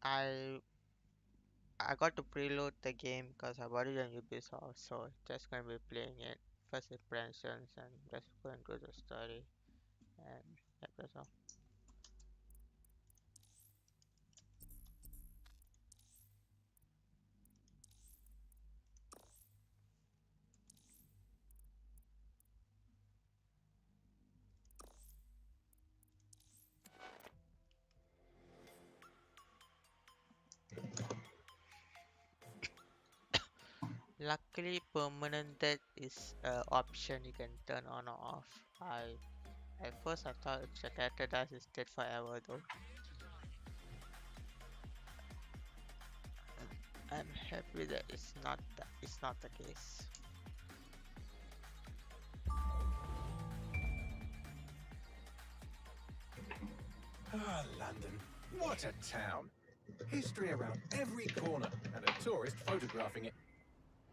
I I got to preload the game because I bought it on Ubisoft, so just gonna be playing it first impressions and just going through the story and that's all. Luckily, permanent death is an option you can turn on or off. At first I thought if the character dies, it's dead forever though. I'm happy that it's not the case. Ah, London. What a town. History around every corner and a tourist photographing it.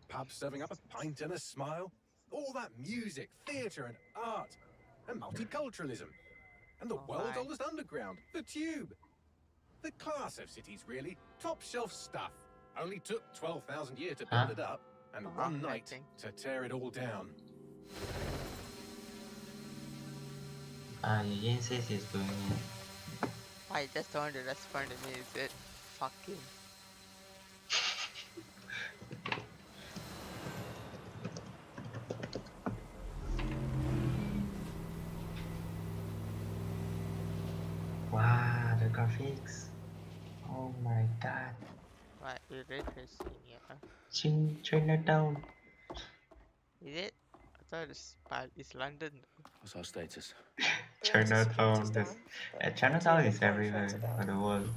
Pubs serving up a pint and a smile. All that music, theatre and art. And multiculturalism. And the Oh world's my. oldest underground, the Tube. The class of cities, really. Top shelf stuff. Only took 12,000 years to build it up, and one night to tear it all down. Eugene says he's doing it. I just want to respond to me, is it fucking Wow, the graphics. Oh my god. right, we ray tracing, yeah. Chinatown. Is it? I thought it's London though. What's our status? Chinatown. Chinatown is everywhere in the world.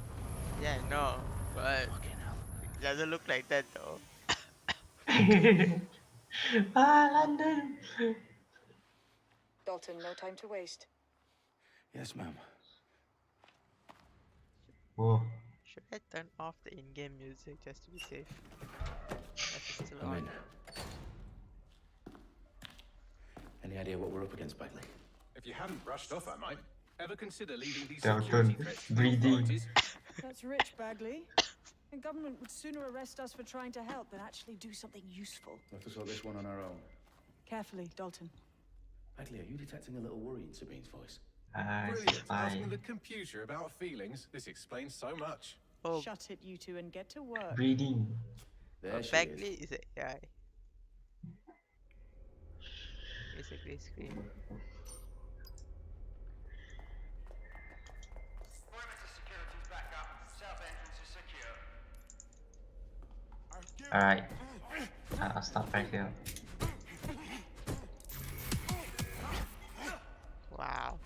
Yeah, no, but it doesn't look like that though. London. Dalton, no time to waste. Yes, ma'am. Whoa. Should I turn off the in-game music just to be safe? That's still I'm on. in. Any idea what we're up against, Bagley? If you haven't brushed off, I might. Ever consider leaving these Dalton, security threats to breathing. authorities? That's rich, Bagley. The government would sooner arrest us for trying to help than actually do something useful. We'll have to sort this one on our own. Carefully, Dalton. Bagley, are you detecting a little worry in Sabine's voice? Brilliant. Asking Spy. the computer about feelings. This explains so much. Oh, Shut it, you two, and get to work. Breathing. There she Bagley is. is a AI. It's a grey screen. Alright. I'll stop right here. Wow.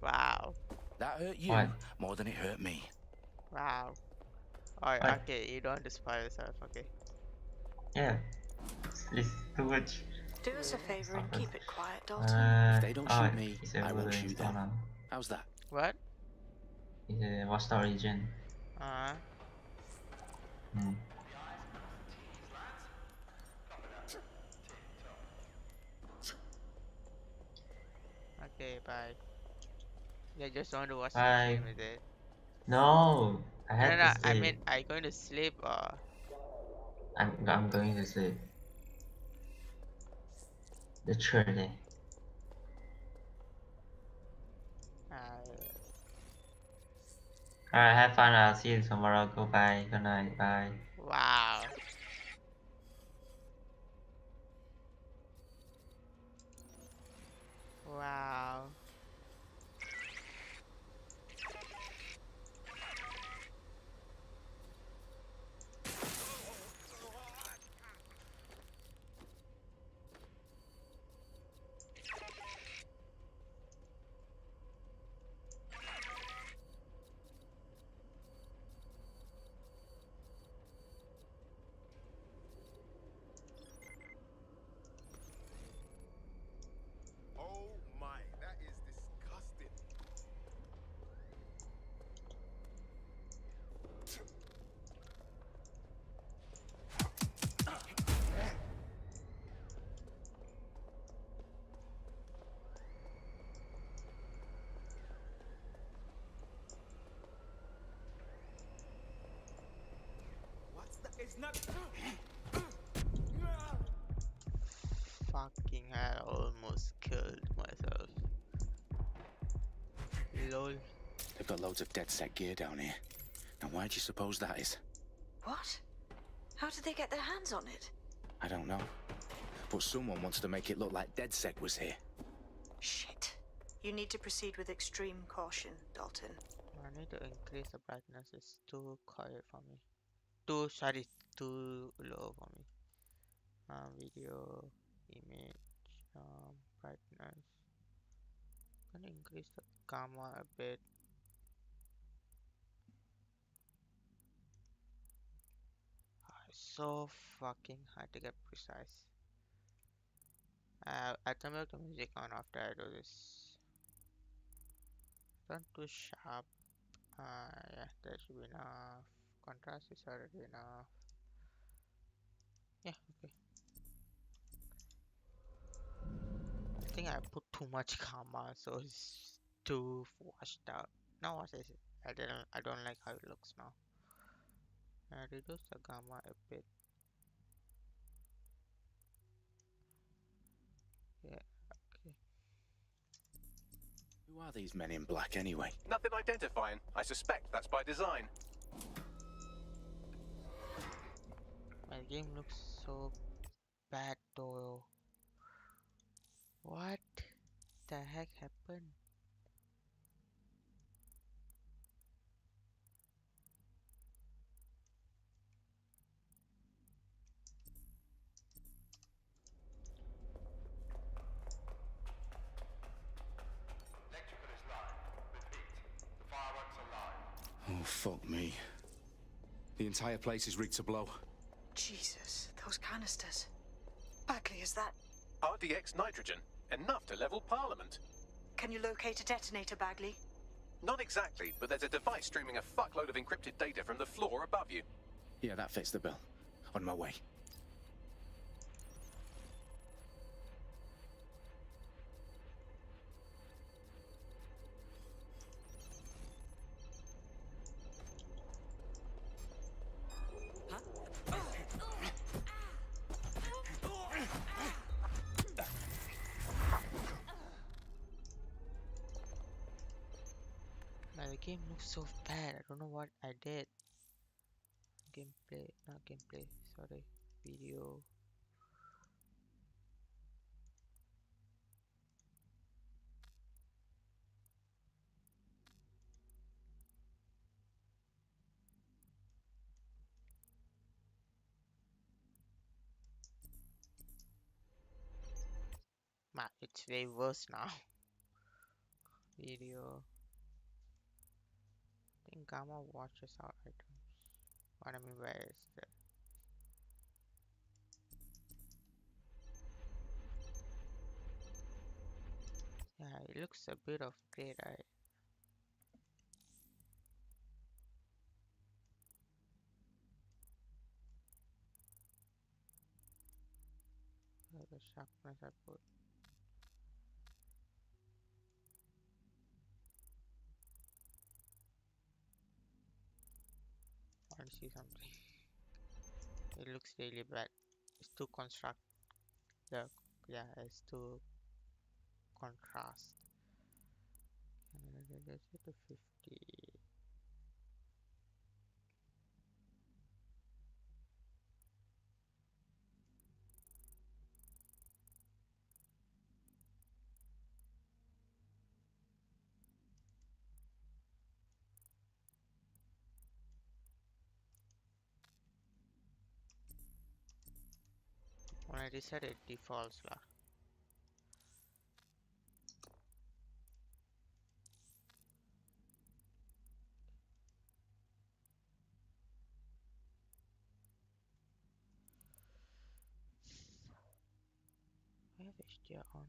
Wow. That hurt you What? more than it hurt me. Wow. Alright, What? okay, you don't want to spoil yourself, okay. Yeah. It's too much. Do us a favor and keep it quiet, Dalton. If they don't shoot me, it's I over won't there, shoot it's them. on. How's that? What? It's a Watchdog region. Uh-huh. Hmm. Okay, bye. Yeah, just want to watch the Bye. game with it. No! I No, had no, to I sleep. mean, are you going to sleep or? I'm going to sleep. Literally. Alright, have fun. I'll see you tomorrow. Goodbye. Good night. Bye. Wow. Wow. Fucking hell, almost killed myself. Lol. They've got loads of dead set gear down here. Now why do you suppose that is? What? How did they get their hands on it? I don't know. But someone wants to make it look like DedSec was here. Shit. You need to proceed with extreme caution, Dalton. I need to increase the brightness. It's too quiet for me. Too low for me. Video, image, brightness. Can increase the gamma a bit. It's so fucking hard to get precise. I turn back the music on after I do this. Not too sharp. Yeah, that should be enough. Contrast is already enough. Yeah, okay. I think I put too much gamma, so it's too washed out. Now what is it? I don't like how it looks now. I reduce the gamma a bit. Yeah, okay. Who are these men in black anyway? Nothing identifying. I suspect that's by design. My game looks so bad though. What the heck happened? Oh, fuck me. The entire place is rigged to blow. Jesus, those canisters. Bagley, is that... RDX nitrogen. Enough to level Parliament. Can you locate a detonator, Bagley? Not exactly, but there's a device streaming a fuckload of encrypted data from the floor above you. Yeah, that fits the bill. On my way. The game looks so bad. I don't know what I did. Gameplay, not gameplay. Sorry, video. It's way worse now. Video. I think gamma watches our items. What I mean by is that. Yeah, it looks a bit of gray, right? The sharpness I put. I want to see something. It looks really bad. It's too construct. Yeah, it's too contrast. And let's get to 50. When I reset it defaults lah. I have HDR on.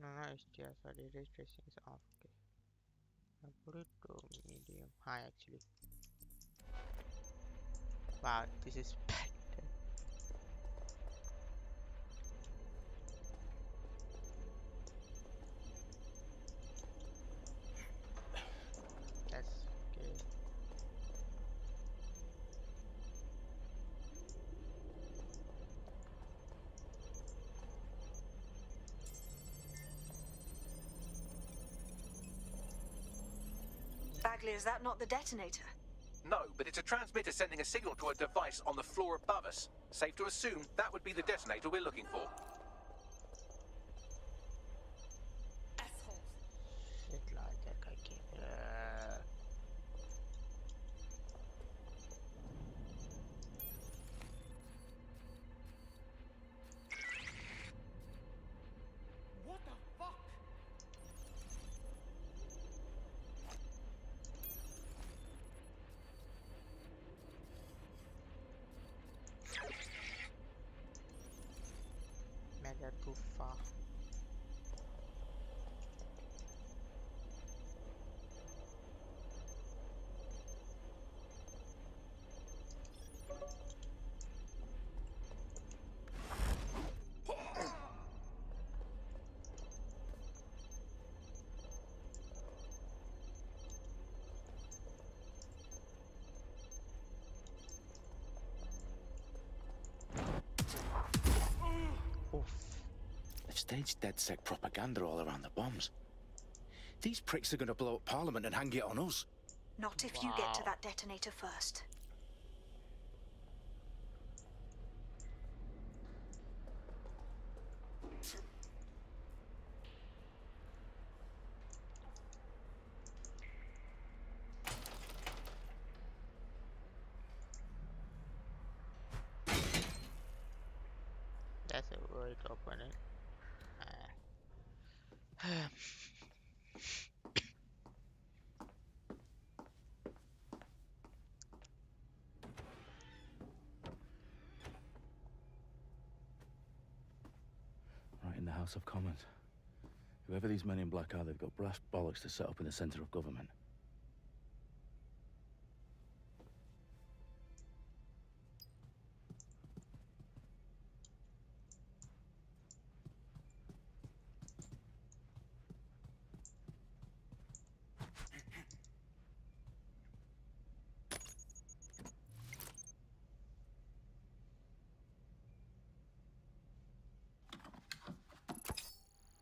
No, not HDR, sorry, ray tracing is off. Okay. I put it to medium high actually. Wow, this is bad. That's okay. Bagley, is that not the detonator? No, but it's a transmitter sending a signal to a device on the floor above us. Safe to assume that would be the detonator we're looking for. Shit like that, What the fuck? Man, they're too far. Oof. They've staged DedSec propaganda all around the bombs. These pricks are going to blow up Parliament and hang it on us. Not if you get to Wow. that detonator first. That's a way to open it. Right in the House of Commons. Whoever these men in black are, they've got brass bollocks to set up in the centre of government.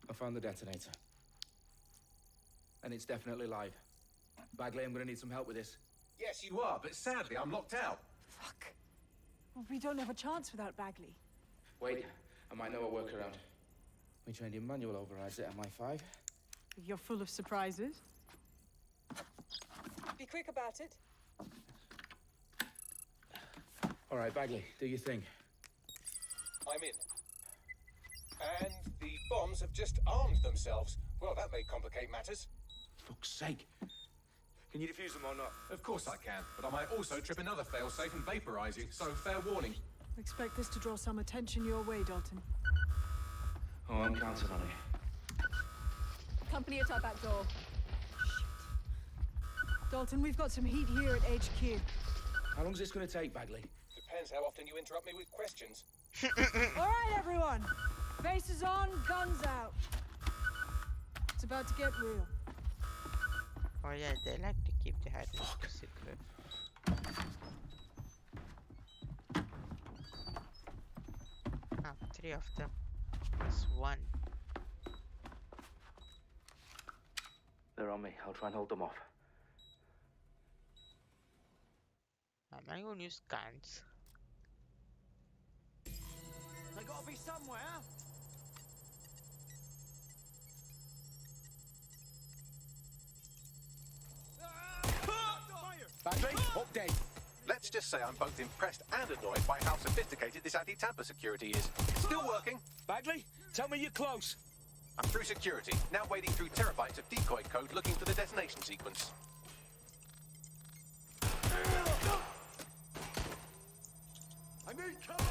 I found the detonator. And it's definitely live. Bagley, I'm going to need some help with this. Yes, you are, but sadly I'm locked out. Fuck. Well, we don't have a chance without Bagley. Wait, I might know a workaround. We trained in manual overrides at MI5. You're full of surprises. Be quick about it. All right, Bagley, do your thing. I'm in. And the bombs have just armed themselves. Well, that may complicate matters. Fuck's sake. Can you defuse them or not? Of course I can, but I might also trip another failsafe and vaporize you, so fair warning. Expect this to draw some attention your way, Dalton. Oh, I'm counting on it. Company at our back door. Shit. Dalton, we've got some heat here at HQ. How long is this going to take, Bagley? Depends how often you interrupt me with questions. All right, everyone. Faces on, guns out. It's about to get real. Oh yeah, they like to keep the hiding secret. Ah, 3 of them. That's 1. They're on me. I'll try and hold them off. I'm gonna use guns. They gotta be somewhere. Bagley, update. Let's just say I'm both impressed and annoyed by how sophisticated this anti-tamper security is. Still working. Bagley, tell me you're close. I'm through security, now wading through terabytes of decoy code looking for the detonation sequence. I need cover.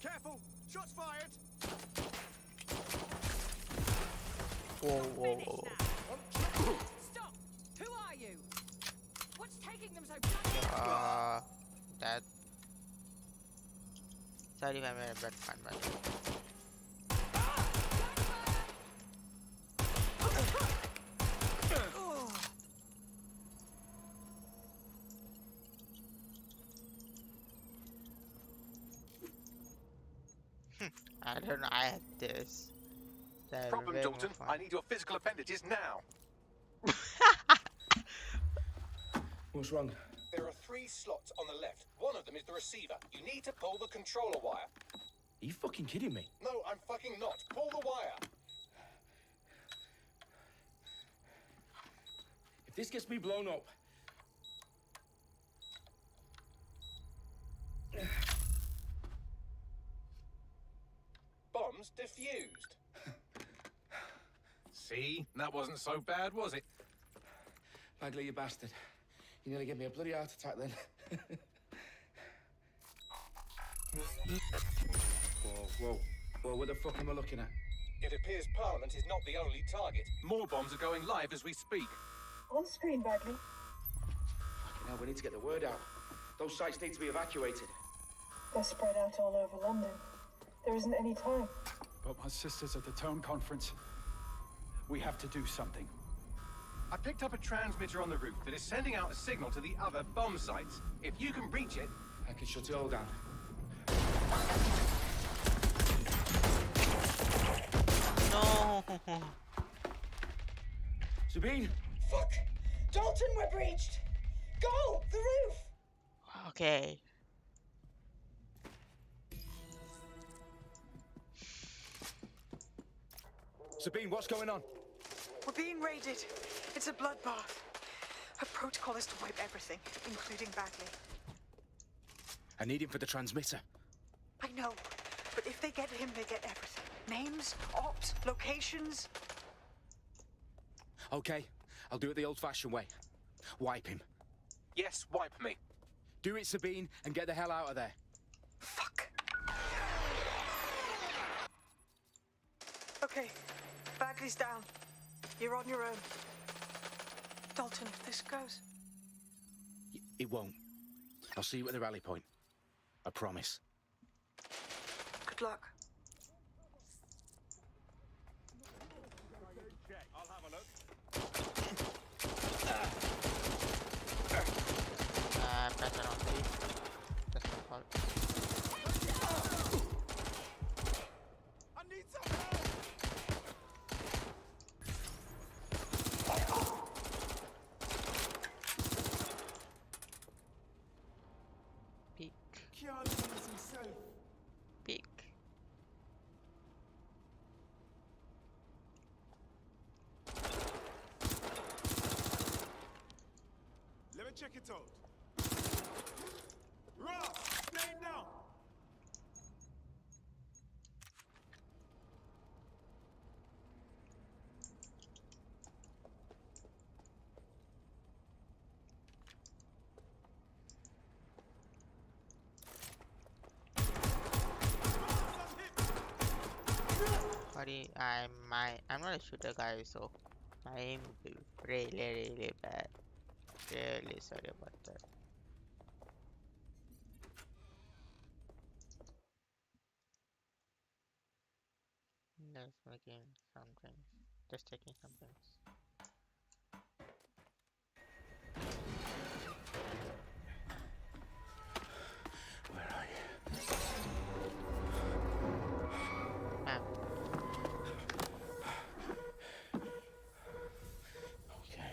Careful! Shots fired! Whoa, whoa, whoa. Stop! Who are you? What's taking them so That. Sorry if I made a bad pun, but. I don't know. I had this. They're Problem, way more Dalton. fun. I need your physical appendages now. What's wrong? There are 3 slots on the left. One of them is the receiver. You need to pull the controller wire. Are you fucking kidding me? No, I'm fucking not. Pull the wire. If this gets me blown up... Bombs defused. See? That wasn't so bad, was it? Bagley, you bastard. You nearly gave me a bloody heart attack then. Whoa, what the fuck am I looking at? It appears Parliament is not the only target. More bombs are going live as we speak. On screen, Bagley. Fucking hell, we need to get the word out. Those sites need to be evacuated. They're spread out all over London. There isn't any time. But my sister's at the town conference. We have to do something. I picked up a transmitter on the roof that is sending out a signal to the other bomb sites. If you can reach it... I can shut it all down. No. Sabine! Fuck! Dalton, we're breached! Go! The roof! Okay. Sabine, what's going on? We're being raided. It's a bloodbath. Her protocol is to wipe everything, including Bagley. I need him for the transmitter. I know, but if they get him, they get everything. Names, ops, locations. Okay, I'll do it the old-fashioned way. Wipe him. Yes, wipe me. Do it, Sabine, and get the hell out of there. Fuck. Okay, Bagley's down. You're on your own. Dalton, if this goes... It won't. I'll see you at the rally point. I promise. Good luck. I'll have a look. Better not be. That's my fault. I need some help! Peek. Keanu Reeves himself. Peek. Let me check it out. Ross, stay down. Sorry, I'm not a shooter guy, so my aim will be really bad. Really sorry about that. Just making something. Just checking some things. Where are you? Ma'am. Okay.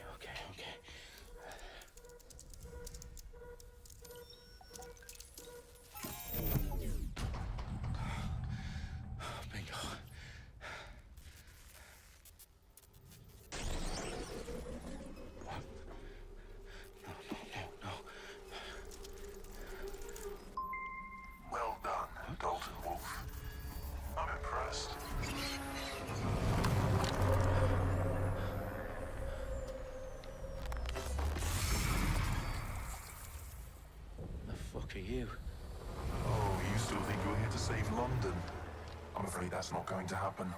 Bingo. No. Well done, Dalton Wolf. I'm impressed. The fuck are you? Oh, you still think you're here to save London? I'm afraid that's not going to happen.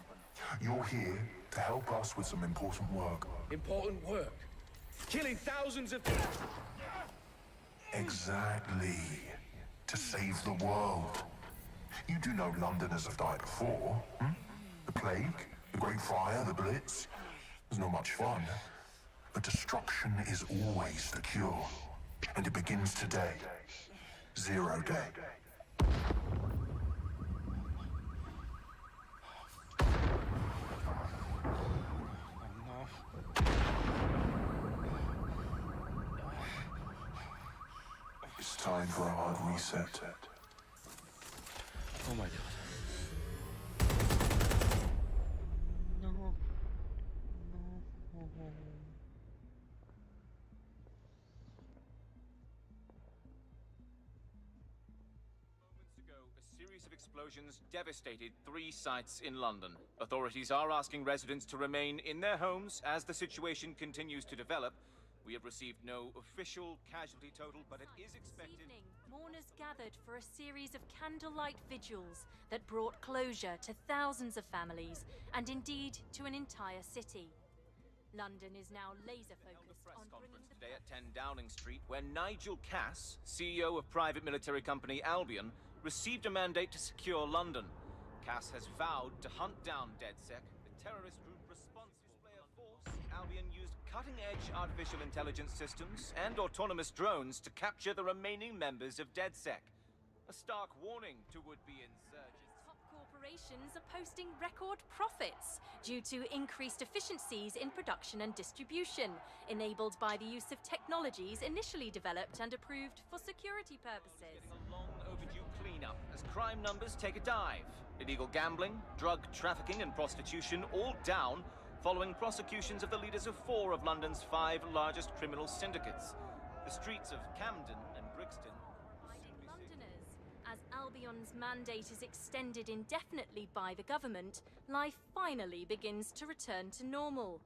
You're here to help us with some important work. Important work. Killing thousands of... Exactly. To save the world. You do know Londoners have died before, hmm? The plague, the Great Fire, the Blitz. It's not much fun. But destruction is always the cure. And it begins today. 0 day. time for a hard reset. Oh my god. No. No. Moments ago, a series of explosions devastated 3 sites in London. Authorities are asking residents to remain in their homes as the situation continues to develop. We have received no official casualty total, but it is expected... This evening, mourners gathered for a series of candlelight vigils that brought closure to thousands of families, and indeed to an entire city. London is now laser-focused on bringing the... today at 10 Downing Street, where Nigel Cass, CEO of private military company Albion, received a mandate to secure London. Cass has vowed to hunt down DedSec, the terrorist group responsible for display of force. Albion used cutting-edge artificial intelligence systems and autonomous drones to capture the remaining members of DedSec. A stark warning to would-be insurgents. Top corporations are posting record profits due to increased efficiencies in production and distribution, enabled by the use of technologies initially developed and approved for security purposes. Getting a long overdue cleanup as crime numbers take a dive. Illegal gambling, drug trafficking and prostitution all down following prosecutions of the leaders of 4 of London's 5 largest criminal syndicates. The streets of Camden and Brixton... Londoners, as Albion's mandate is extended indefinitely by the government, life finally begins to return to normal.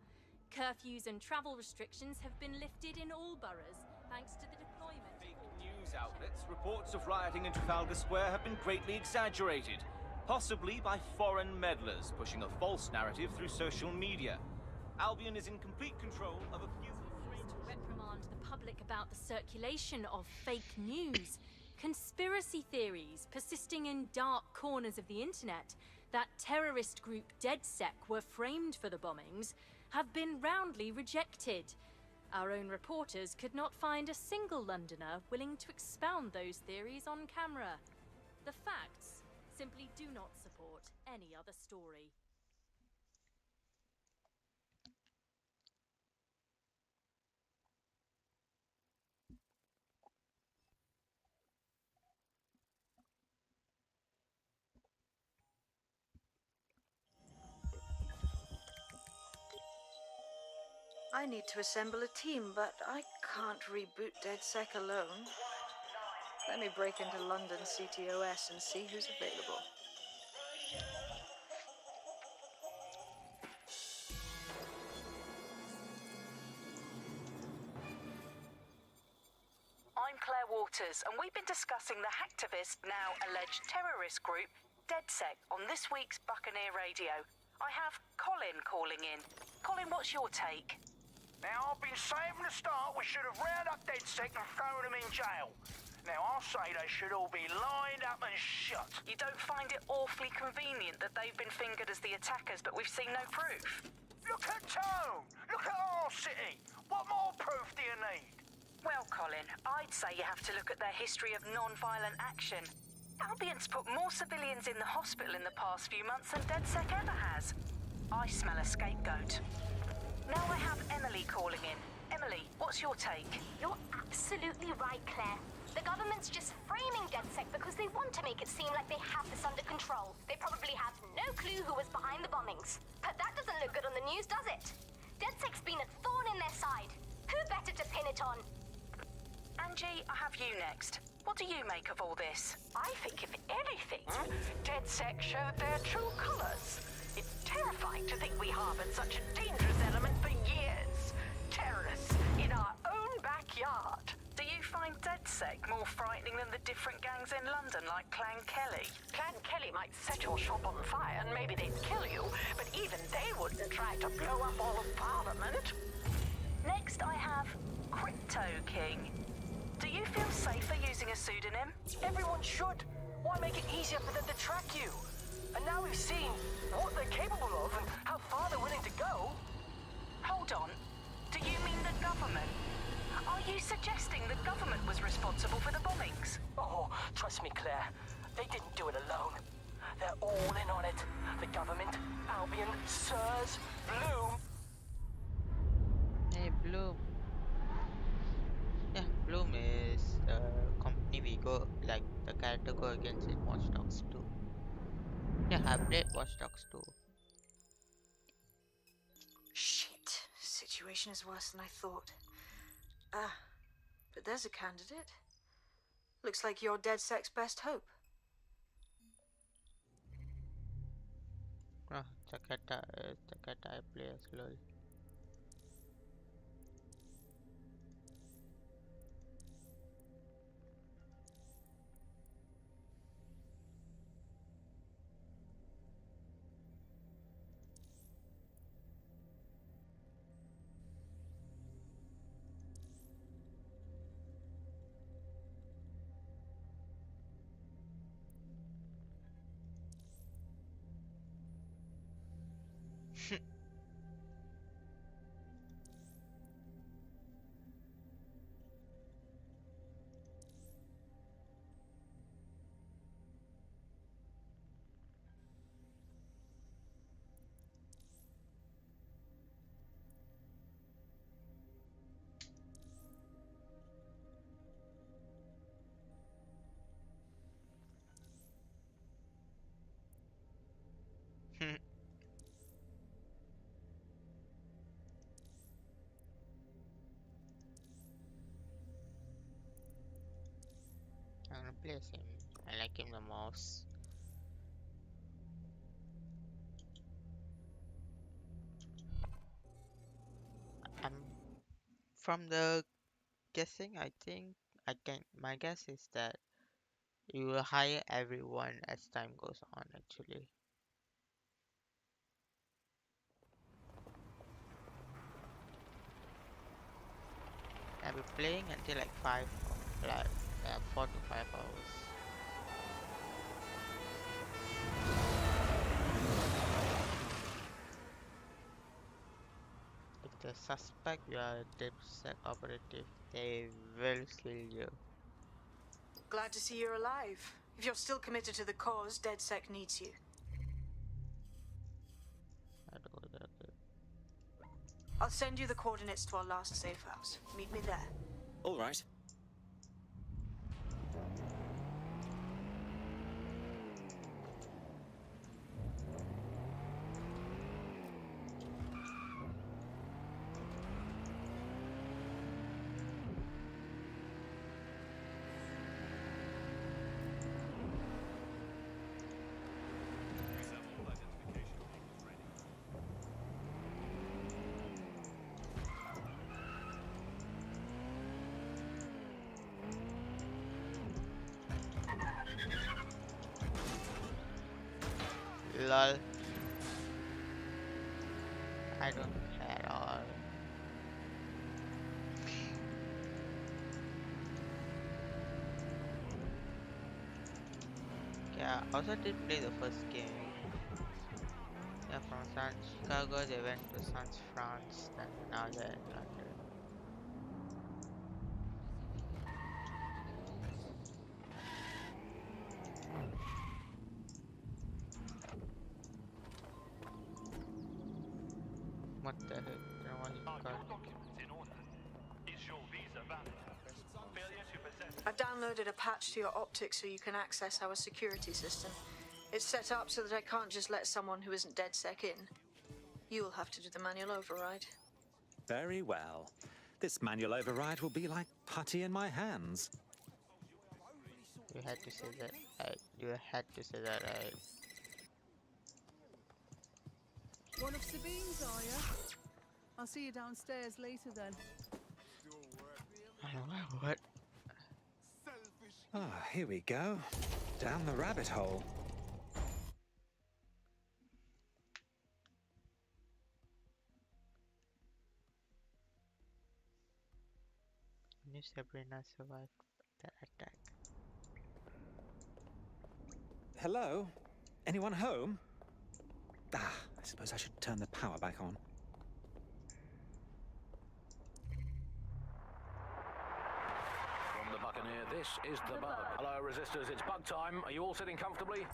Curfews and travel restrictions have been lifted in all boroughs, thanks to the deployment... Fake news outlets, reports of rioting in Trafalgar Square have been greatly exaggerated, possibly by foreign meddlers pushing a false narrative through social media. Albion is in complete control of a few... To reprimand the public about the circulation of fake news, conspiracy theories persisting in dark corners of the internet that terrorist group DedSec were framed for the bombings have been roundly rejected. Our own reporters could not find a single Londoner willing to expound those theories on camera. The facts simply do not support any other story. I need to assemble a team, but I can't reboot DedSec alone. Let me break into London CTOS and see who's available. I'm Claire Waters, and we've been discussing the hacktivist, now alleged terrorist group, DedSec, on this week's Buccaneer Radio. I have Colin calling in. Colin, what's your take? Now, I've been saying from the start we should have rounded up DedSec and thrown them in jail. Now, I'll say they should all be lined up and shot. You don't find it awfully convenient that they've been fingered as the attackers, but we've seen no proof? Look at Tone! Look at our city! What more proof do you need? Well, Colin, I'd say you have to look at their history of non-violent action. Albion's put more civilians in the hospital in the past few months than DedSec ever has. I smell a scapegoat. Now I have Emily calling in. Emily, what's your take? You're absolutely right, Claire. The government's just framing DedSec because they want to make it seem like they have this under control. They probably have no clue who was behind the bombings. But that doesn't look good on the news, does it? DedSec's been a thorn in their side. Who better to pin it on? Angie, I have you next. What do you make of all this? I think, if anything, DedSec showed their true colors. It's terrifying to think we harbored such a dangerous element for years. Terrorists in our own backyard. Do you find DedSec more frightening than the different gangs in London, like Clan Kelly? Clan Kelly might set your shop on fire and maybe they'd kill you, but even they wouldn't try to blow up all of Parliament. Next, I have Crypto King. Do you feel safer using a pseudonym? Everyone should. Why make it easier for them to track you? And now we've seen what they're capable of and how far they're willing to go. Hold on. Do you mean the government? Are you suggesting the government was responsible for the bombings? Oh, trust me, Claire. They didn't do it alone. They're all in on it. The government, Albion, Sirs, Bloom. Hey, Bloom. Yeah, Bloom is the company we go like the character go against in Watch Dogs 2. Yeah, I played Watch Dogs 2. Shit. Situation is worse than I thought. Ah, but there's a candidate. Looks like you're DedSec's best hope. Oh, the cat I play as lol. I'm gonna place him. I like him the most. I'm from the guessing. My guess is that you will hire everyone as time goes on. Actually, I'll be playing until like 4 to 5 hours. If the suspect you are a DedSec operative, they will kill you. Glad to see you're alive. If you're still committed to the cause, DedSec needs you. I'll send you the coordinates to our last safe house. Meet me there. All right. Lol. I don't care at all. Yeah, I also did play the first game. Yeah, from San Chicago they went to San France, and now they're in London. What the heck? I don't know what he's got. I've downloaded a patch to your optics so you can access our security system. It's set up so that I can't just let someone who isn't DedSec in. You'll have to do the manual override. Very well. This manual override will be like putty in my hands. You had to say that right. You had to say that right. One of Sabine's, are you? I'll see you downstairs later then. What? Ah, here we go. Down the rabbit hole. New Sabrina survived that attack. Hello? Anyone home? Ah, I suppose I should turn the power back on. From the Buccaneer, this is the Bug. Hello, Resistors, it's Bug time. Are you all sitting comfortably?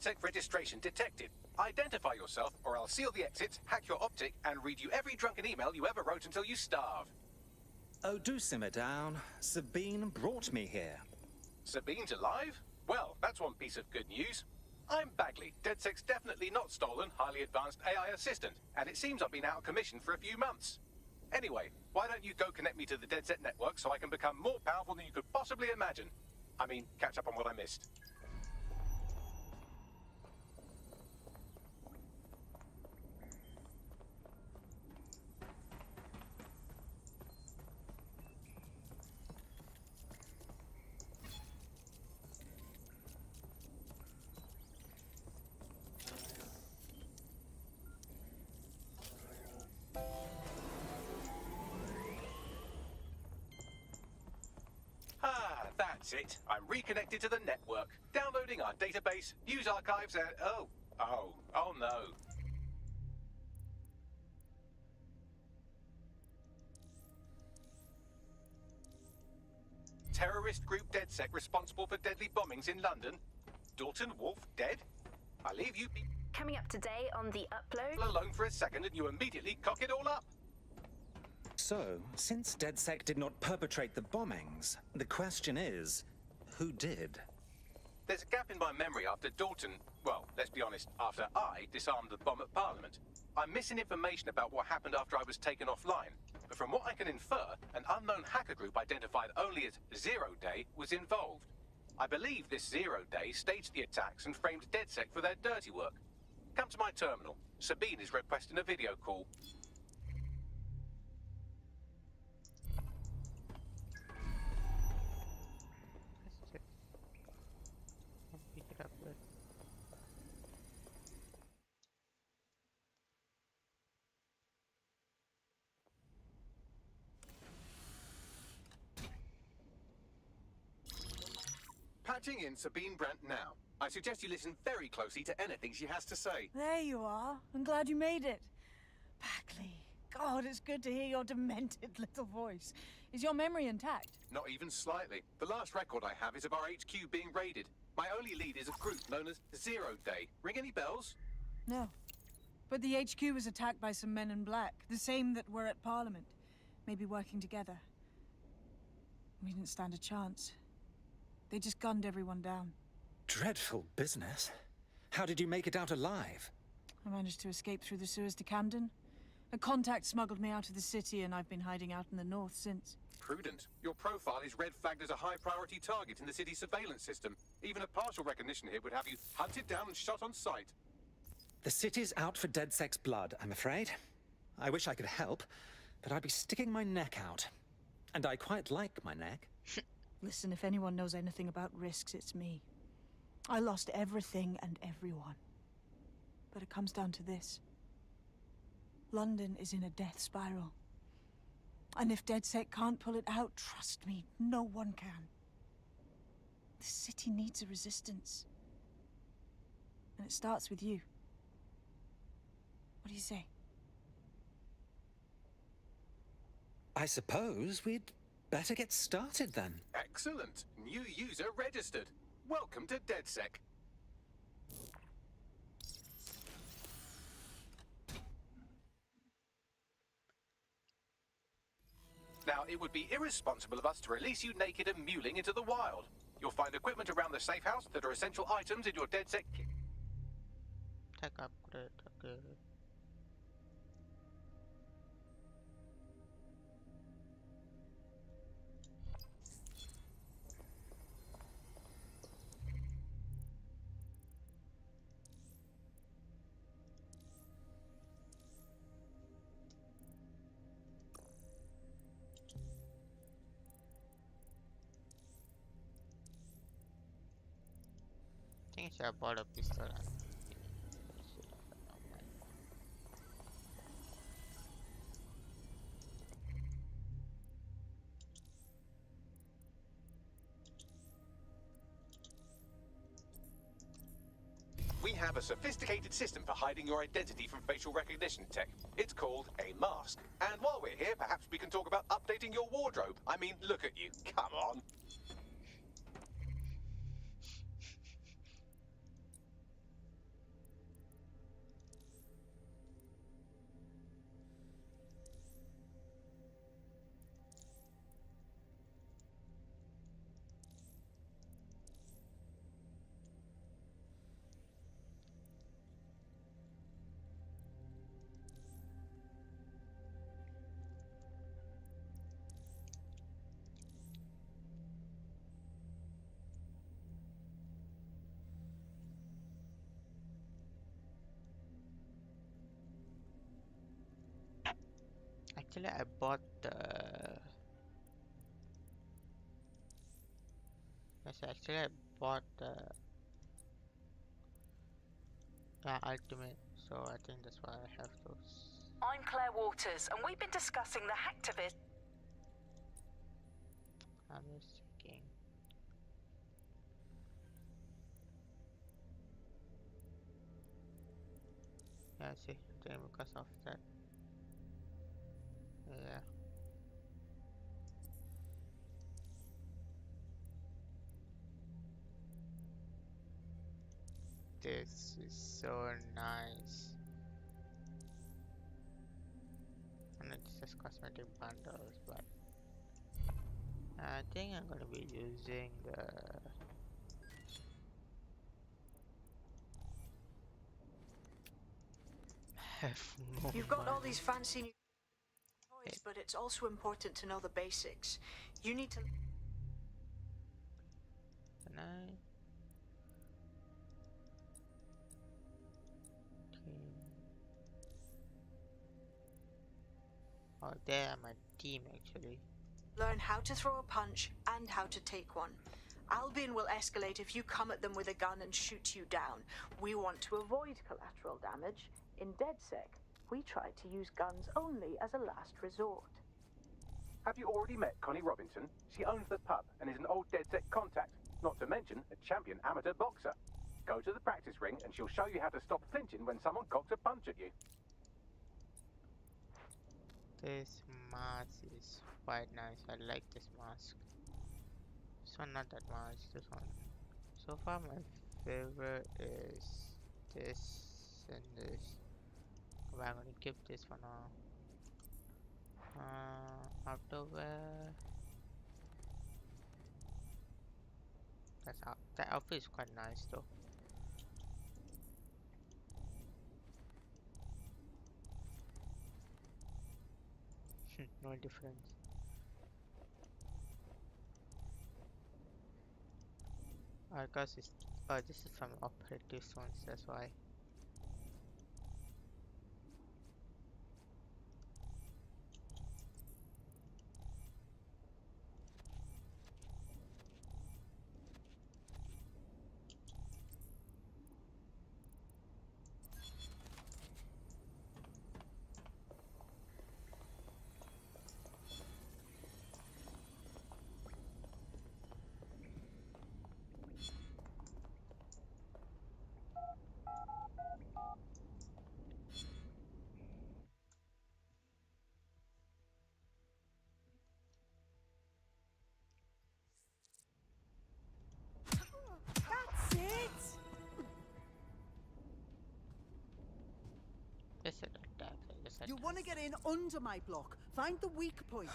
DedSec registration detected. Identify yourself, or I'll seal the exits, hack your optic, and read you every drunken email you ever wrote until you starve. Oh, do simmer down. Sabine brought me here. Sabine's alive? Well, that's one piece of good news. I'm Bagley, DedSec's definitely not stolen, highly advanced AI assistant, and it seems I've been out of commission for a few months. Anyway, why don't you go connect me to the DedSec network so I can become more powerful than you could possibly imagine? I mean, catch up on what I missed. That's it. I'm reconnected to the network, downloading our database, news archives, and oh no. Terrorist group DedSec responsible for deadly bombings in London. Dalton Wolf dead? I leave you Coming up today on the upload. alone for a second and you immediately cock it all up. So, since DedSec did not perpetrate the bombings, the question is, who did? There's a gap in my memory after Dalton, well, let's be honest, after I disarmed the bomb at Parliament. I'm missing information about what happened after I was taken offline, but from what I can infer, an unknown hacker group identified only as Zero Day was involved. I believe this Zero Day staged the attacks and framed DedSec for their dirty work. Come to my terminal. Sabine is requesting a video call. Pick it up with. Patching in Sabine Brandt now. I suggest you listen very closely to anything she has to say. There you are. I'm glad you made it. Bagley. God, it's good to hear your demented little voice. Is your memory intact? Not even slightly. The last record I have is of our HQ being raided. My only lead is a group known as Zero Day. Ring any bells? No. But the HQ was attacked by some men in black, the same that were at Parliament. Maybe working together. We didn't stand a chance. They just gunned everyone down. Dreadful business. How did you make it out alive? I managed to escape through the sewers to Camden. A contact smuggled me out of the city, and I've been hiding out in the north since. Prudent. Your profile is red flagged as a high-priority target in the city's surveillance system. Even a partial recognition here would have you hunted down and shot on sight. The city's out for DedSec's blood, I'm afraid. I wish I could help, but I'd be sticking my neck out. And I quite like my neck. Listen, if anyone knows anything about risks, it's me. I lost everything and everyone. But it comes down to this. London is in a death spiral. And if DedSec can't pull it out, trust me, no one can. The city needs a resistance. And it starts with you. What do you say? I suppose we'd better get started then. Excellent. New user registered. Welcome to DedSec. Now, it would be irresponsible of us to release you naked and mewling into the wild. You'll find equipment around the safe house that are essential items in your DedSec kit. Tech upgrade, okay. I think I bought a pistol. We have a sophisticated system for hiding your identity from facial recognition tech. It's called a mask. And while we're here, perhaps we can talk about updating your wardrobe. I mean, look at you. Come on. Actually, I bought the. Yes, actually, I bought the ultimate, so I think that's why I have those. I'm Claire Waters, and we've been discussing the hacktivist. I'm just checking. Yeah, see, I think because of that. Yeah. This is so nice. And it's just cosmetic bundles, but I think I'm gonna be using the have more You've got all money. these fancy new toys, but it's also important to know the basics. You need to. Can I? Team. Oh, they are my team actually. Learn how to throw a punch and how to take one. Albion will escalate if you come at them with a gun and shoot you down. We want to avoid collateral damage. In DedSec, we try to use guns only as a last resort. Have you already met Connie Robinson? She owns the pub and is an old DedSec contact, not to mention a champion amateur boxer. Go to the practice ring and she'll show you how to stop flinching when someone cocks a punch at you. This mask is quite nice. I like this mask. This one not that much. This one. So far my favorite is this and this. But I'm gonna keep this for now. Outerwear. That outfit is quite nice though. No difference. Cause it's this is from operative zones, that's why. That's it! Just an attack. Just You want to get in under my block. Find the weak points.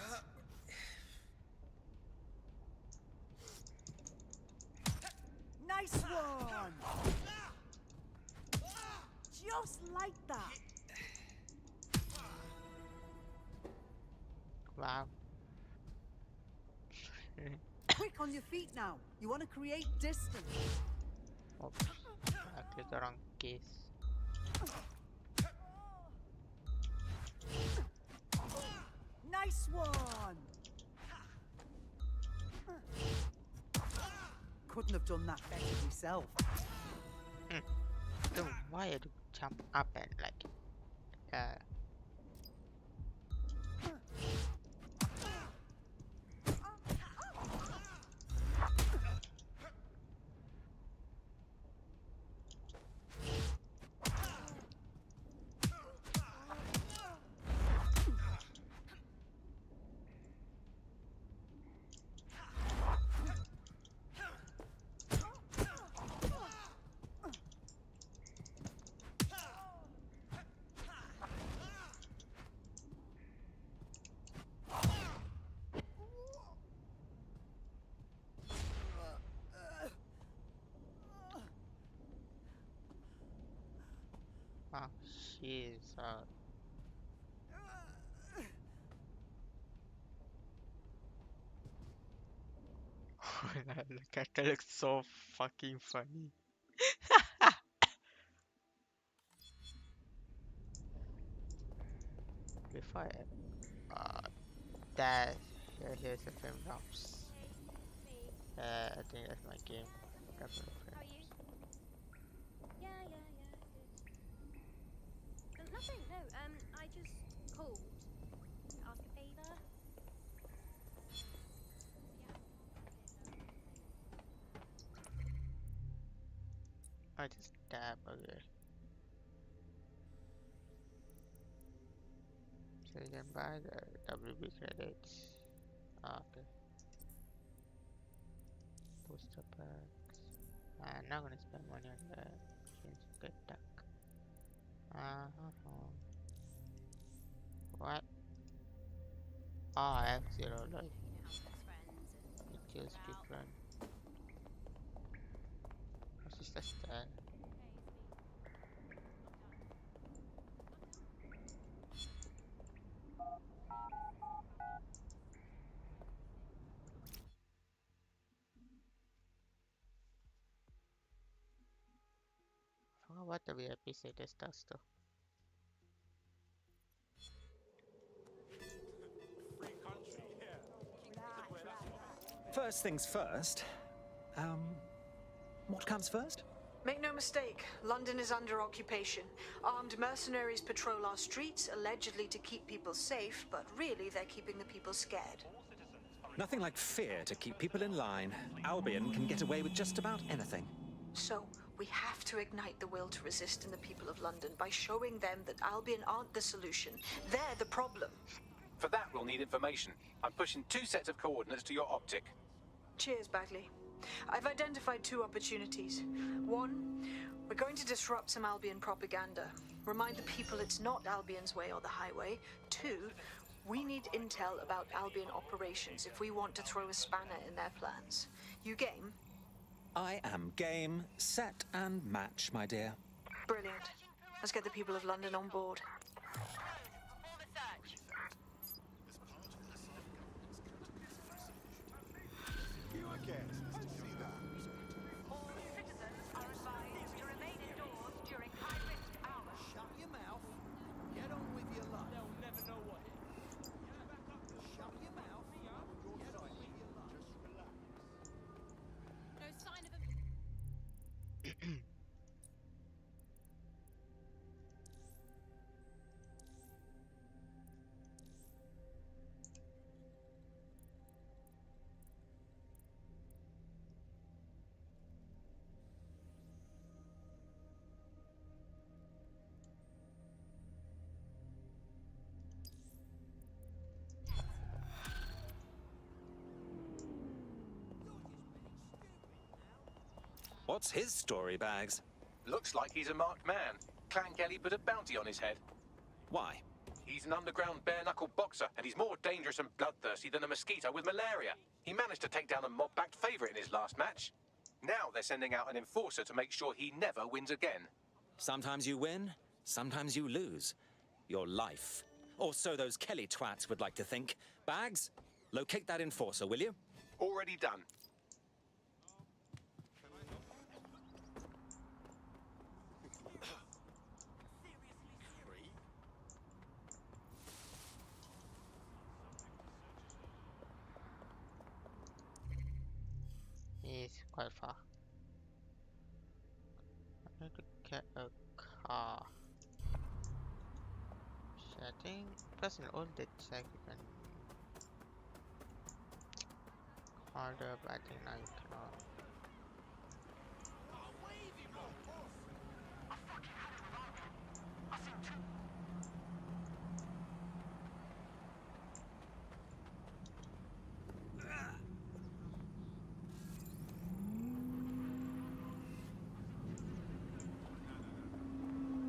Nice one! Just like that. Wow. Quick on your feet now. You want to create distance. Oops. I clicked the wrong case. Nice one! Couldn't have done that better myself. Dude, why you jump up and like oh, she's the character looks so fucking funny. Before That here's the frame drops. I think that's my game. Couple of How are you? frames. Yeah, good. Nothing, no, I just called to ask a favour. I just tap away. So you can buy the WB credits. Okay. Booster packs. I'm not gonna spend money on that. Change good duck. What? Oh, I have 0 life. It feels different. What's just a stand? I forgot what the VIP status does though. First things first. What comes first? Make no mistake, London is under occupation. Armed mercenaries patrol our streets, allegedly to keep people safe, but really they're keeping the people scared. Nothing like fear to keep people in line. Albion can get away with just about anything. So, we have to ignite the will to resist in the people of London by showing them that Albion aren't the solution. They're the problem. For that, we'll need information. I'm pushing 2 sets of coordinates to your optic. Cheers, Bagley. I've identified 2 opportunities. 1, we're going to disrupt some Albion propaganda. Remind the people it's not Albion's way or the highway. 2, we need intel about Albion operations if we want to throw a spanner in their plans. You game? I am game, set, and match, my dear. Brilliant. Let's get the people of London on board. You again. I see that. All citizens are advised to remain indoors during high-risk hours. Shut your mouth. Get on with your life. They'll never know what hit. Shut your mouth. Get on with your life. Just relax. No sign of a... What's his story, Bags? Looks like he's a marked man. Clan Kelly put a bounty on his head. Why? He's an underground bare-knuckle boxer, and he's more dangerous and bloodthirsty than a mosquito with malaria. He managed to take down a mob-backed favourite in his last match. Now they're sending out an enforcer to make sure he never wins again. Sometimes you win, sometimes you lose. Your life. Or so those Kelly twats would like to think. Bags, locate that enforcer, will you? Already done. He's quite far. I need to get a car. So I think plus in old dead check you can order, but I think now you cannot.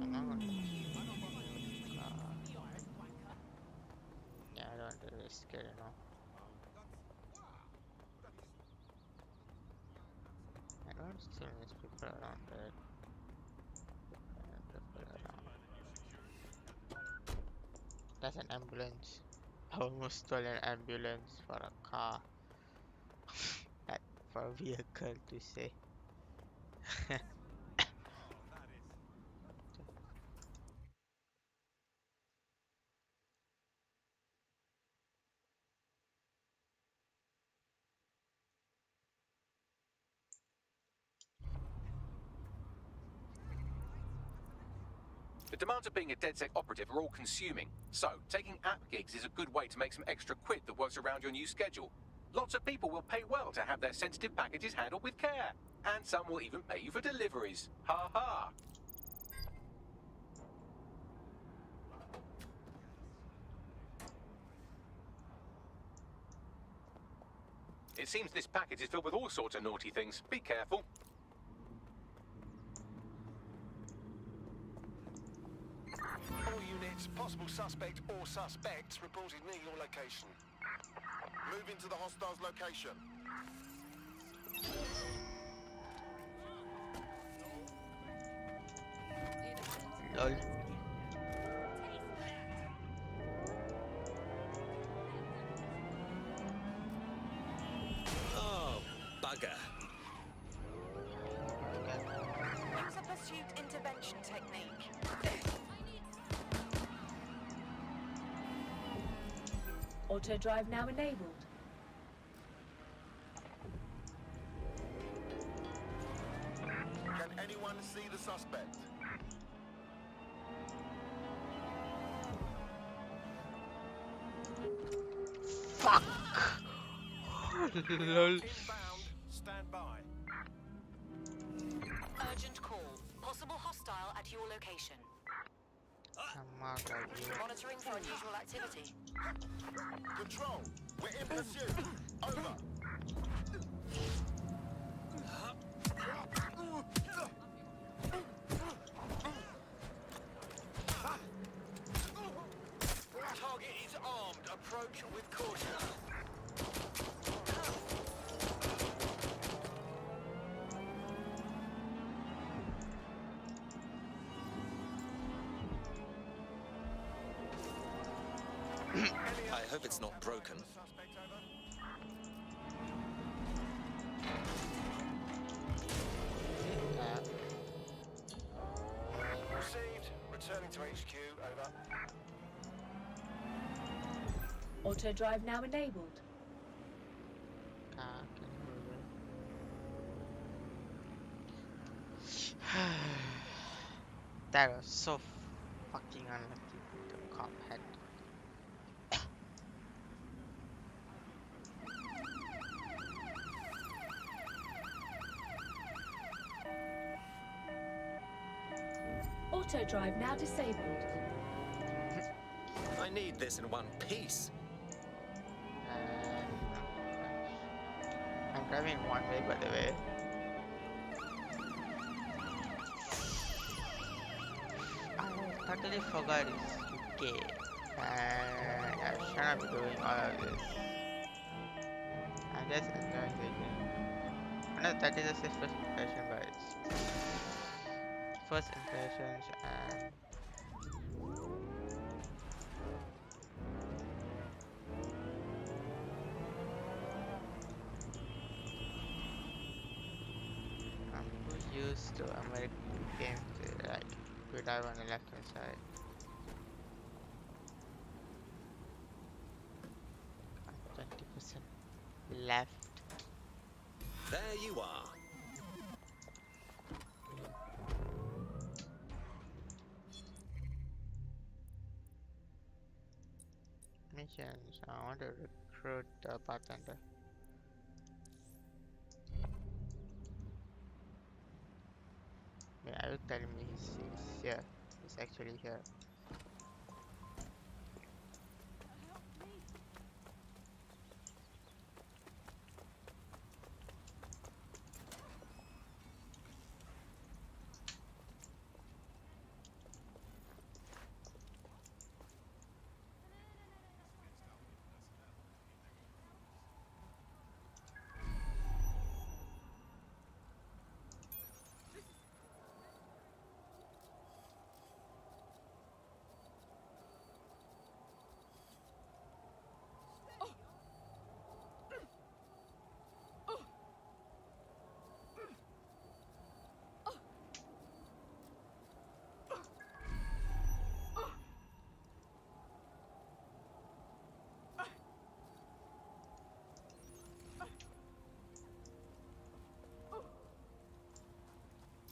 I'm not gonna use car. Yeah, I don't want to risk it, you know. I don't still miss people around there. People around. That's an ambulance. I almost stole an ambulance for a car. That for a vehicle to say. The demands of being a DedSec operative are all-consuming, so taking app gigs is a good way to make some extra quid that works around your new schedule. Lots of people will pay well to have their sensitive packages handled with care, and some will even pay you for deliveries. Ha ha! It seems this package is filled with all sorts of naughty things. Be careful. All units, possible suspect or suspects reported near your location. Move into the hostile's location. Lol. Oh, bugger. Use a pursuit intervention technique. Auto drive now enabled. Can anyone see the suspect? Fuck! Lol. Inbound, stand by. Urgent call. Possible hostile at your location. Monitoring for unusual activity. Control, we're in pursuit. Over. Target is armed. Approach with caution. I hope it's not broken. Received. Returning to HQ. Over. Auto drive now enabled. That was so fucking unlucky. The cop had. Auto drive now disabled. I need this in one piece. I'm driving one way, by the way. I totally forgot it's UK, and I should not be doing all of this. I'm just enjoying the game. I know that is just a first impression, but it's first impressions and I'm used to American games like you dive on the left hand side. 20% left. There you are. Missions. I want to recruit the bartender. Yeah, are you telling me he's here? He's actually here.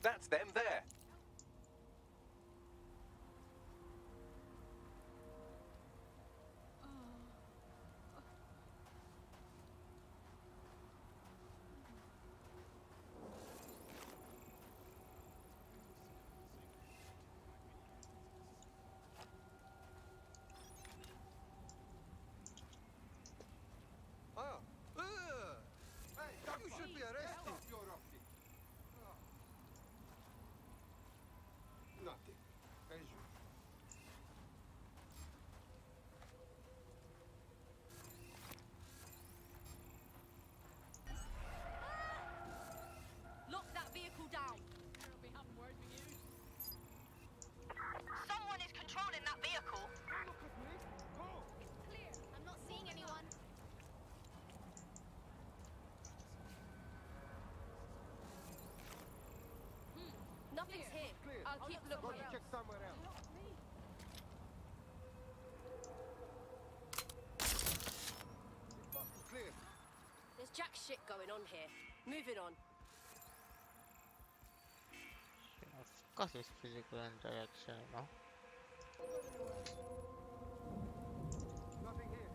That's them there. I'll keep looking. Go to check somewhere else. Clear. There's jack shit going on here. Moving on. Of course, it's physical interaction, you know. Nothing here.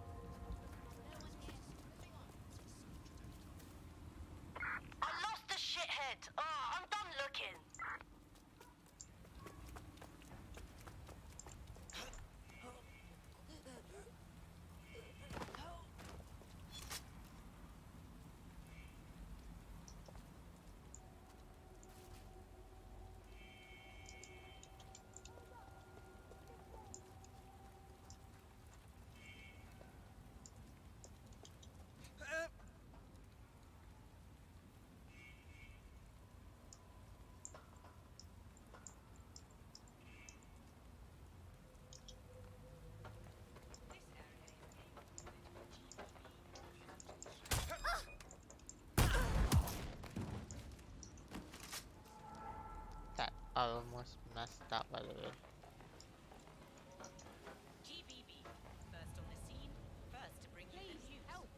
I lost the shithead. Oh, I'm done looking. That almost messed up, by the way. GBB, first on the scene, first to bring you the news. Help.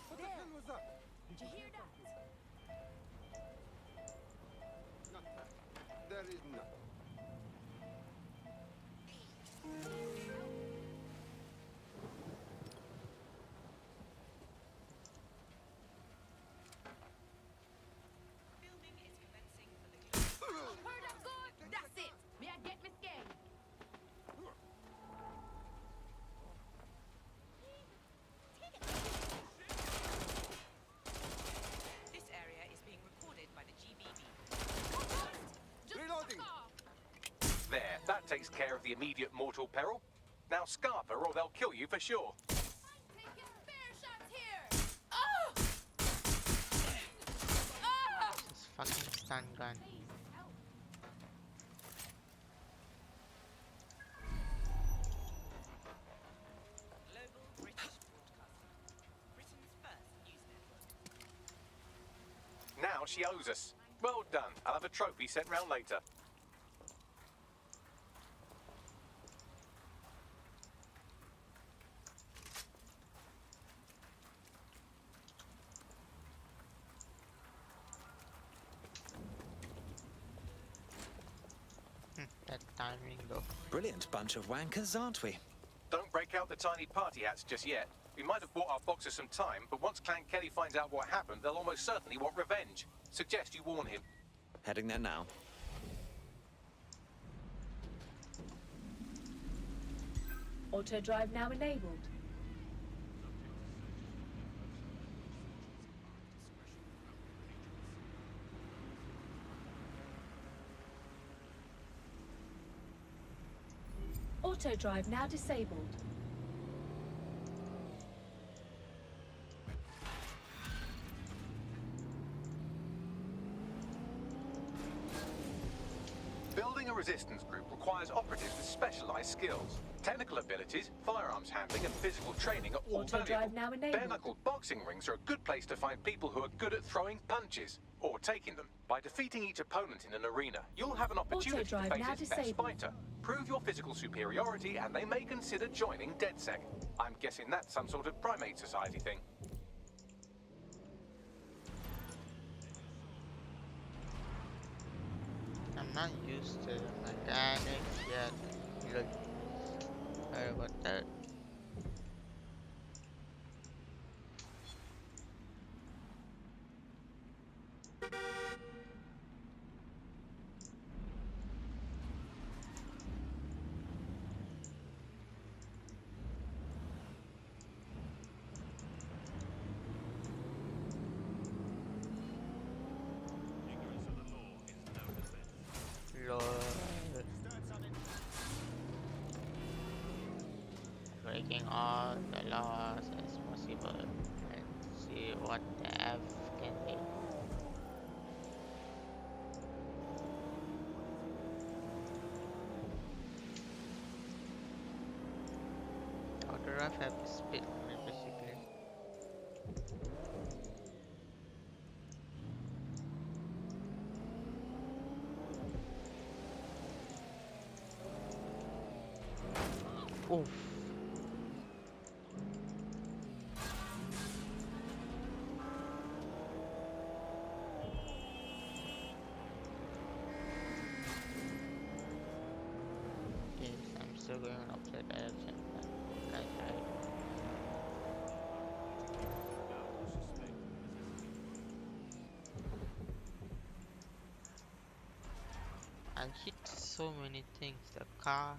What the hell was that? Did you hear that? Nothing. There is nothing. Filming is commencing for the Heard that good? That's it. May I get me scared? This area is being recorded by the GBB. Reloading. There, that takes care of the immediate mortal peril. Now scarp her or they'll kill you for sure. Taking spare shots here. Oh! Oh! This fucking stun gun. Global British Broadcasting. Britain's first news network. Now she owes us. Well done. I'll have a trophy sent round later. That timing though. Brilliant bunch of wankers, aren't we? Don't break out the tiny party hats just yet. We might have bought our boxers some time, but once Clan Kelly finds out what happened, they'll almost certainly want revenge. Suggest you warn him. Heading there now. Auto drive now enabled. Auto drive now disabled. Building a resistance group requires operatives with specialized skills. Technical abilities, firearms handling, and physical training are all Auto valuable. drive now enabled. Bare-knuckle boxing rings are a good place to find people who are good at throwing punches, or taking them. By defeating each opponent in an arena, you'll have an opportunity to drive face now its best disabled. fighter. Prove your physical superiority, and they may consider joining DedSec. I'm guessing that's some sort of primate society thing. I'm not used to the mechanics yet. Look, sorry about that. Lord. Breaking all the laws as possible and see what the F can be. Autograph have speed limits. going in opposite direction. Right side. I hit so many things. The car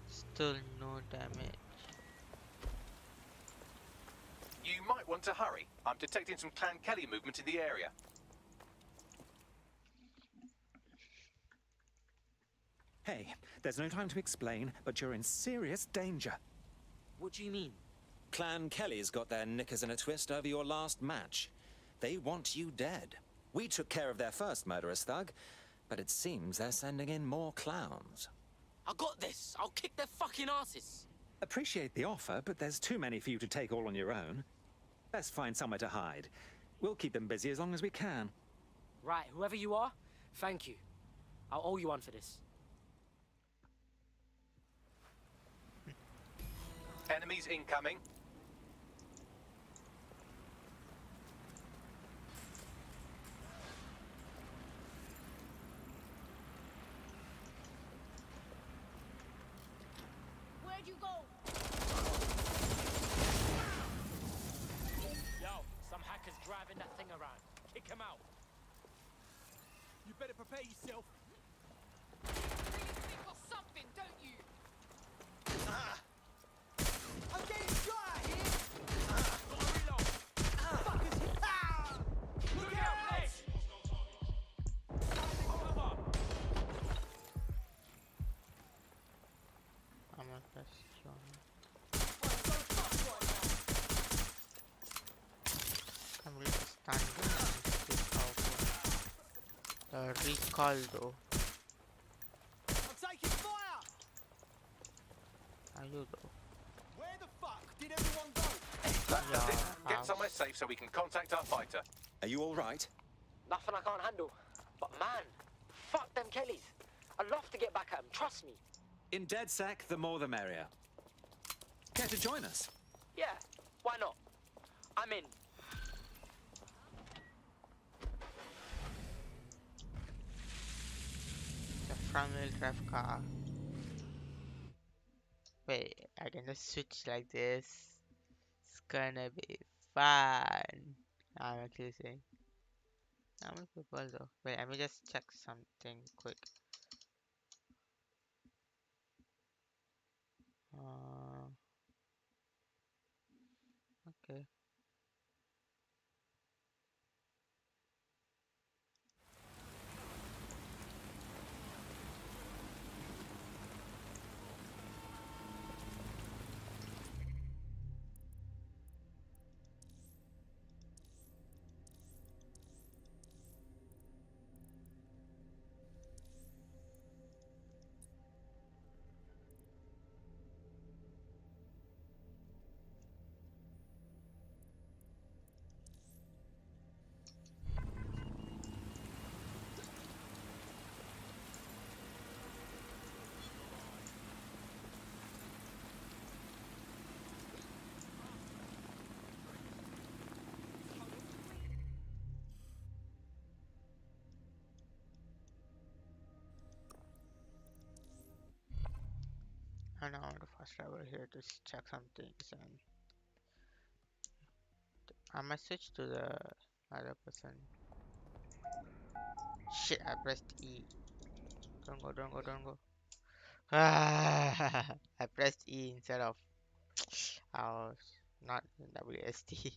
still no damage. You might want to hurry. I'm detecting some Clan Kelly movement in the area. Hey, there's no time to explain, but you're in serious danger. What do you mean? Clan Kelly's got their knickers in a twist over your last match. They want you dead. We took care of their first murderous thug, but it seems they're sending in more clowns. I got this. I'll kick their fucking asses. Appreciate the offer, but there's too many for you to take all on your own. Best find somewhere to hide. We'll keep them busy as long as we can. Right, whoever you are, thank you. I'll owe you one for this. Enemies incoming. Where'd you go? Yo, some hacker's driving that thing around. Kick him out. You better prepare yourself. Really think of something, don't you? I'm getting shot at here! Gotta reload! Fuckers hit! Look out, Les! I'm gonna press John. I'm really standing and it's powerful. The recall though. I'm taking fire! Are you though? Where the fuck did everyone go? That's Yeah, it. Get house. somewhere safe so we can contact our fighter. Are you all right? Nothing I can't handle. But man, fuck them Kellys. I'd love to get back at them, trust me. In DedSec, the more the merrier. Care to join us? Yeah, why not? I'm in. The front wheel drive car. Wait, I can just switch like this. It's gonna be fun. I'm actually saying. How many people though? Wait, let me just check something quick. Okay. And I want to fast travel here to check some things and I might switch to the other person. Shit, I pressed E. Don't go, don't go, don't go. Ah, I pressed E instead of I was not in WSD.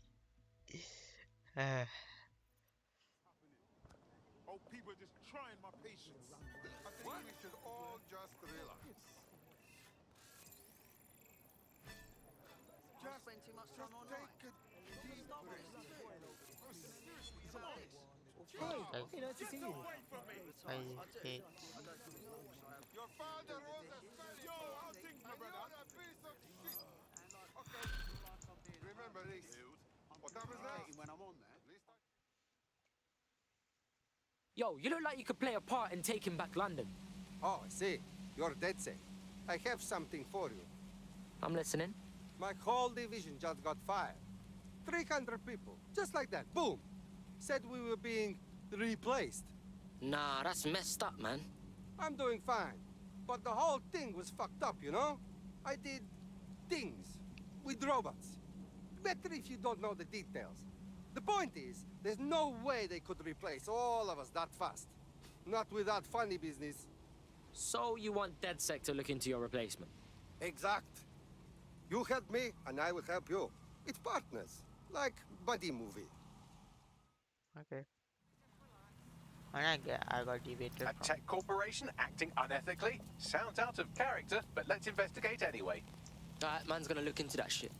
Ah, Oh, people just trying my patience. I think we should all just relax. Just spend too much time take online. a deep breath. Oh, seriously, come on. Hey, nice to see you. I hate. Your father was a fat. Yo, how's things, my brother? A piece of shit. Okay. Remember this. What happens next? When I'm on there. Yo, you look like you could play a part in taking back London. Oh, I see. You're DedSec. I have something for you. I'm listening. My whole division just got fired. 300 people. Just like that. Boom. Said we were being replaced. Nah, that's messed up, man. I'm doing fine. But the whole thing was fucked up, you know? I did things with robots. Better if you don't know the details. The point is, there's no way they could replace all of us that fast. Not without funny business. So you want DedSec to look into your replacement? Exact. You help me, and I will help you. It's partners, like buddy movie. Okay. I got debated A from. tech corporation acting unethically? Sounds out of character, but let's investigate anyway. Alright, man's gonna look into that shit.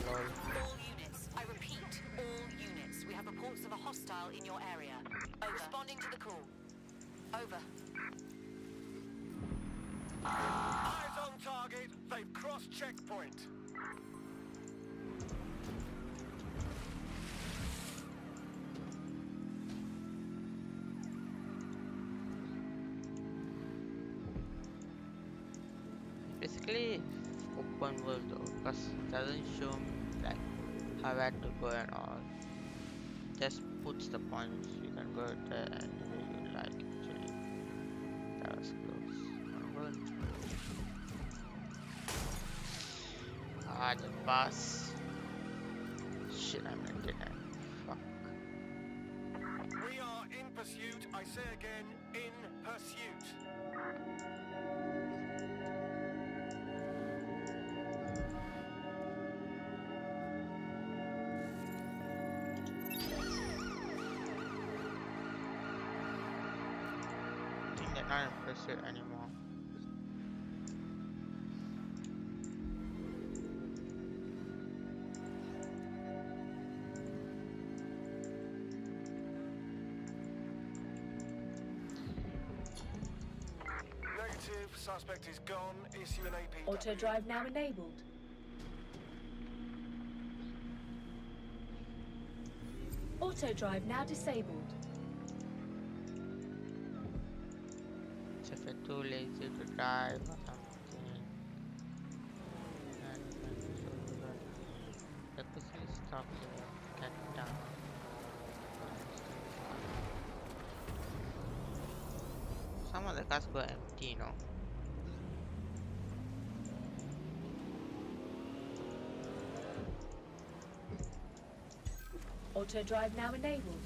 All units. I repeat, all units. We have reports of a hostile in your area. Over. Responding to the call. Over. Eyes on target. They've crossed checkpoint. Basically, open world though, because it doesn't show me like how I to go and all. Just puts the points. You can go there anywhere you like. Actually, that was close. Good. The bus. Shit, I'm in dinner. Fuck. We are in pursuit. I say again, in pursuit. I think they're not in pursuit anymore. Negative. Suspect is gone. Issue an AP. Auto drive now enabled. Auto drive now disabled. So if you're too lazy to drive or something, then the quickly stop here, get down. Some of the cars go empty, you know. Auto drive now enabled.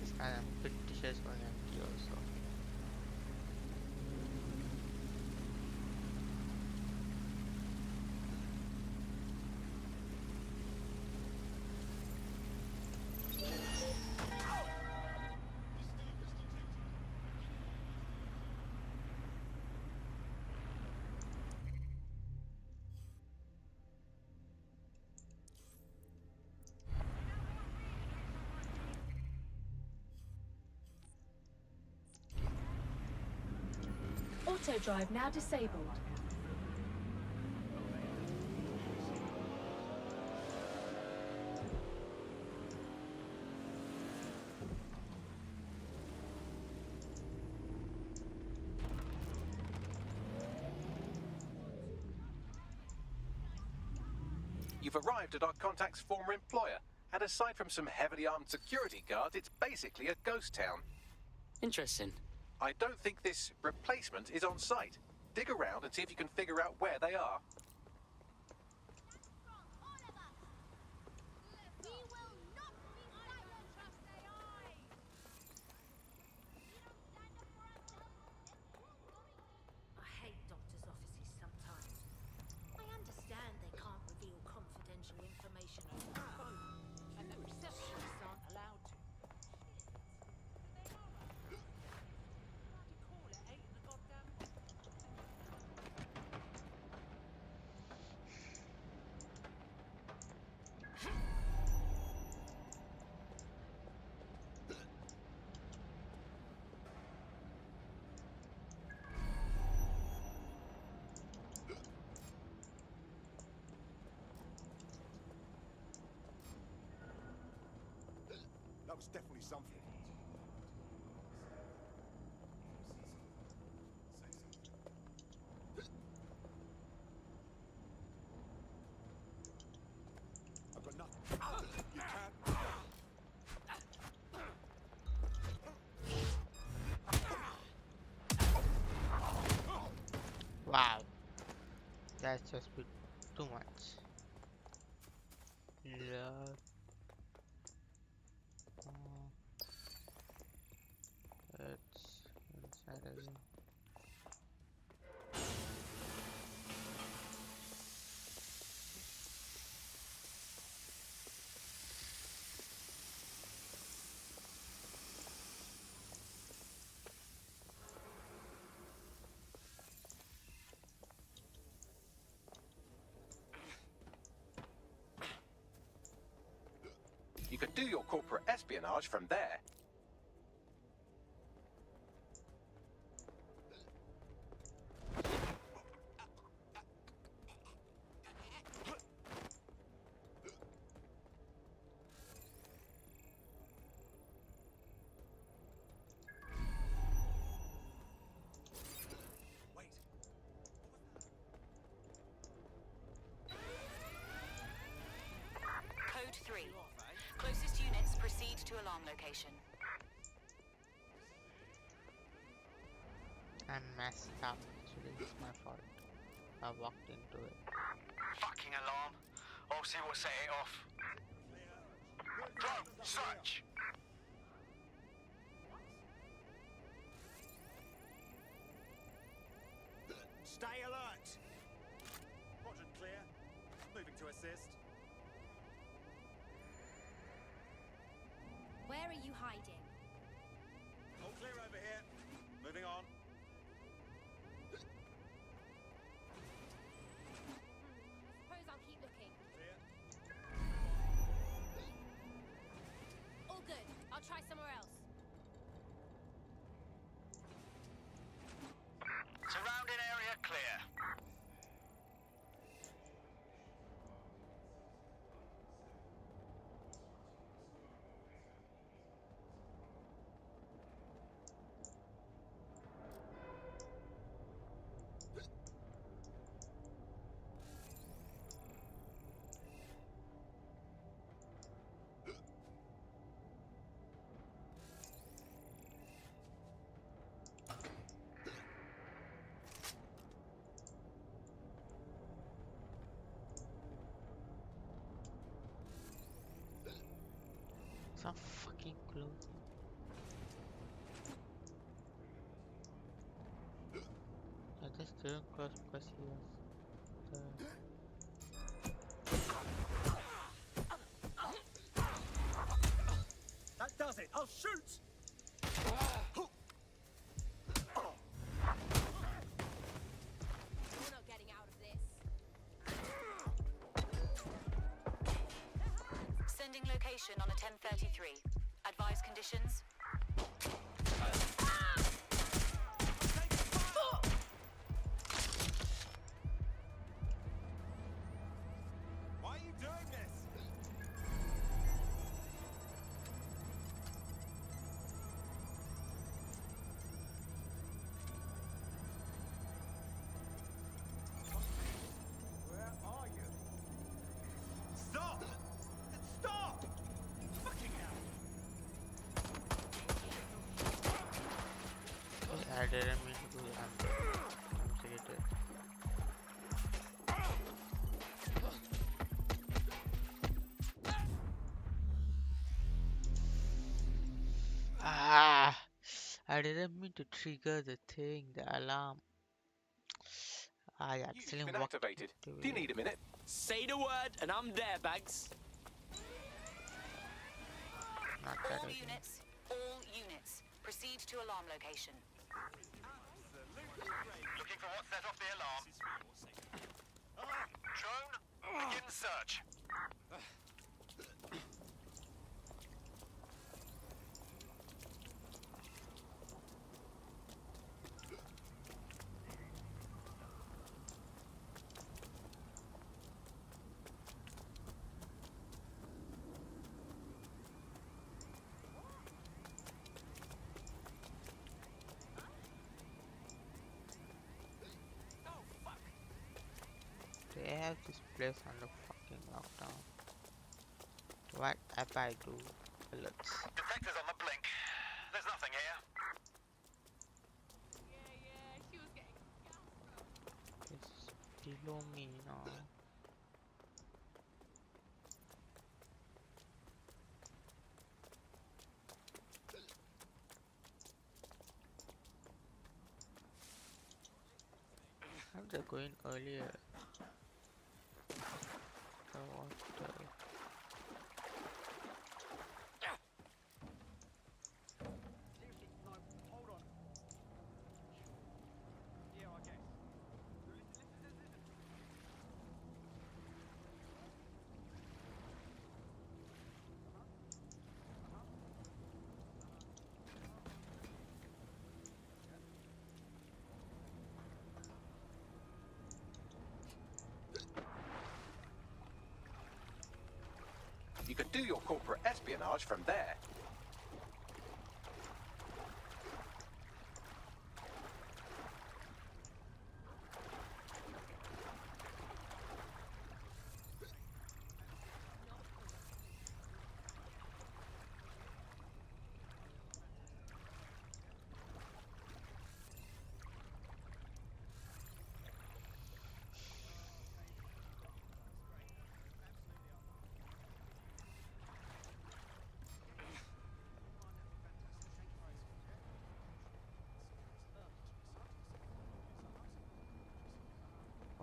This guy, I'm pretty sure is going empty also. Auto drive now disabled. You've arrived at our contact's former employer, and aside from some heavily armed security guards, it's basically a ghost town. Interesting. I don't think this replacement is on site. Dig around and see if you can figure out where they are. I hate doctors' offices sometimes. I understand they can't reveal confidential information on the phone, and that receptionists aren't allowed to. That was definitely something. That's just bit too much. Love. It's inside again. You could do your corporate espionage from there. Code 3. Closest units proceed to alarm location. I messed up. Actually, it's my fault. I walked into it. Fucking alarm. I'll see what set it off. Drone, search. Stay alert. Quadrant clear. Moving to assist. Where are you hiding? All clear over here. Moving on. Suppose I'll keep looking. Clear. All good. I'll try somewhere else. Surrounding area clear. So fucking close. I just didn't close because he was there. That does it. I'll shoot. You're not getting out of this. Sending location on a 1033. Advise conditions. Why are you doing this? Where are you? Stop! Stop! Fucking hell! I didn't mean to do that. I'm irritated. Ah! I didn't mean to trigger the thing, the alarm. I You've actually been walked activated. into Do you it. need a minute? Say the word and I'm there, Bags. Not that All again. units, proceed to alarm location. Looking for what set off the alarm. Drone, begin search. They have this place on the fucking lockdown. What if I do? Alerts. Detectors on the blink. There's nothing here. Yeah, she was getting This below me now. How they're going earlier? The water. You can do your corporate espionage from there.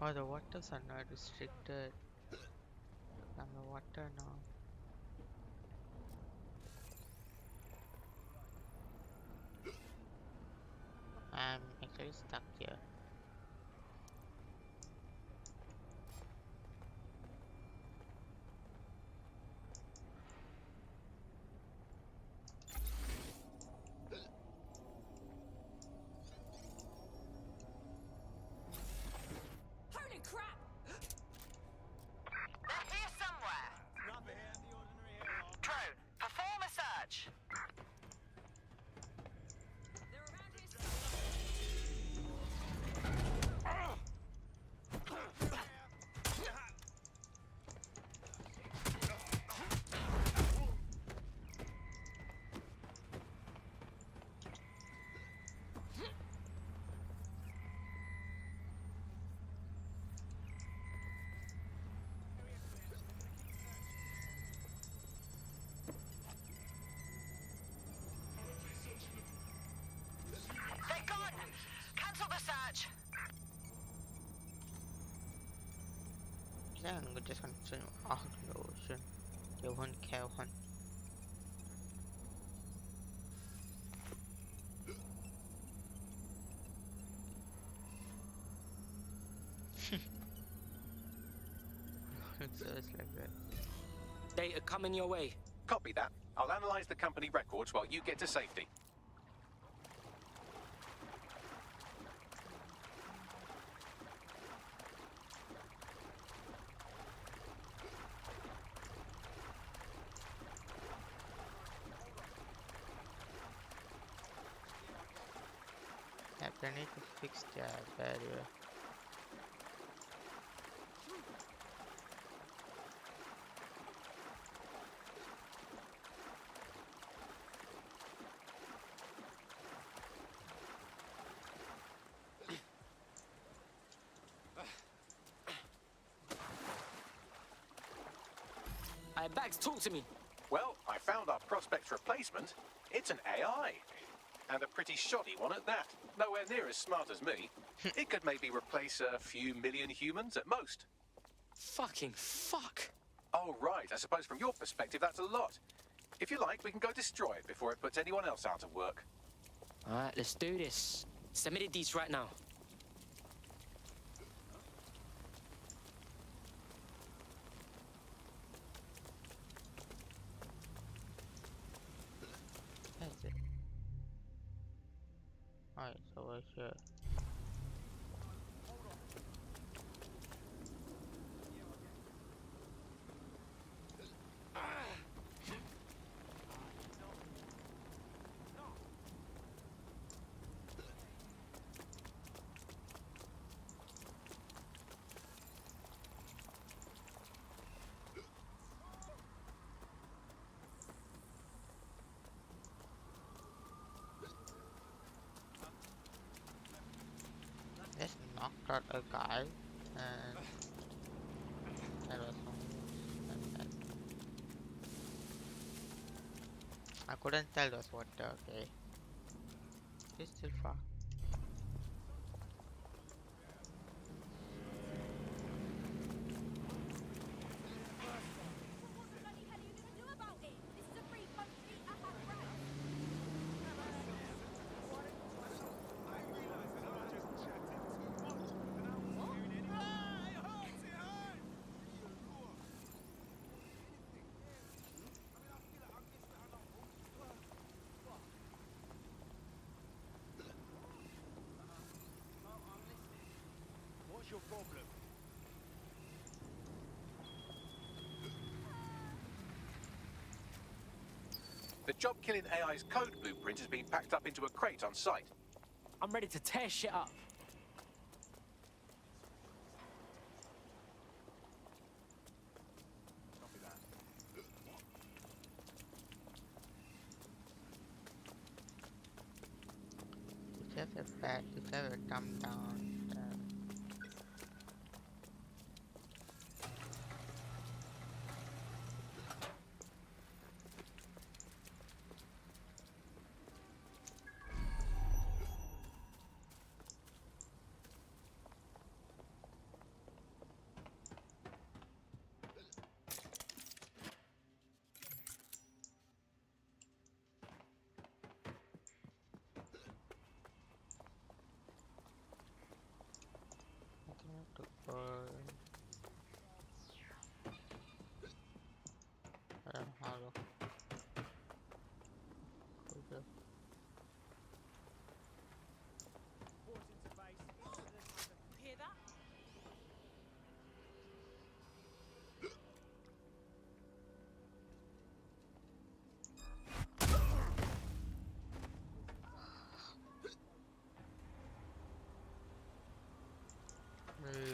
Oh, the waters are not restricted. I'm the water now. I'm actually stuck here. Holy crap! They're here somewhere. Drone, perform a search. They're gone. Cancel the search. Yeah, I'm just gonna swim out of the ocean. They won't care one. So it's like that. Data coming your way. Copy that. I'll analyze the company records while you get to safety. Yeah, they need to fix their barrier. Bags, talk to me. Well, I found our prospect's replacement. It's an AI. And a pretty shoddy one at that. Nowhere near as smart as me. It could maybe replace a few million humans at most. Fucking fuck. Oh, right. I suppose from your perspective, that's a lot. If you like, we can go destroy it before it puts anyone else out of work. Alright, let's do this. Send me the deets right now. That's it. Alright, so we're here. Just knocked out a guy and that was almost like that. I couldn't tell those water. Okay, it's still far. What's your problem? The job-killing AI's code blueprint has been packed up into a crate on site. I'm ready to tear shit up. Copy that. It's ever come down. To burn. I don't know how to put it. Force into base. Hear that?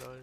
Lol.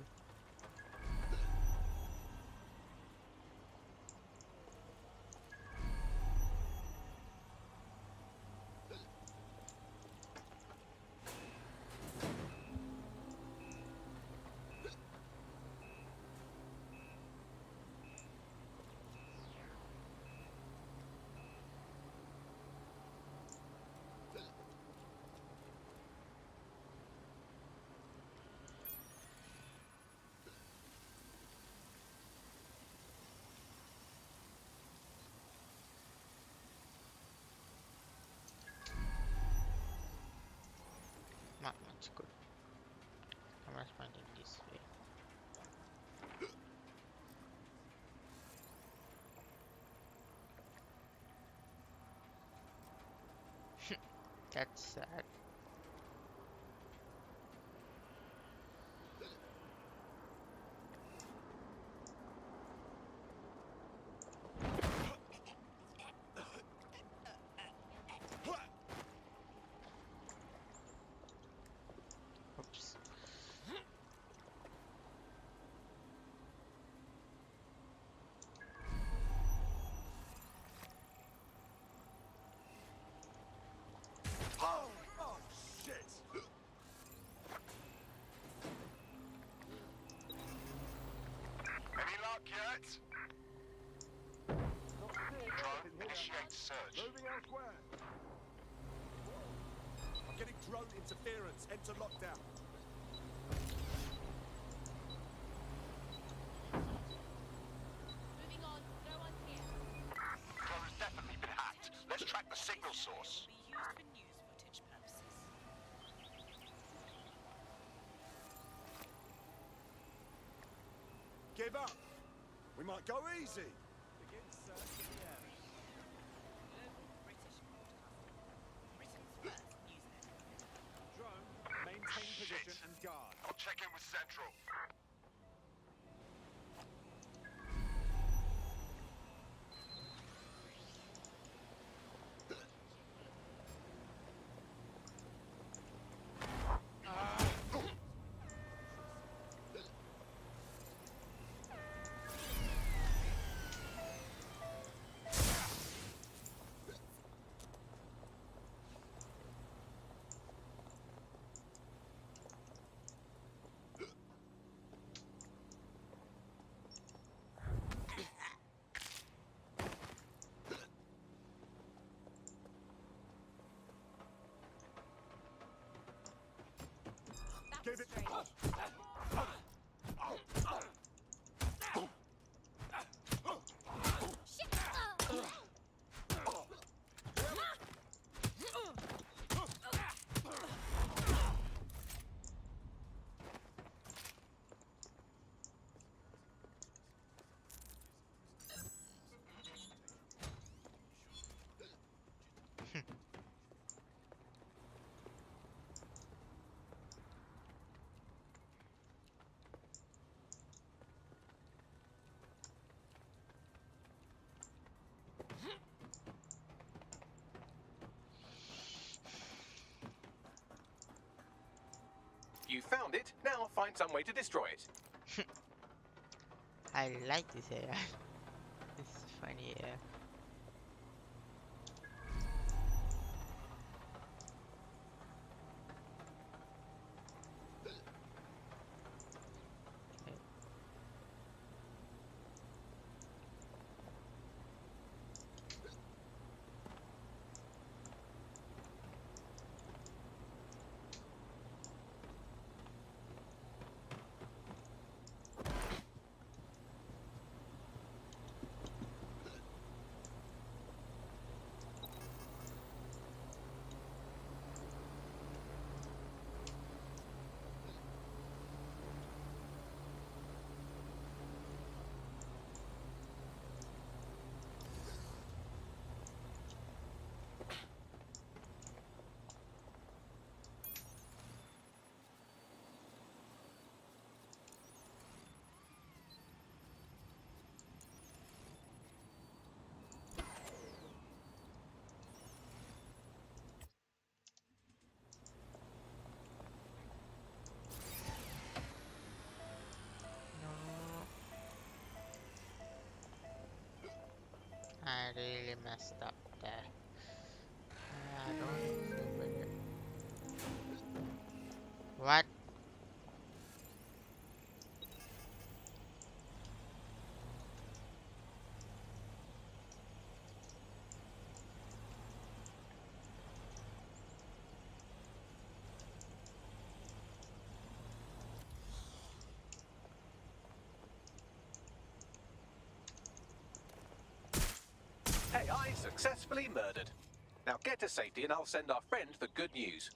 Not much good. I must find it this way. That's sad. Oops. Oh, shit! Any luck yet? Drone, initiate search. Moving elsewhere. I'm getting drone interference. Enter lockdown. Moving on. No one here. Drone's definitely been hacked. Let's track the signal source. Be used for news footage purposes. Give up. We might go easy. Begin search of the area. Global British broadcasting. Britain's first news network. Drone, maintain position and guard. I'll check in with Central. You found it. Now find some way to destroy it. I like this AI. It's funny, yeah. I really messed up there. I don't remember. What? AI successfully murdered. Now get to safety and I'll send our friend the good news.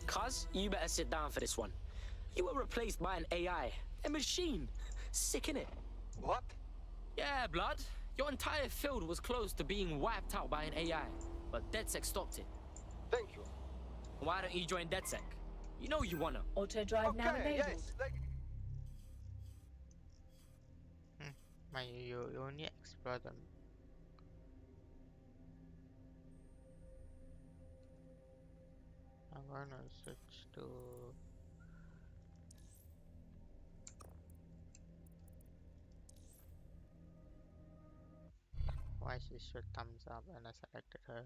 Cuz, you better sit down for this one. You were replaced by an AI, a machine. Sick, innit? What? Yeah, blood. Your entire field was close to being wiped out by an AI, but DedSec stopped it. Thank you. Why don't you join DedSec? You know you wanna. Auto drive now Okay, enabled. yes. Man, you only explore them. I'm gonna switch to why she should thumbs up and I selected her.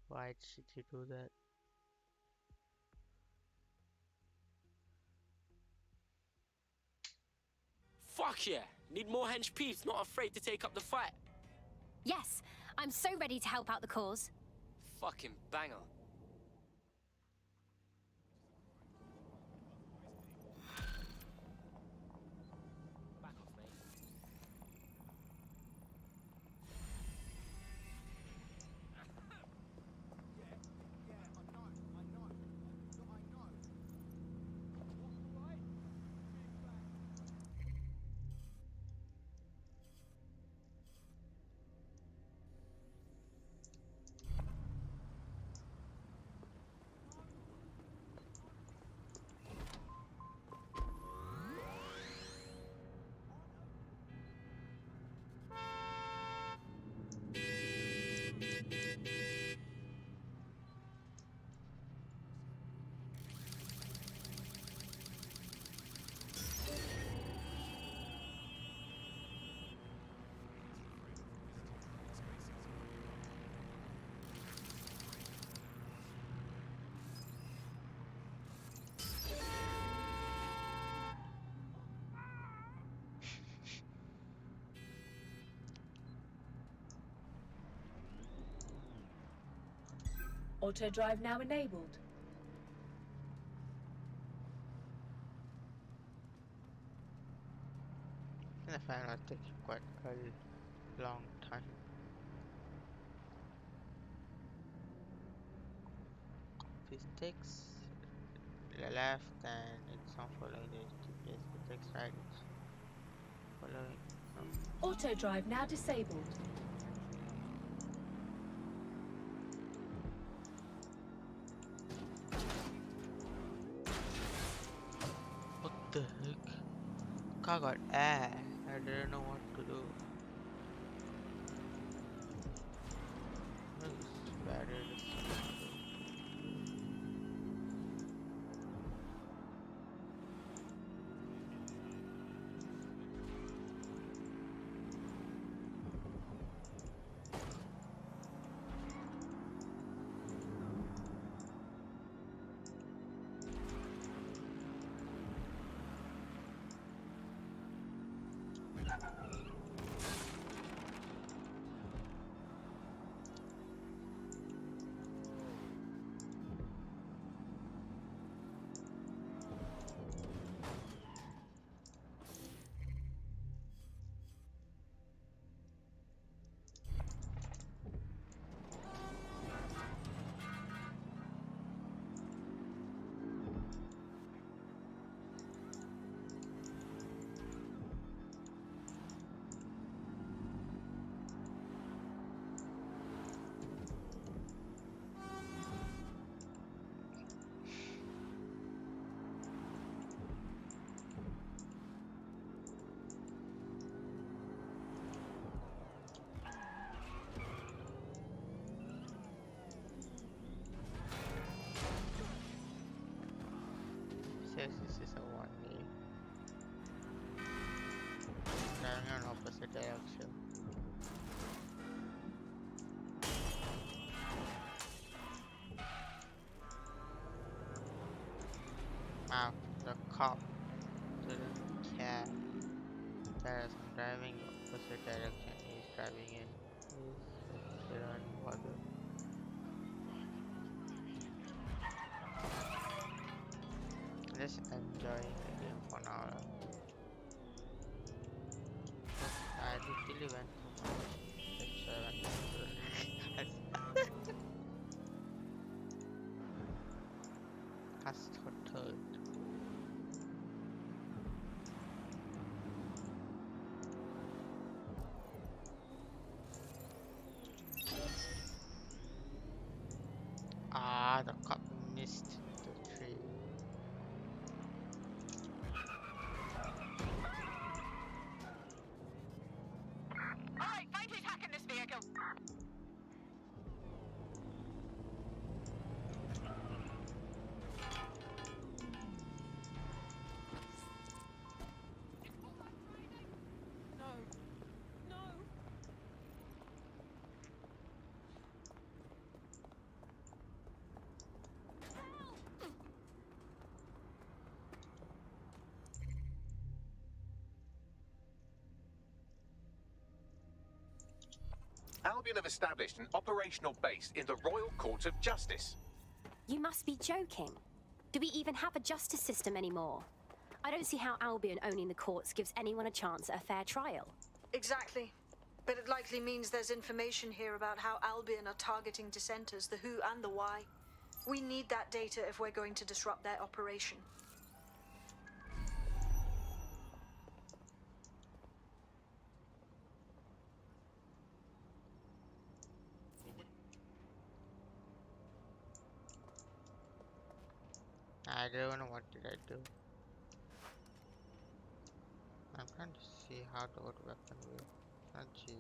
Why did she do that? Fuck yeah! Need more hench peeps not afraid to take up the fight. Yes, I'm so ready to help out the cause. Fucking banger. Back off, mate. Auto drive now enabled. I find that takes quite a long time. If it takes left, then it's not following the GPS. If it takes right, it's following. No. Auto drive now disabled. What the heck? Car got air. I didn't know what to do. This battery is says this is a one-way. Driving in opposite direction. Wow, the cop didn't care that I'm driving the opposite direction. He's driving in. He didn't bother. Just enjoying the game for now. I literally went to Has total. Ah, the cop missed the tree. Alright, find who's hacking this vehicle. No. No. Albion have established an operational base in the Royal Court of Justice. You must be joking. Do we even have a justice system anymore? I don't see how Albion owning the courts gives anyone a chance at a fair trial. Exactly. But it likely means there's information here about how Albion are targeting dissenters, the who and the why. We need that data if we're going to disrupt their operation. I don't know what did I do. I'm trying to see how to what weapon will. Not G.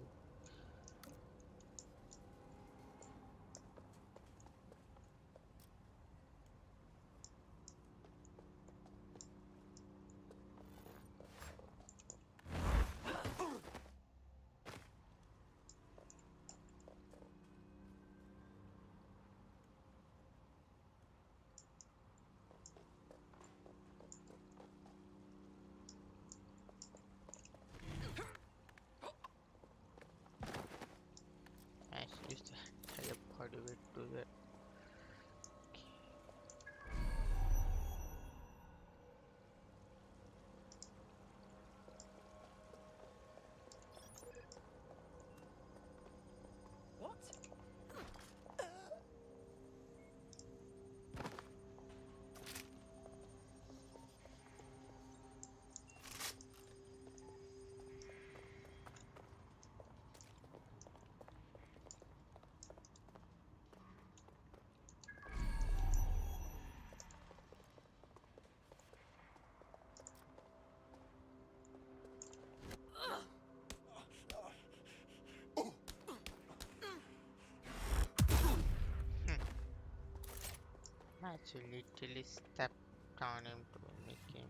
I actually literally stepped on him to make him.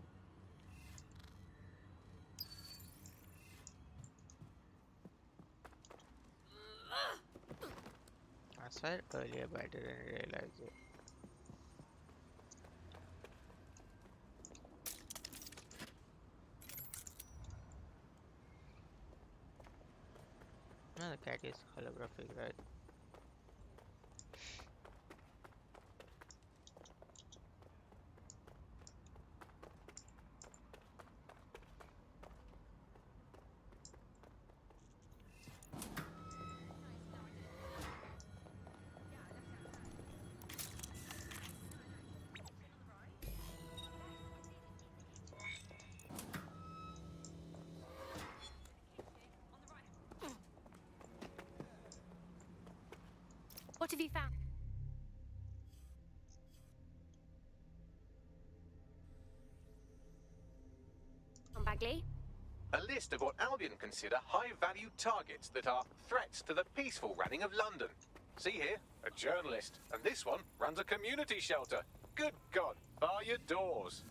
I saw it earlier, but I didn't realize it. No, the cat is holographic, right? What have you found? Bagley? A list of what Albion consider high-value targets that are threats to the peaceful running of London. See here, a journalist, and this one runs a community shelter. Good God, bar your doors.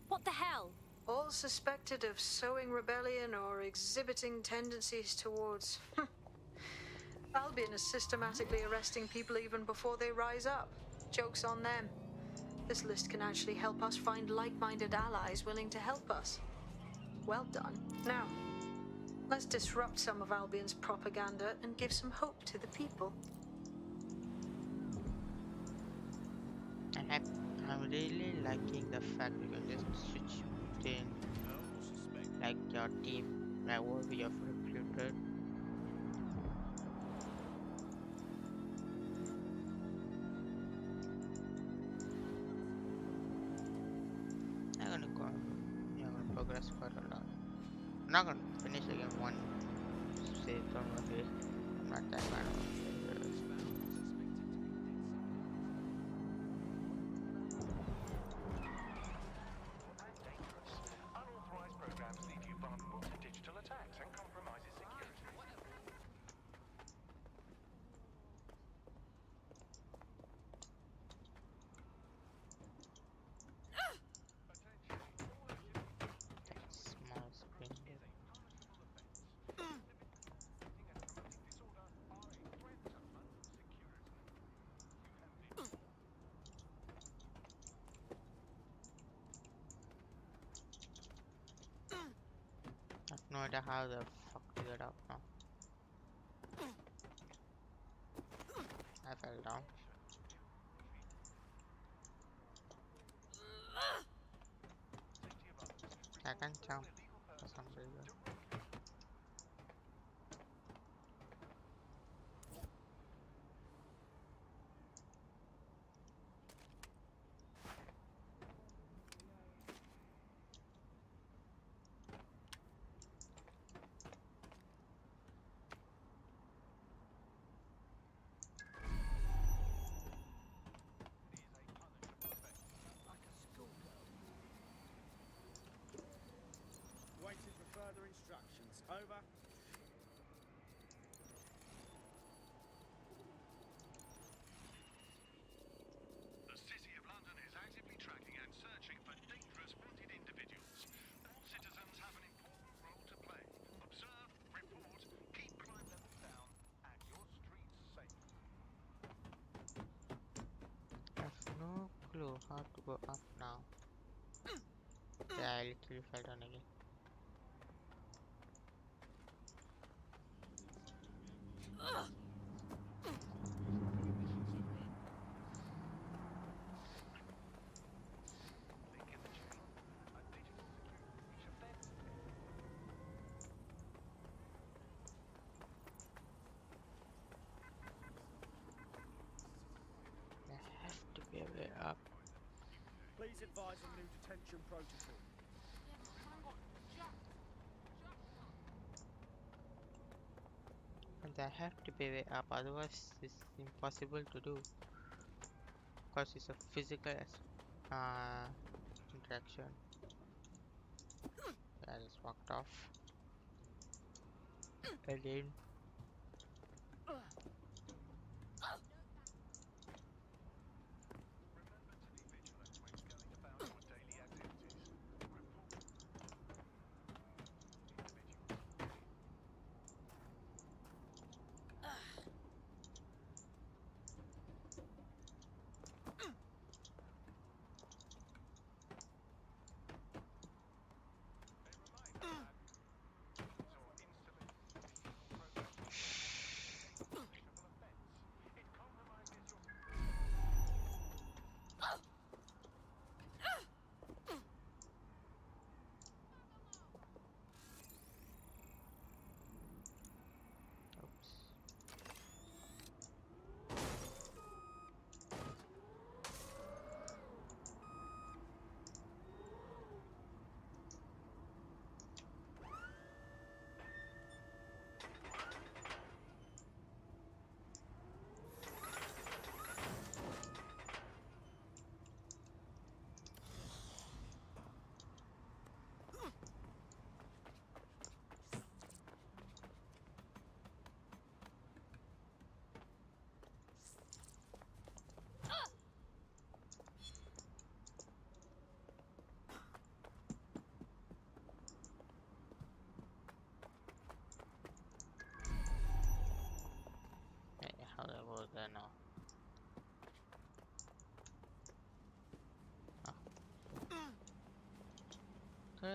What the hell? All suspected of sowing rebellion or exhibiting tendencies towards. Albion is systematically arresting people even before they rise up. Joke's on them. This list can actually help us find like-minded allies willing to help us. Well done. Now, let's disrupt some of Albion's propaganda and give some hope to the people. And I'm really liking the fact you can just switch between like your team, like what we have recruited. I'm gonna go. Yeah, I'm gonna progress quite a lot. I'm not gonna finish again one save from okay. I'm not that bad of a player. Unauthorized programs leave you vulnerable to digital attacks and compromises security. Small screen. I have no idea how the fuck to get up now. I fell down. I can't jump for some reason. Waiting for further instructions. Over. The City of London is actively tracking and searching for dangerous wanted individuals. All citizens have an important role to play. Observe, report, keep crime levels down, and your streets safe. I have no clue how to go up now. Yeah, I literally fell down again. There has to be a way up. Please advise on new detention protocol. And there have to be a way up, otherwise it's impossible to do. Because it's a physical interaction. I just walked off. Again.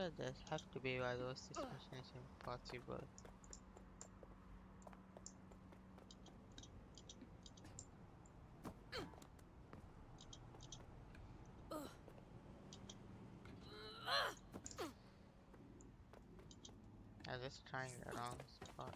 sure there have to be others. This mission is impossible. I'm just trying the wrong spot.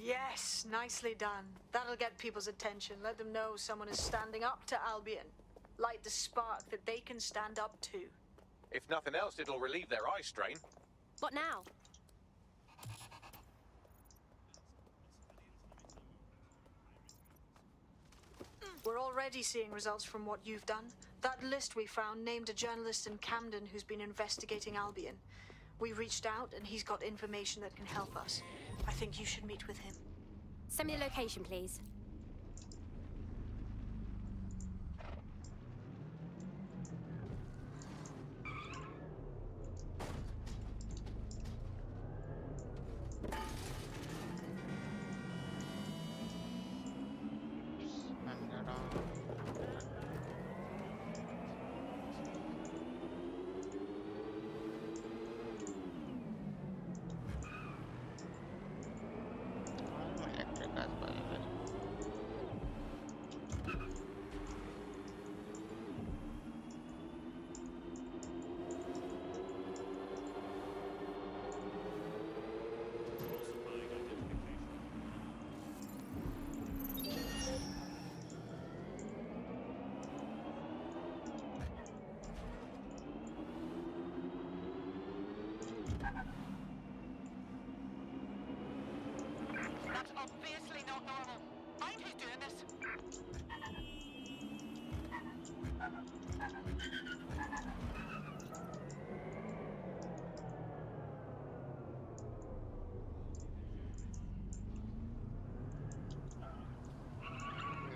Yes, nicely done. That'll get people's attention. Let them know someone is standing up to Albion. Light the spark that they can stand up to. If nothing else, it'll relieve their eye strain. What now? We're already seeing results from what you've done. That list we found named a journalist in Camden who's been investigating Albion. We reached out and he's got information that can help us. I think you should meet with him. Send me the location, please. Electric as well. That's obviously not normal. Find who's doing this.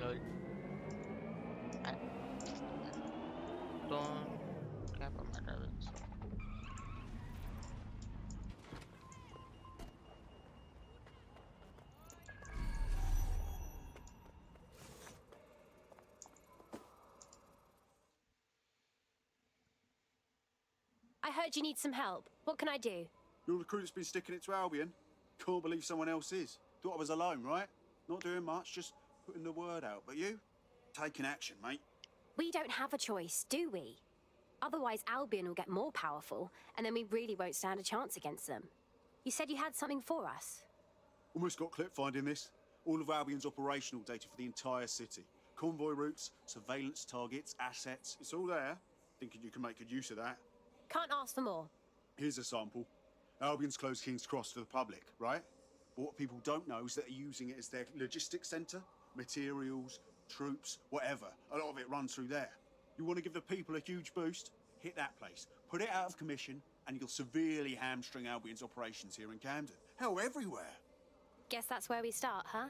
Lol. I don't care about my driving, so. I heard you need some help. What can I do? You're the crew that's been sticking it to Albion. Can't believe someone else is. Thought I was alone, right? Not doing much, just putting the word out. But you? Taking action, mate. We don't have a choice, do we? Otherwise, Albion will get more powerful, and then we really won't stand a chance against them. You said you had something for us. Almost got clip finding this. All of Albion's operational data for the entire city. Convoy routes, surveillance targets, assets. It's all there. Thinking you can make good use of that. Can't ask for more. Here's a sample. Albion's closed King's Cross to the public, right? But what people don't know is that they're using it as their logistics centre. Materials, troops, whatever. A lot of it runs through there. You want to give the people a huge boost? Hit that place. Put it out of commission, and you'll severely hamstring Albion's operations here in Camden. Hell, everywhere. Guess that's where we start, huh?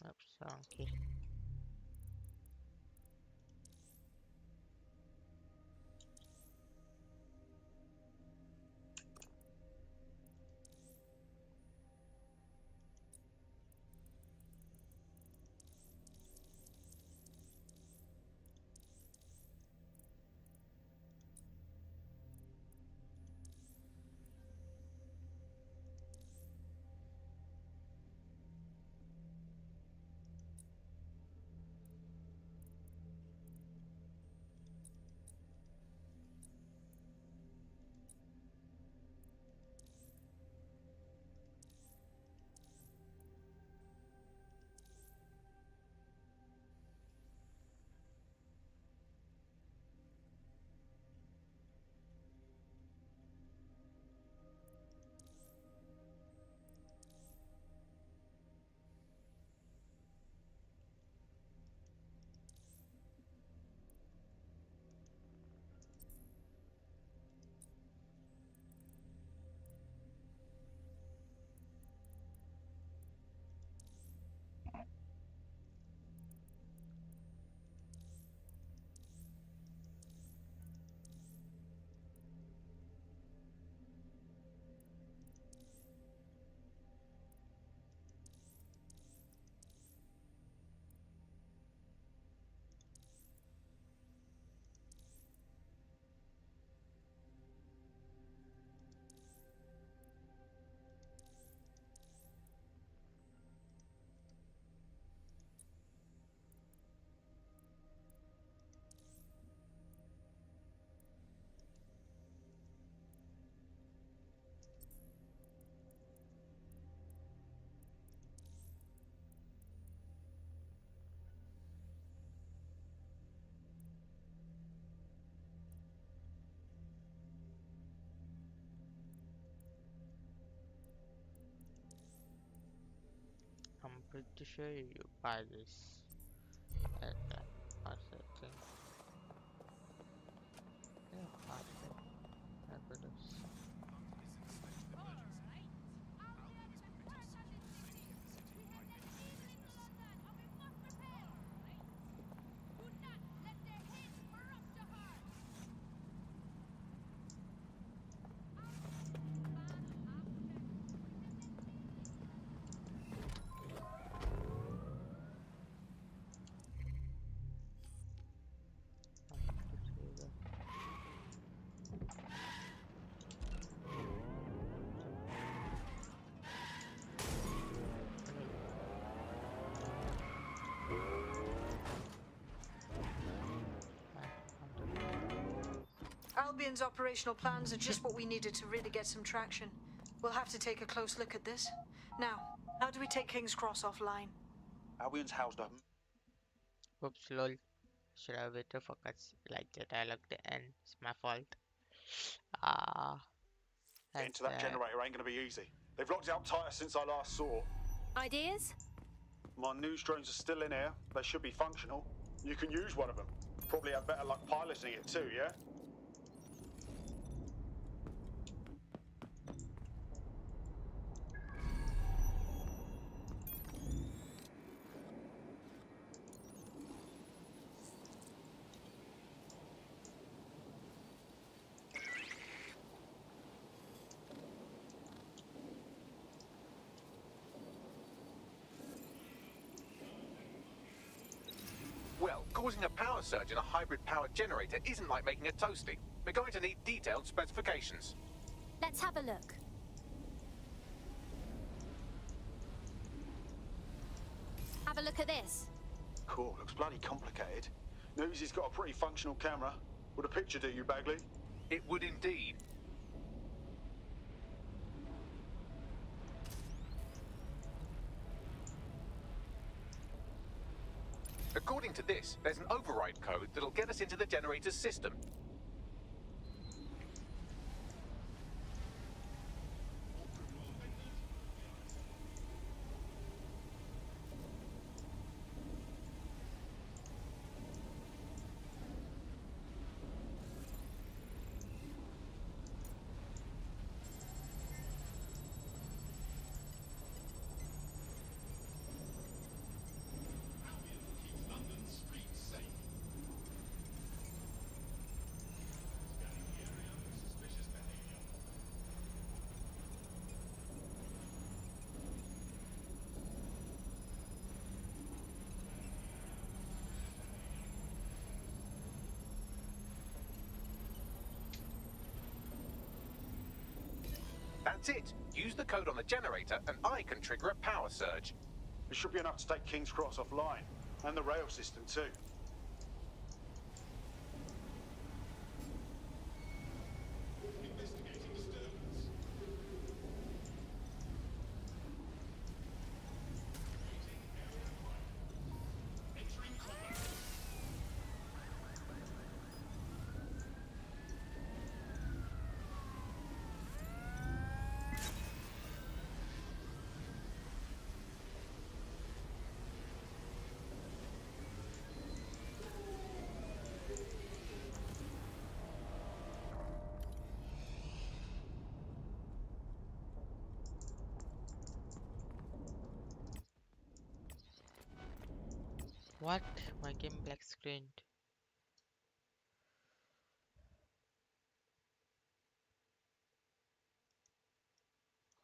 Oops, wrong key. pretty sure you buy this at what's that thing? Yeah, faster. Fabulous. Albion's operational plans are just what we needed to really get some traction. We'll have to take a close look at this. Now, how do we take King's Cross offline? Albion's housed up. Oops, lol. Should have waited for cuts like the dialogue to end. It's my fault. Getting to that That's generator ain't gonna be easy. They've locked it up tighter since I last saw. Ideas? My news drones are still in here. They should be functional. You can use one of them. Probably have better luck piloting it too, yeah? Well, causing a power surge in a hybrid-powered generator isn't like making a toasty. We're going to need detailed specifications. Let's have a look. Have a look at this. Cool, looks bloody complicated. Newsy's got a pretty functional camera. Would a picture do you, Bagley? It would indeed. According to this, there's an override code that'll get us into the generator's system. That's it. Use the code on the generator and I can trigger a power surge. It should be enough to take King's Cross offline. And the rail system too. what? My game black screened.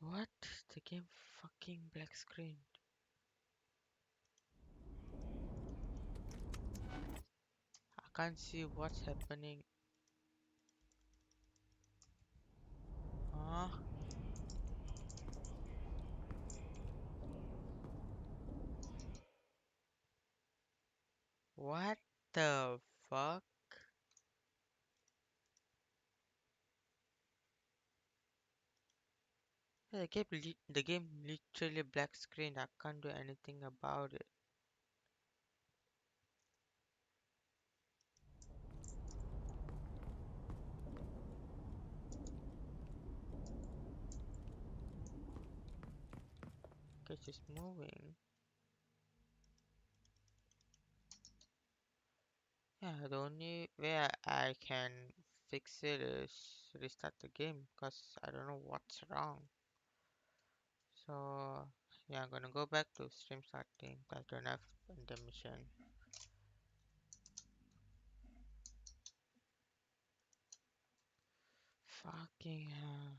What? The game fucking black screened. I can't see what's happening. Huh? What the fuck? The game literally black screen. I can't do anything about it. Okay, it's moving. The only way I can fix it is restart the game because I don't know what's wrong. So yeah, I'm gonna go back to stream starting. I don't have the mission. Fucking hell.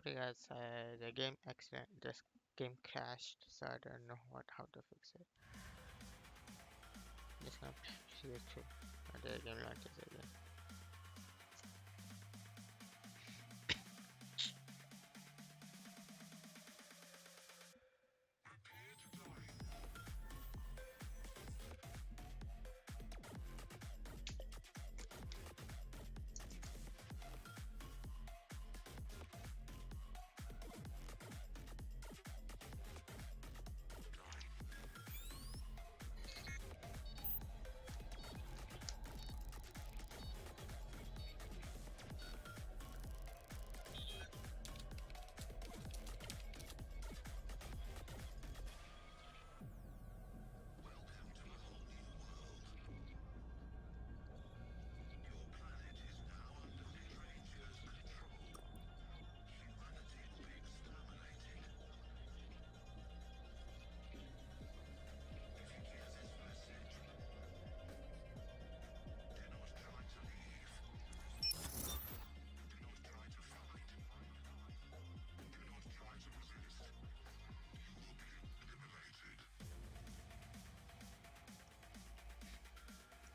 Sorry guys, the game crashed, so I don't know how to fix it. Just gonna see it through. The game launches again.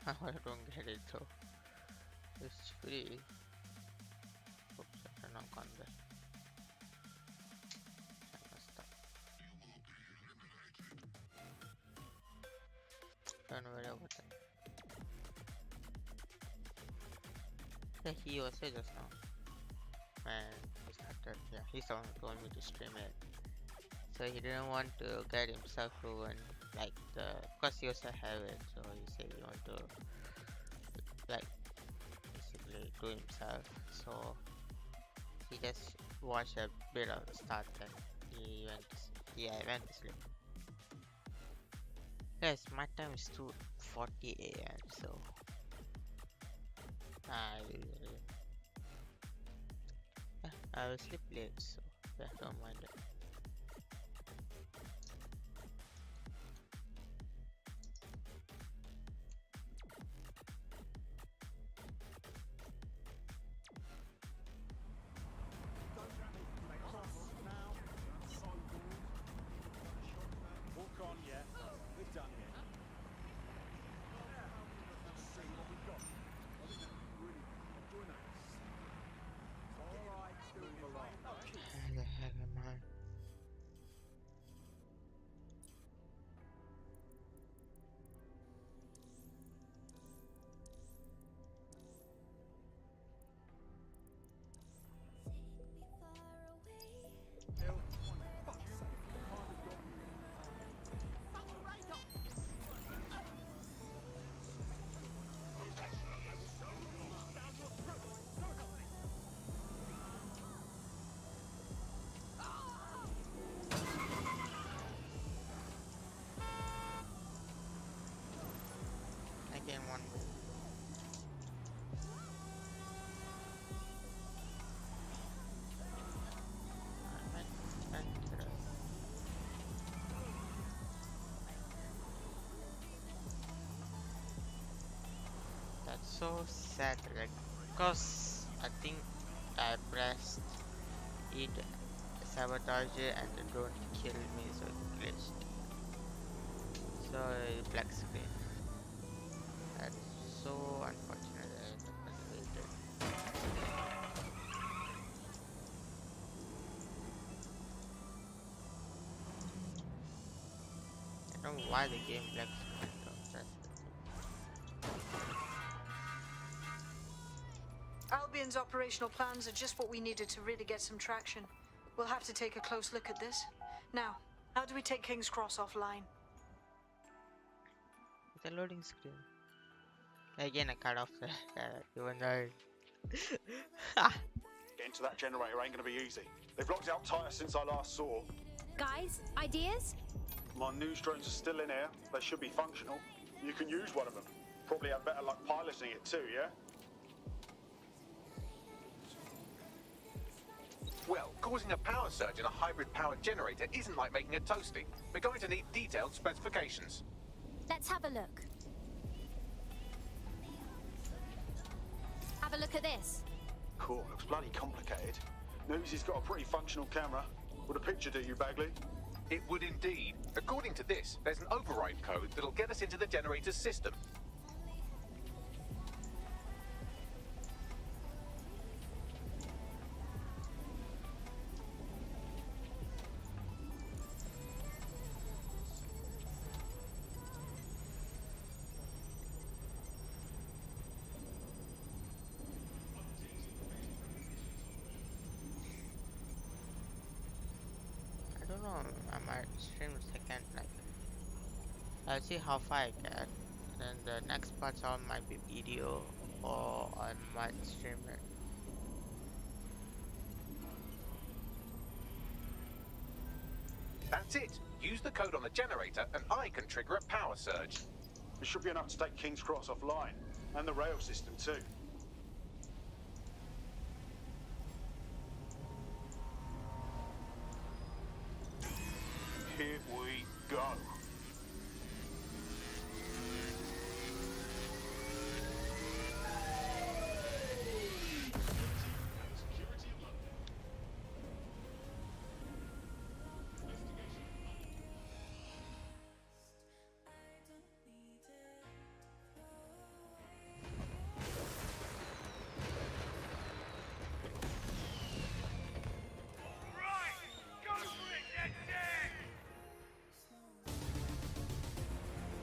I don't get it though. It's free. Oops, I can knock on that. I messed up. Don't worry about that. Yeah, he was here just now. And he started, yeah, he's the one who told me to stream it. So he didn't want to get himself ruined, like because he also have it. So he said he want to, like, basically do himself. So he just watched a bit of the start and he went to went to sleep. Guys, my time is 2:40 a.m. So I I will sleep late. So yeah, don't mind it. Walk on, yeah. We're done here. See what we've got. I think that's really doing that. All right, move along. How the hell am I? Again, one more. That's so sad, like, cause I think I pressed it, sabotage it, and it don't kill me, so it glitched. So black screen. That's so unfortunate. I waited. don't know why the game black screen though. That's the thing. Albion's operational plans are just what we needed to really get some traction. We'll have to take a close look at this. Now, how do we take King's Cross offline? It's a loading screen. Again, I cut off the even though. Getting to that generator ain't gonna be easy. They've locked it up tighter since I last saw. Guys, ideas? My news drones are still in here. They should be functional. You can use one of them. Probably have better luck piloting it too, yeah? Well, causing a power surge in a hybrid-powered generator isn't like making a toasty. We're going to need detailed specifications. Let's have a look. Have a look at this. Cool, looks bloody complicated. Newsy's got a pretty functional camera. Would a picture do you, Bagley? It would indeed. According to this, there's an override code that'll get us into the generator's system. I don't know. I might stream second like. I'll see how far I get. Then the next parts all might be video, or I might stream it. That's it. Use the code on the generator and I can trigger a power surge. It should be enough to take King's Cross offline, and the rail system too. Here we go.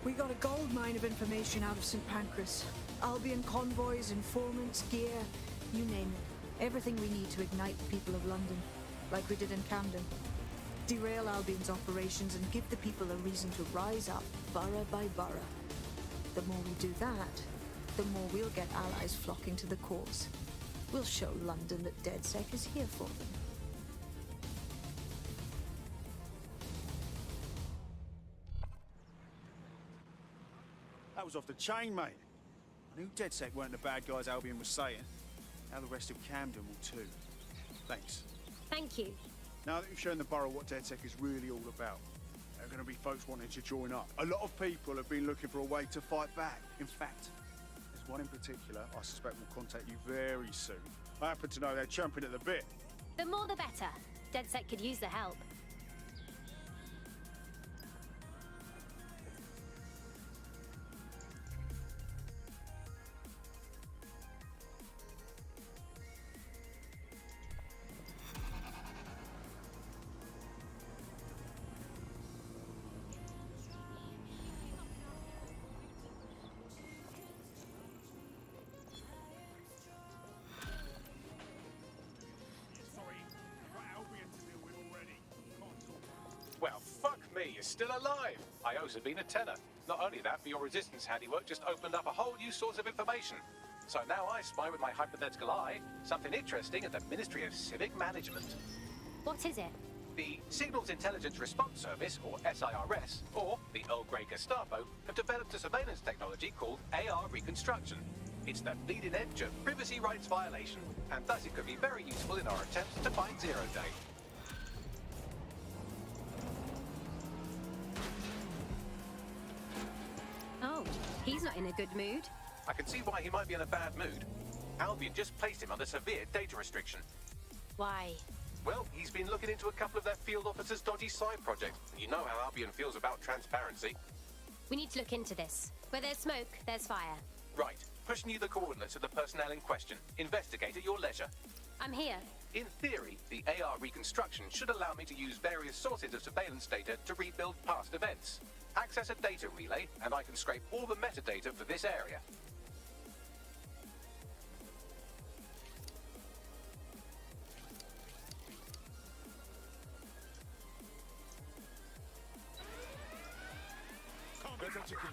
We got a gold mine of information out of St. Pancras. Albion convoys, informants, gear, you name it. Everything we need to ignite the people of London, like we did in Camden. Derail Albion's operations and give the people a reason to rise up, borough by borough. The more we do that, the more we'll get allies flocking to the cause. We'll show London that DedSec is here for them. That was off the chain, mate. I knew DedSec weren't the bad guys Albion was saying. Now the rest of Camden will too. Thanks. Thank you. Now that you've shown the borough what DedSec is really all about, there are going to be folks wanting to join up. A lot of people have been looking for a way to fight back. In fact, there's one in particular I suspect will contact you very soon. I happen to know they're chomping at the bit. The more the better. DedSec could use the help. Well, fuck me, you're still alive. I owe Sabine a tenner. Not only that, but your resistance handiwork just opened up a whole new source of information. So now I spy with my hypothetical eye something interesting at the Ministry of Civic Management. What is it? The Signals Intelligence Response Service, or SIRS, or the Earl Grey Gestapo, have developed a surveillance technology called AR Reconstruction. It's the bleeding edge of privacy rights violation, and thus it could be very useful in our attempts to find Zero Day. Oh, he's not in a good mood. I can see why he might be in a bad mood. Albion just placed him under severe data restriction. Why? Well, he's been looking into a couple of their field officers' dodgy side projects. You know how Albion feels about transparency. We need to look into this. Where there's smoke, there's fire. Right. Pushing you the coordinates of the personnel in question. Investigate at your leisure. I'm here. In theory, the AR reconstruction should allow me to use various sources of surveillance data to rebuild past events. Access a data relay, and I can scrape all the metadata for this area.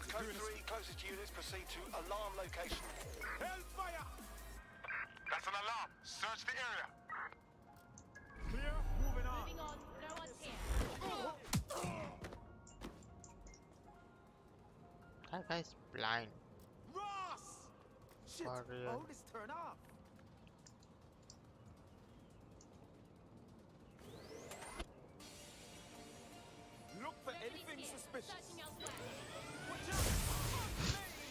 Code 3, closest units proceed to alarm location. Hellfire! That's an alarm. Search the area. Clear, moving on. Moving on. No one's here. That guy's blind. Ross! Shit, For real. how this turn off? Look for anything Here. suspicious. Searching elsewhere. Watch out! Fuck me!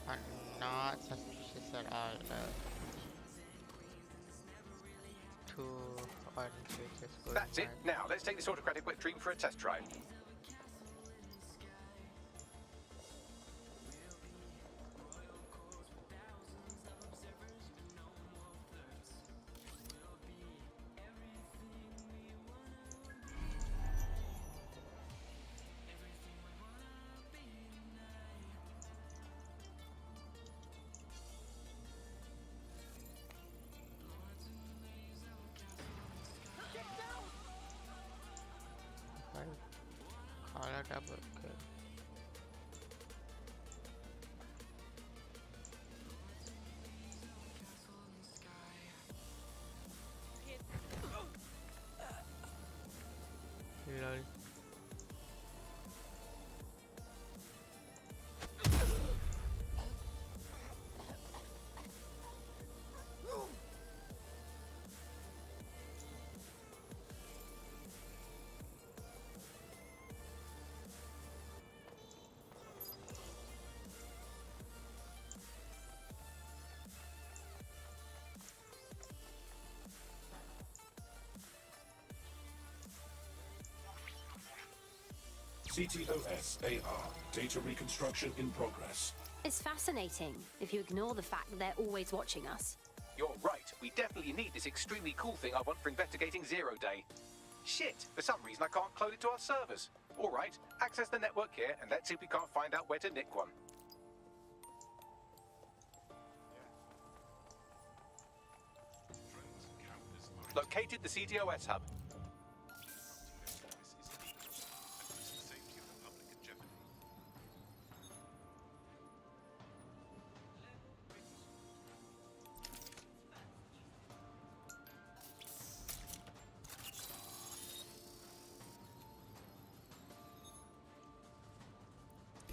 I'm not suspicious at all. Two orange switches going That's it. fine. Now, let's take this autocratic wet dream for a test drive. Call a double kill. Lol. CTOS AR. Data reconstruction in progress. It's fascinating if you ignore the fact that they're always watching us. You're right. We definitely need this extremely cool thing I want for investigating Zero Day. Shit, for some reason I can't clone it to our servers. All right, access the network here and let's see if we can't find out where to nick one. Located the CTOS hub.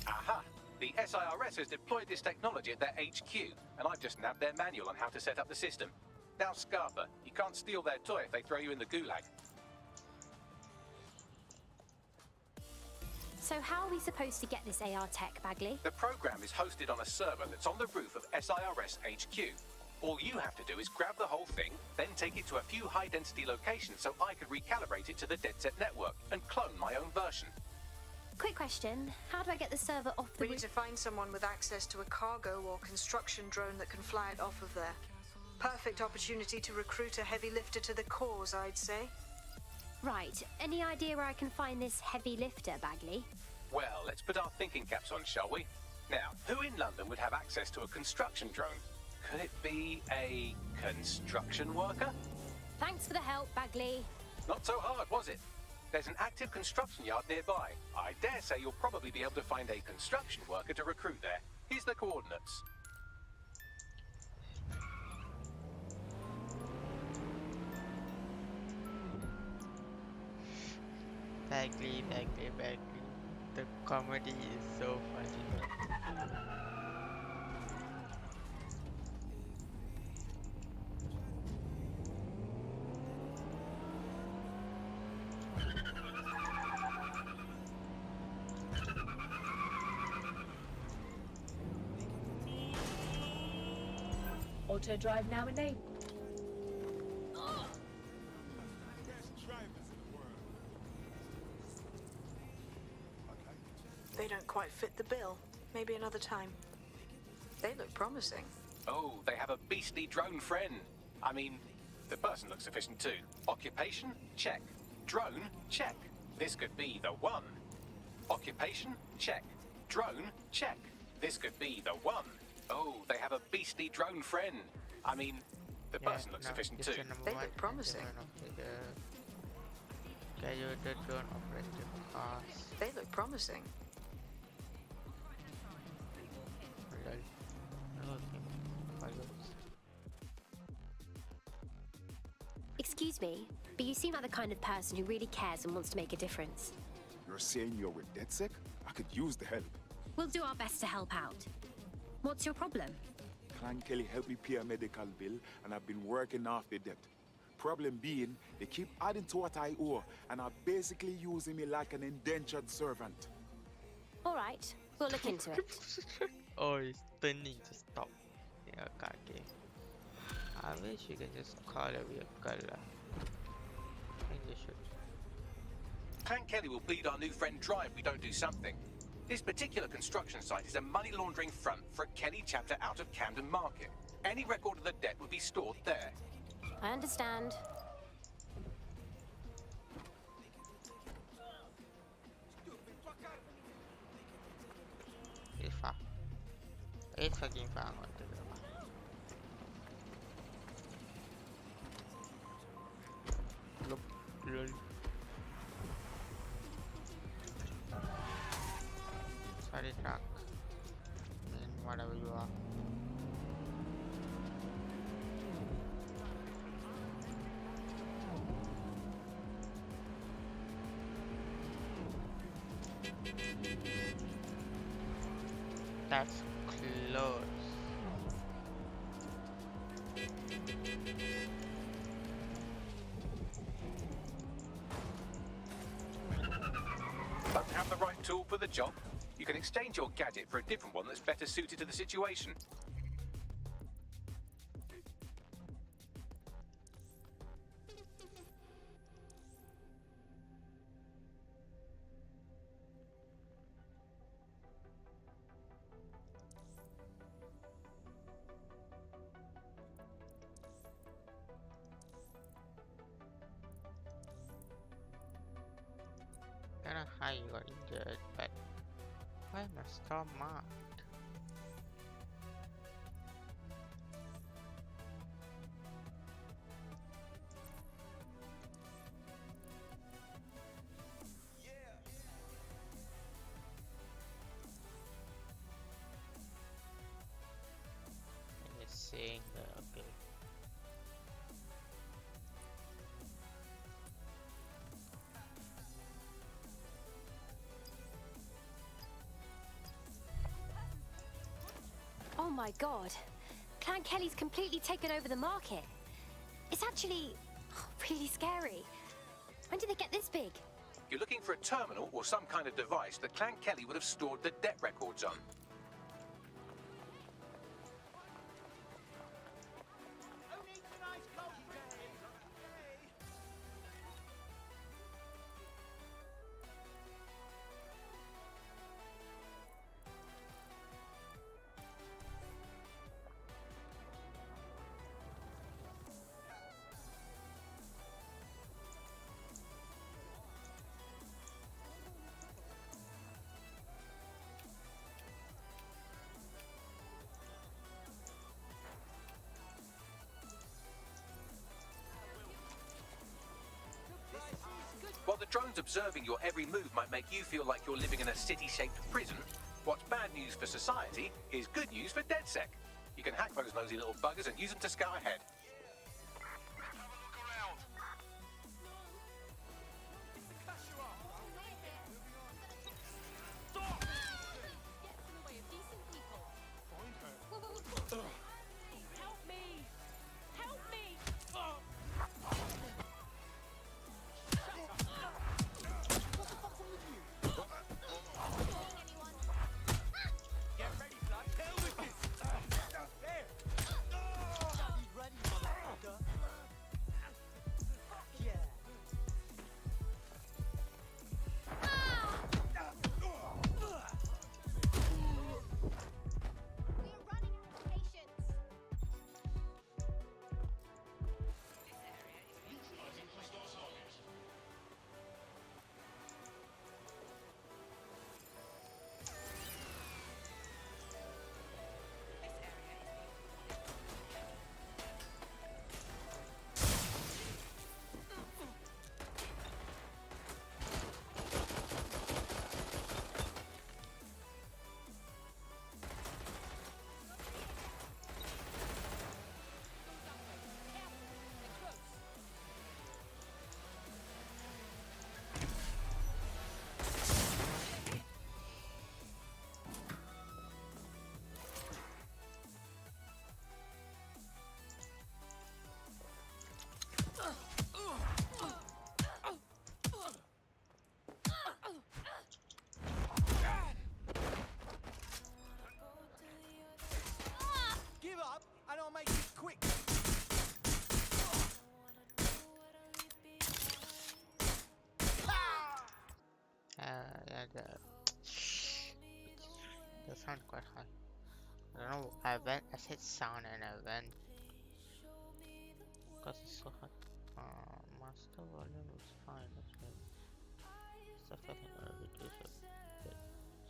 Aha! The SIRS has deployed this technology at their HQ, and I've just nabbed their manual on how to set up the system. Now, Scarpa, you can't steal their toy if they throw you in the gulag. So how are we supposed to get this AR tech, Bagley? The program is hosted on a server that's on the roof of SIRS HQ. All you have to do is grab the whole thing, then take it to a few high-density locations so I can recalibrate it to the DedSec network and clone my own version. Quick question, how do I get the server off the We need to find someone with access to a cargo or construction drone that can fly it off of there. Perfect opportunity to recruit a heavy lifter to the cause, I'd say. Right, any idea where I can find this heavy lifter, Bagley? Well, let's put our thinking caps on, shall we? Now, who in London would have access to a construction drone? Could it be a construction worker? Thanks for the help, Bagley. Not so hard, was it? There's an active construction yard nearby. I dare say you'll probably be able to find a construction worker to recruit there. Here's the coordinates. Bagley. The comedy is so funny, man. Auto drive now enabled. They don't quite fit the bill. Maybe another time. They look promising. Oh, they have a beastly drone friend. I mean, the person looks efficient too. Occupation? Check. Drone? Check. This could be the one. Occupation? Check. Drone? Check. This could be the one. Oh, they have a beastly drone friend. I mean, the person looks efficient too. They look promising. Graduated drone operator cars. They look promising. Excuse me, but you seem like the kind of person who really cares and wants to make a difference. You're saying you're with DedSec? I could use the help. We'll do our best to help out. What's your problem? Clan Kelly helped me pay a medical bill, and I've been working off the debt. Problem being, they keep adding to what I owe, and are basically using me like an indentured servant. All right, we'll look into it. Oh, it's turning to stop. Yeah, okay. I wish you can just call a vehicle. I think they should. Clan Kelly will bleed our new friend dry if we don't do something. This particular construction site is a money laundering front for a Kelly chapter out of Camden Market. Any record of the debt would be stored there. I understand. It's far. It's fucking far. I want to go. Look, lol. Sorry, truck. I mean, whatever you are. That's close. Don't have the right tool for the job? You can exchange your gadget for a different one that's better suited to the situation. I don't know how you got injured, but why am I still marked? And it's saying that, okay. Oh my god. Clan Kelly's completely taken over the market. It's actually really scary. When did they get this big? You're looking for a terminal or some kind of device that Clan Kelly would have stored the debt records on. While the drones observing your every move might make you feel like you're living in a city-shaped prison, what's bad news for society is good news for DedSec. You can hack those nosy little buggers and use them to scout ahead. sound quite high. I don't know. I said sound and I went because it's so hot. Master volume is fine. Okay. Stuff I think I'll reduce it. Bit.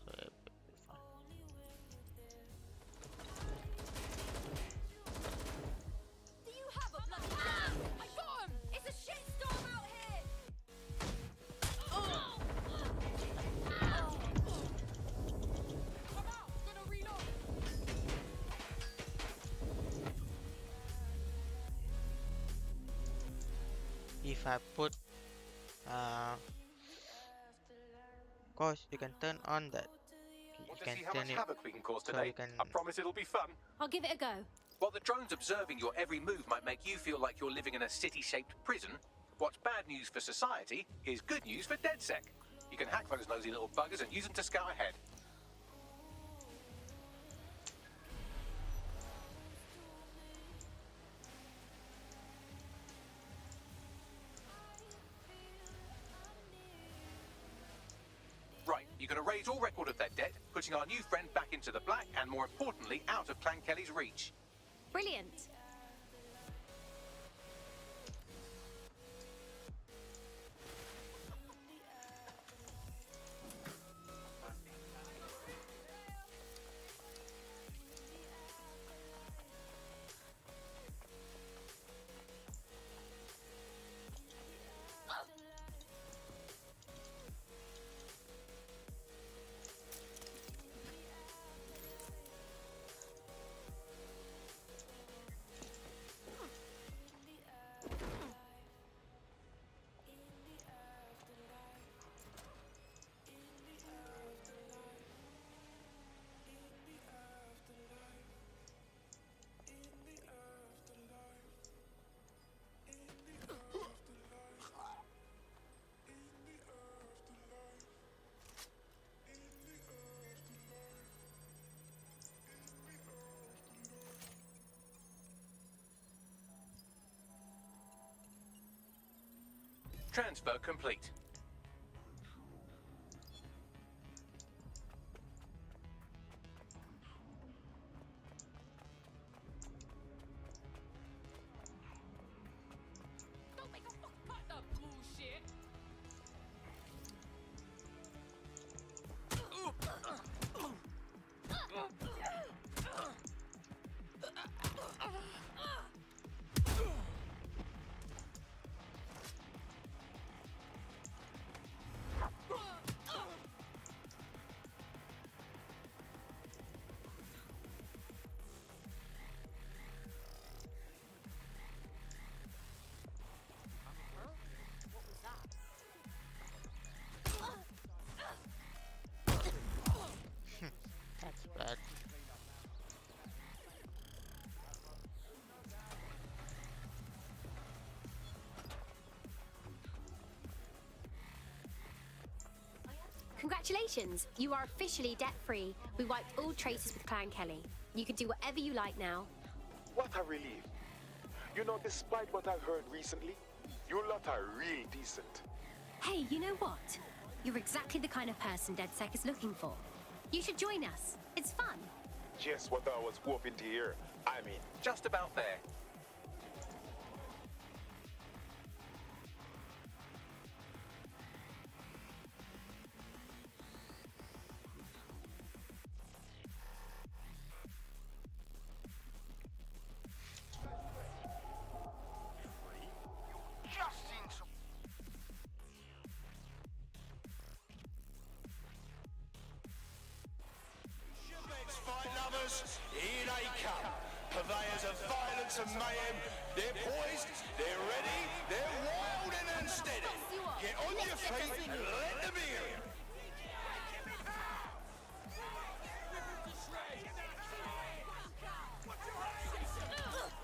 So it will be fine. Do you have a bloody gun? I got him! It's a shitstorm out here! Come out! Gonna reload! If I put course you can turn on that. You Want to can see how turn much it havoc we can cause so today? you can. I promise it'll be fun. I'll give it a go. While the drones observing your every move might make you feel like you're living in a city-shaped prison, what's bad news for society is good news for DedSec. You can hack those nosy little buggers and use them to scout ahead. Right, you can erase all record of their debt, putting our new friend back into the black and, more importantly, out of Clan Kelly's reach. Brilliant. Transfer complete. Don't make a fuck cut the bullshit! That's bad. Congratulations, you are officially debt-free. We wiped all traces with Clan Kelly. You can do whatever you like now. What a relief. You know, despite what I've heard recently, you lot are real decent. Hey, you know what? You're exactly the kind of person DedSec is looking for. You should join us. It's fun. Just what I was hoping to hear. I mean, Just about there. Just into... Fight lovers, here they come. Purveyors of violence and mayhem. They're poised, they're ready, they're wild and unsteady. Get on your feet and let them in.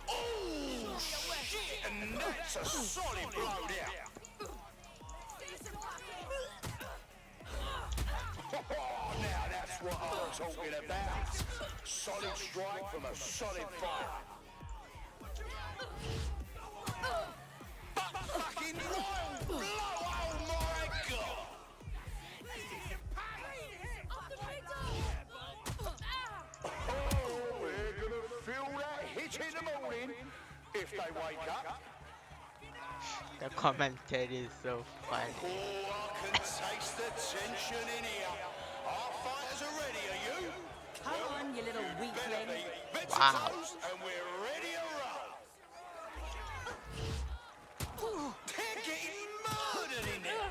Oh, shit, and that's a solid blow there. Oh, now that's what I'm talking about. Solid strike from a solid fighter. Fucking royal blow, oh my god! if they wake up. The commentary is so funny. Oh, I can taste the tension in here. Our fighters are ready, are you? Come on, you little weakling. Bits Wow. of toes, and we're ready to roll. They're getting murdered in there.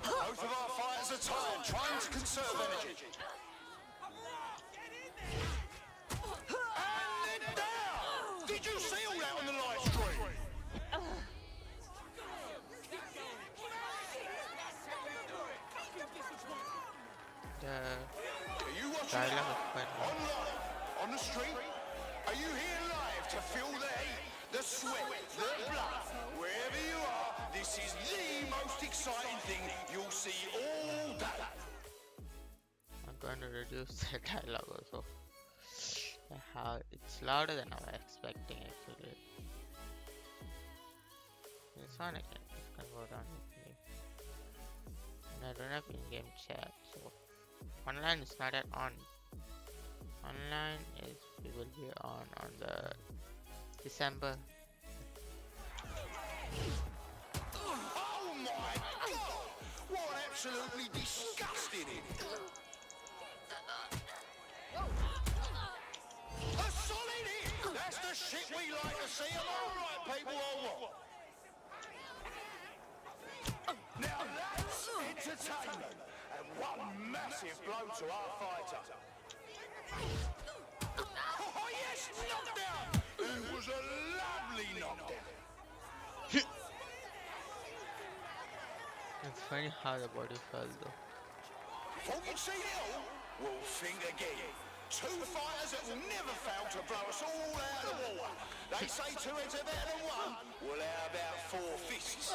Both of our fighters are tired, trying to conserve energy. And they're down! Did you see all that on the live stream? Are you watching it online, on the street? Are you here live to feel the heat, the sweat, the blood? Wherever you are, this is the most exciting thing you'll see all day. I'm going to reduce the dialogue also. How it's louder than I was expecting actually. It's on again. It's gonna go down with me. And I don't have in-game chat, so online is not yet on. Online is we will be on the December. Oh my God! What absolutely disgusting it is! A solid hit! That's the shit we like to see. Am I right, people, or what? Now that's entertainment, and one massive blow to our fighter. Oh yes, knockdown! It was a lovely knockdown. It's funny how the body fell though. Thought you'd seen it all? Well, think again. Two fighters that will never fail to blow us all out of the water. They say two heads are better than one. Well, how about four fists?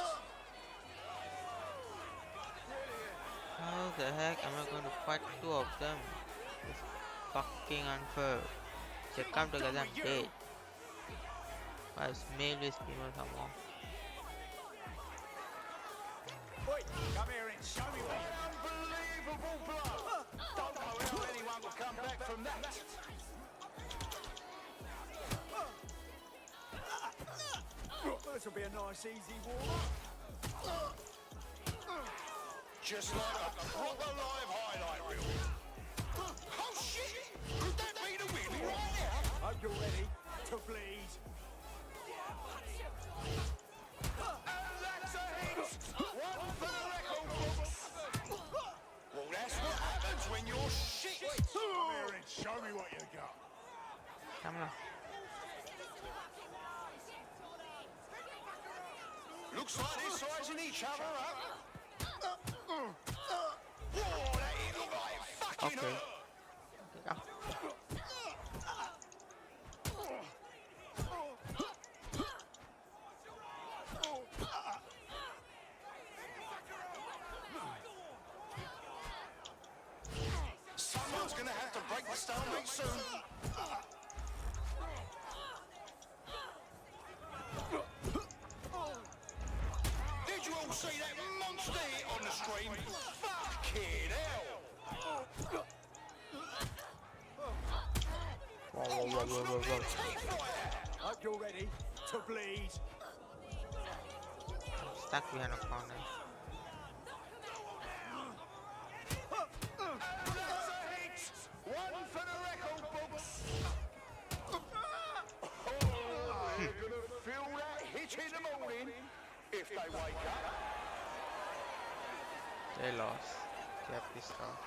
How the heck am I going to fight two of them? It's fucking unfair. They come together and dead. Whereas male with female come on. Wait, come here and show me what. Unbelievable blow! Don't know how anyone will come back from that. This will be a nice, easy warm-up. Just like a proper live highlight reel. Oh shit! Could that be the win right now? Hope you're ready to bleed. And that's a hit! One for the record books. Well, that's what happens when you're shit. Come here and show me what you got. Come on. Looks like they're sizing each other up. Whoa, that hit looked like it fucking hurt. Yeah. Someone's gonna have to break the stalemate soon. Did you all see that monster hit on the screen? Fucking hell! Hope you're ready to bleed. I'm stuck behind a corner. That's a hit! One for the record books. Oh, they're gonna feel that hit in the morning if they wake up. They lost. They're pissed off.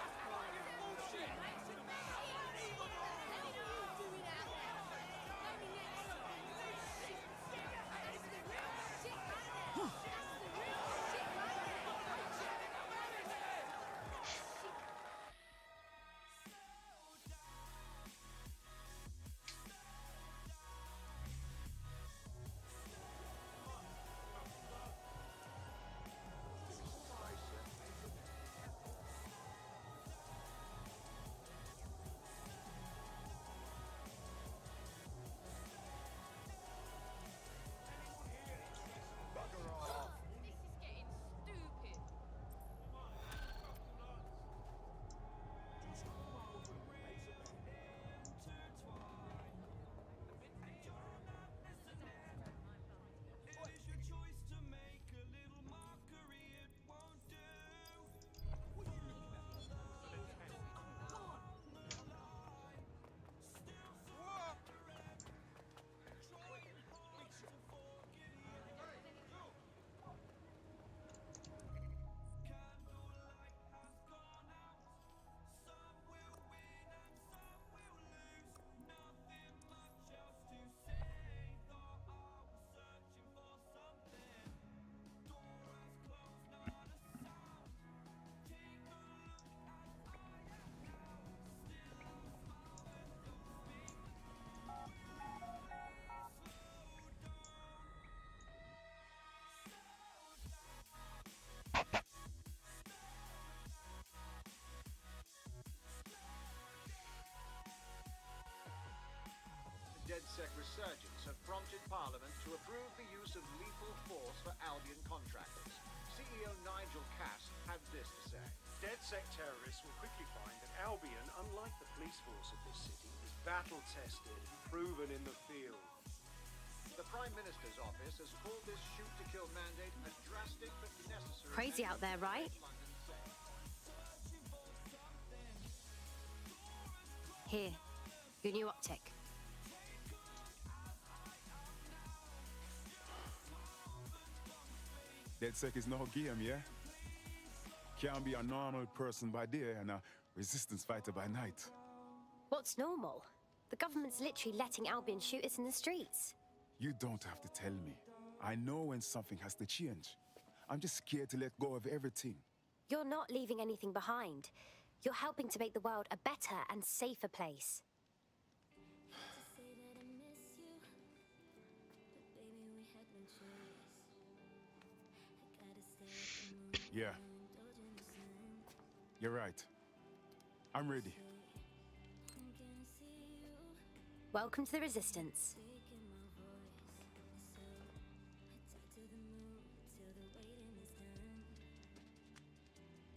DedSec resurgence have prompted Parliament to approve the use of lethal force for Albion contractors. CEO Nigel Cass had this to say. DedSec terrorists will quickly find that Albion, unlike the police force of this city, is battle-tested, proven in the field. The Prime Minister's office has called this shoot-to-kill mandate a drastic but necessary... Crazy out there, right? Here, your new optic. DedSec is no game, yeah? Can't be a normal person by day and a resistance fighter by night. What's normal? The government's literally letting Albion shoot us in the streets. You don't have to tell me. I know when something has to change. I'm just scared to let go of everything. You're not leaving anything behind. You're helping to make the world a better and safer place. Yeah. You're right. I'm ready. Welcome to the Resistance.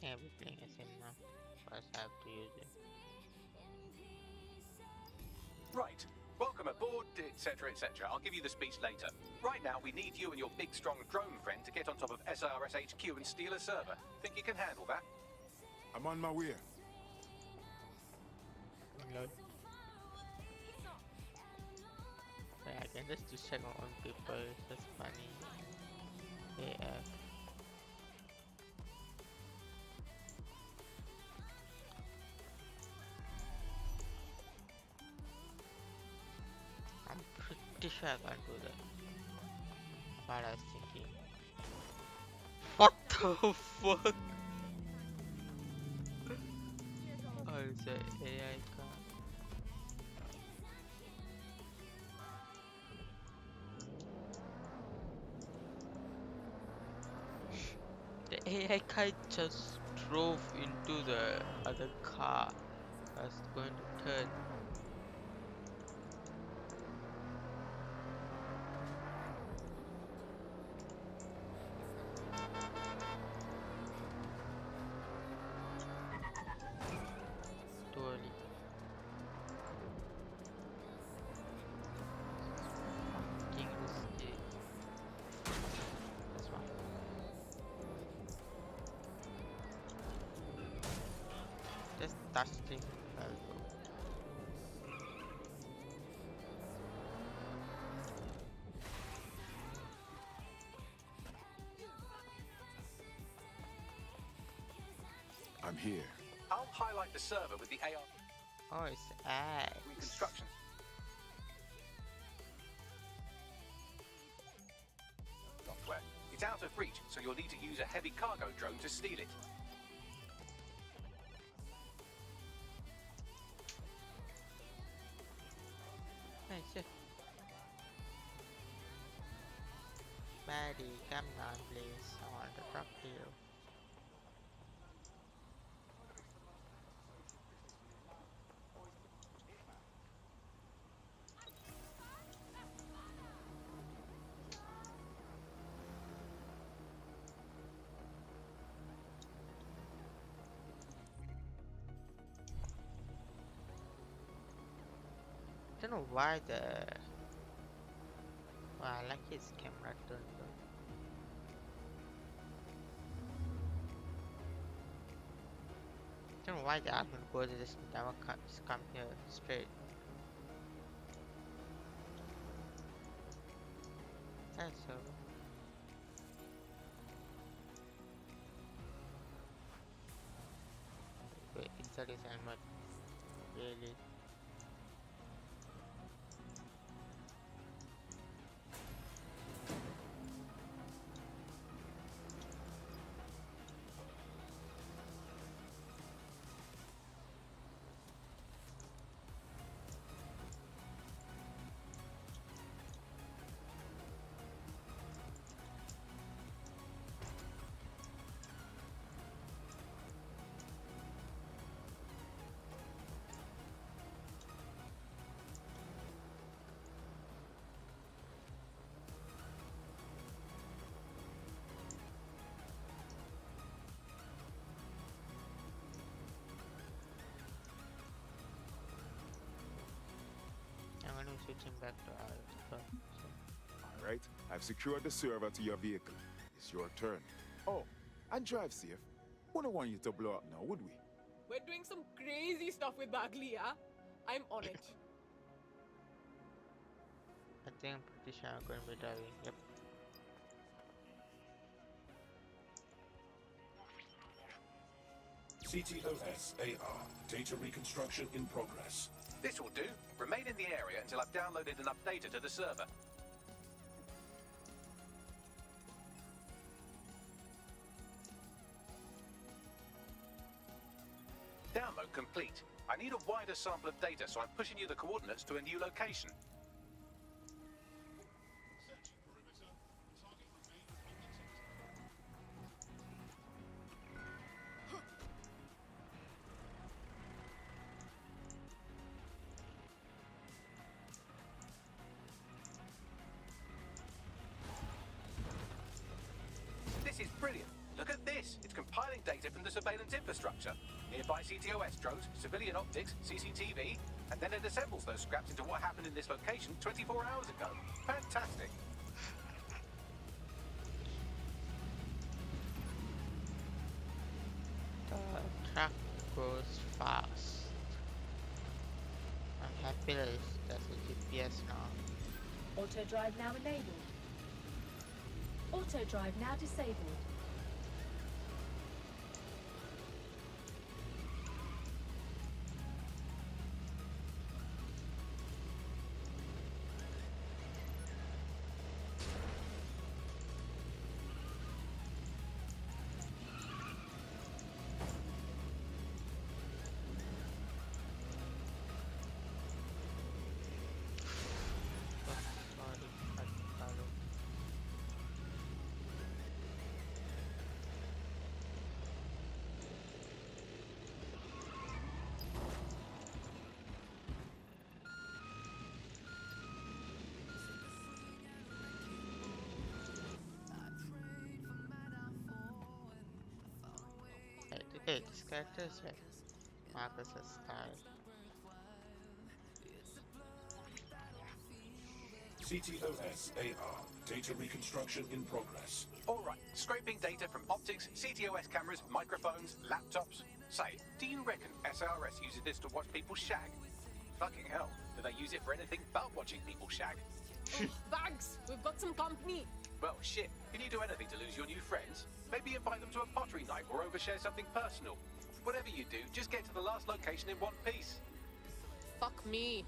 Everything is in now. First I have to use it. Right. Welcome aboard, etc., etc. I'll give you the speech later. Right now, we need you and your big, strong drone friend to get on top of SRS HQ and steal a server. Think you can handle that? I'm on my way. Lol. Yeah, I can just check on people. It's just funny. AF. I'm pretty sure I can't do that. But I was thinking. What the fuck? Oh, it's a AI car. The AI car just drove into the other car. I was going to turn. Too early. Fucking risky. That's one. Just touching. I'll go. I'm here. I'll highlight the server with the AR Oh, it's X. reconstruction. Software. It's out of reach, so you'll need to use a heavy cargo drone to steal it. Nice. Maddie, come down please. I want to talk to you. Don't know why the... Well, I like his camera turned on. Don't know why the admin goes just never come here straight. That's so. Wait, is that his helmet? Really? switching back to our stuff. So. Alright, I've secured the server to your vehicle. It's your turn. Oh, and drive safe. Wouldn't want you to blow up now, would we? We're doing some crazy stuff with Bagley, yeah? I'm on it. I think I'm pretty sure I'm going to be driving. Yep. CTOS-AR. Data reconstruction in progress. This will do. Remain in the area until I've downloaded enough data to the server. Download complete. I need a wider sample of data, so I'm pushing you the coordinates to a new location. This is brilliant. Look at this. It's compiling data from the surveillance infrastructure. Nearby CTOS drones, civilian optics, CCTV, and then it assembles those scraps into what happened in this location 24 hours ago. Fantastic. The truck goes fast. I'm happy that there's a GPS now. Auto drive now enabled. Auto drive now disabled. Hey, this character is like Marcus's style. CTOS-AR. Data reconstruction in progress. Alright, scraping data from optics, CTOS cameras, microphones, laptops. Say, do you reckon SRS uses this to watch people shag? Fucking hell, do they use it for anything but watching people shag? Bags, we've got some company. Well, shit, can you do anything to lose your new friends? Maybe invite them to a pottery night or overshare something personal. Whatever you do, just get to the last location in one piece. Fuck me.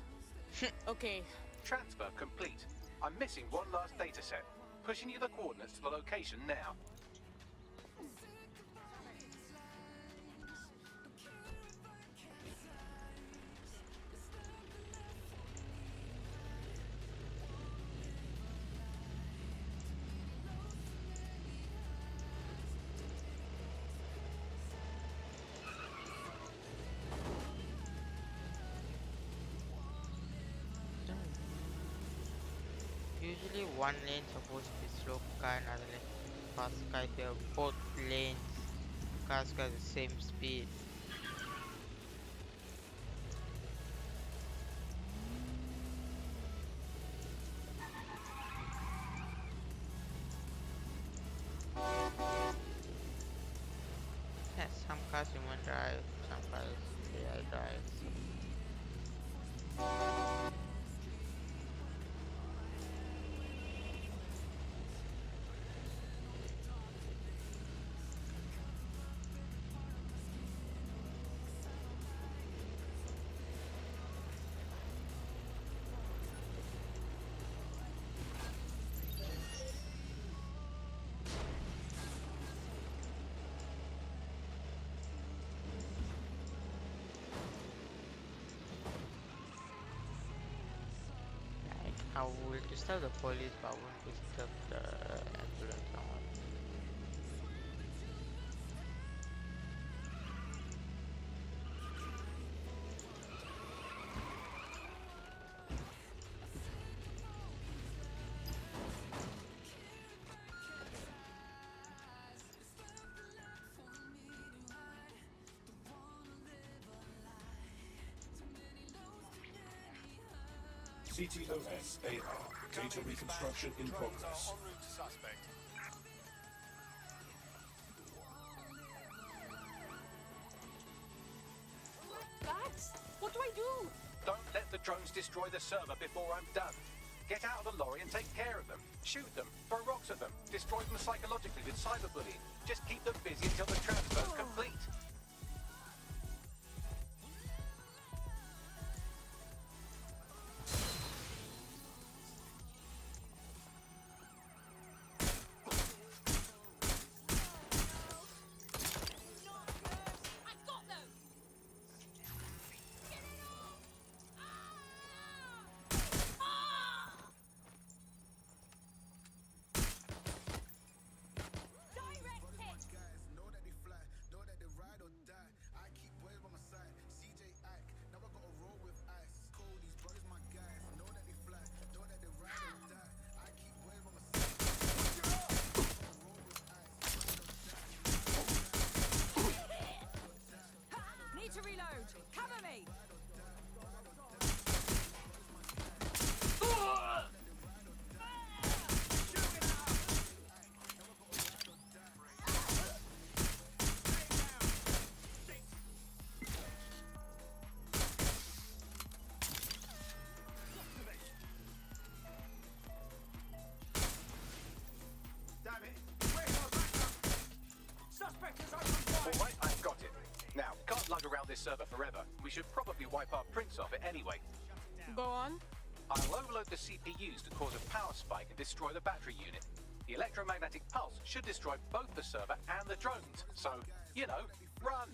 Okay. Transfer complete. I'm missing one last data set. Pushing you the coordinates to the location now. Usually one lane supposed to be slow car, another lane fast car. If you have both lanes, cars got the same speed. Yes, some cars human drive, some cars AI drives. I will disturb the police, but I won't disturb the ambulance or what. CTOS AR. Data reconstruction in progress. En route to suspect. Max, what do I do? Don't let the drones destroy the server before I'm done. Get out of the lorry and take care of them. Shoot them, throw rocks at them, destroy them psychologically with cyberbullying. Just keep them busy until the transfer's complete. I got them! Need to reload. Cover me. Damn it! Where's our backup? Suspect is open fire! All right, I've got it. Now, can't lug around this server forever. We should probably wipe our prints off it anyway. Go on. I'll overload the CPUs to cause a power spike and destroy the battery unit. The electromagnetic pulse should destroy both the server and the drones. So, you know, run!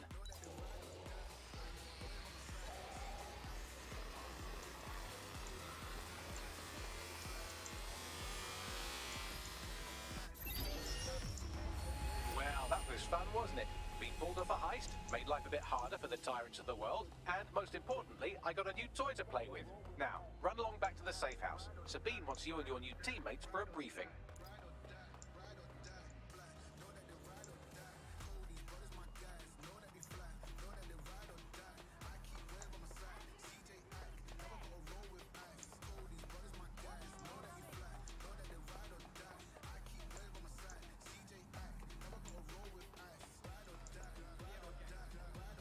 Well, that was fun, wasn't it? We pulled off a heist, made life a bit harder for the tyrants of the world, and most importantly, I got a new toy to play with. Now, run along back to the safe house. Sabine wants you and your new teammates for a briefing.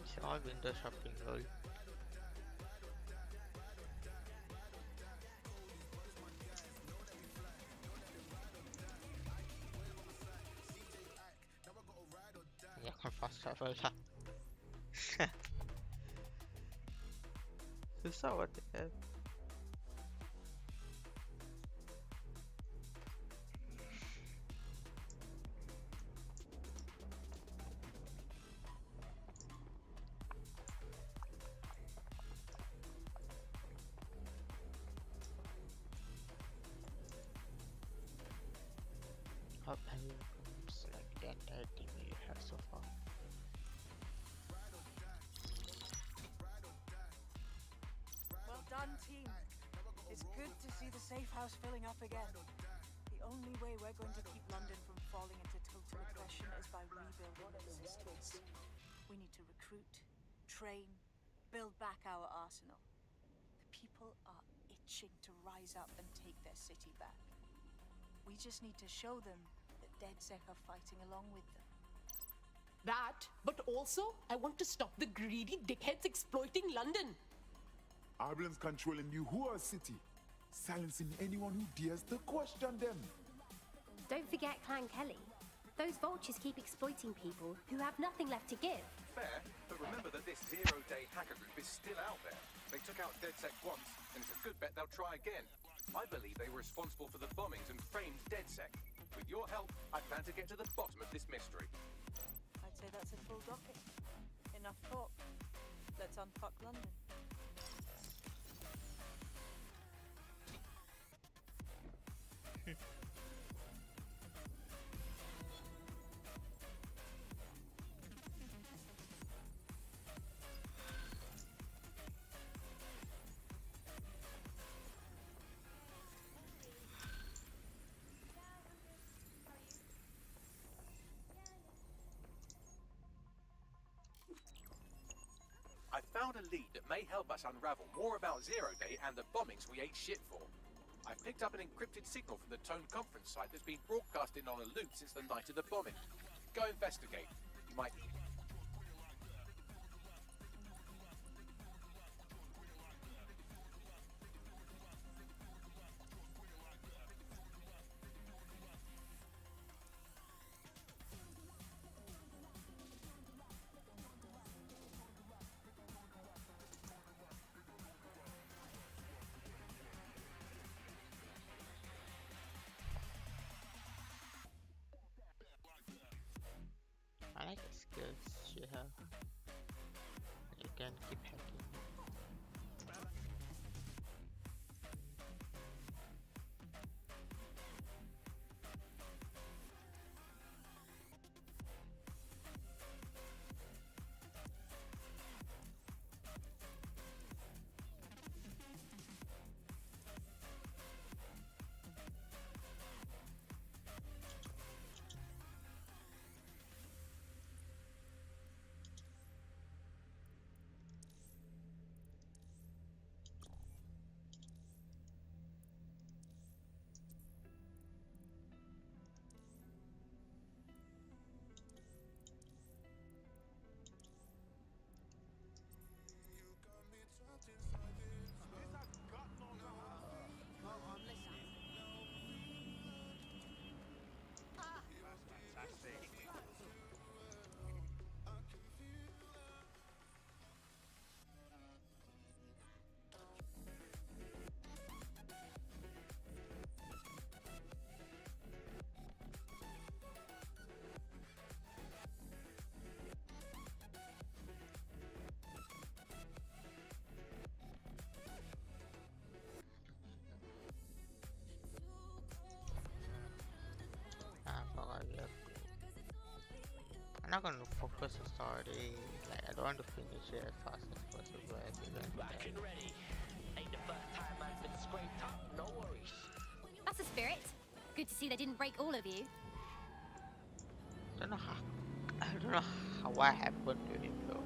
It's all window shopping, lol. Jag kan fast travel. Susah what the hell? How many rooms like that team you have so far? Well done, team. It's good to see the safe house filling up again. The only way we're going to keep London from falling into total oppression is by rebuilding the resistance. We need to recruit, train, build back our arsenal. The people are itching to rise up and take their city back. We just need to show them that DedSec are fighting along with them. That, but also, I want to stop the greedy dickheads exploiting London. Arblan's controlling the whole city, silencing anyone who dares to question them. Don't forget Clan Kelly. Those vultures keep exploiting people who have nothing left to give. Fair, but remember that this zero-day hacker group is still out there. They took out DedSec once, and it's a good bet they'll try again. I believe they were responsible for the bombings and framed DedSec. With your help, I plan to get to the bottom of this mystery. I'd say that's a full docket. Enough talk. Let's unfuck London. I found found a lead that may help us unravel more about Zero Day and the bombings we ate shit for. I've picked up an encrypted signal from the Tone conference site that's been broadcasting on a loop since the night of the bombing. Go investigate. You might... I like the skills she have. You can keep hacking. I'm not gonna focus the story. Like I don't want to finish it as fast as possible. I think Back and ready. Ain't the first time man's been scraped up, no worries. That's a spirit. Good to see they didn't break all of you. I don't know how what happened to him though.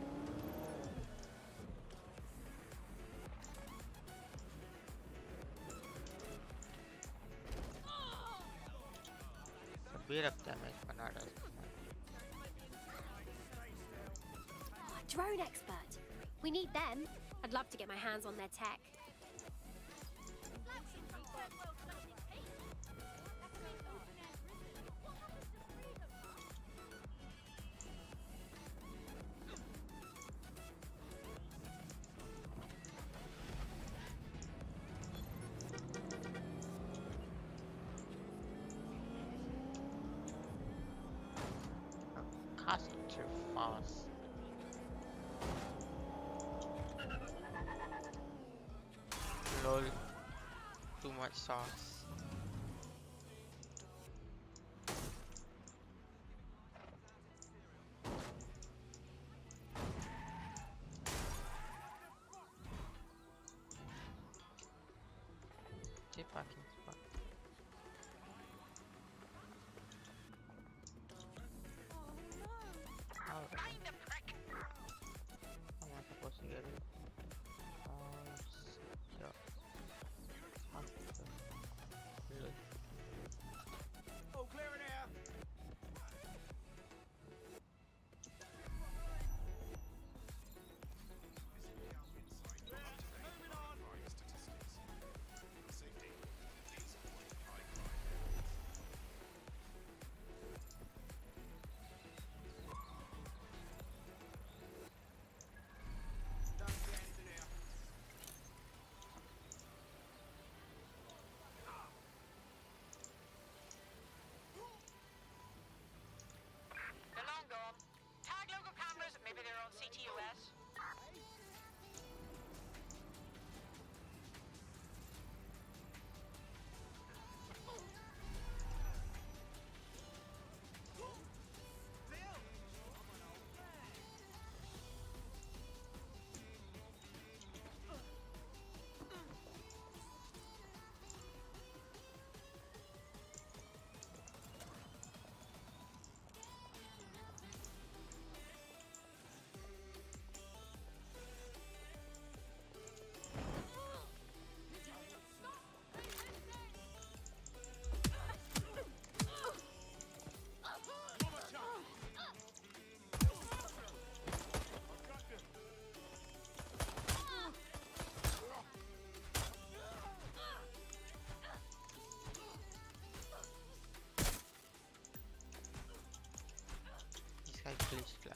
It's a bit of damage, but not as much. Drone expert. We need them. I'd love to get my hands on their tech. Casting too fast. Lol. Too much sauce. Keep parking spot. How am I supposed to get it? Sure. Oh, clear in here. glitch lah.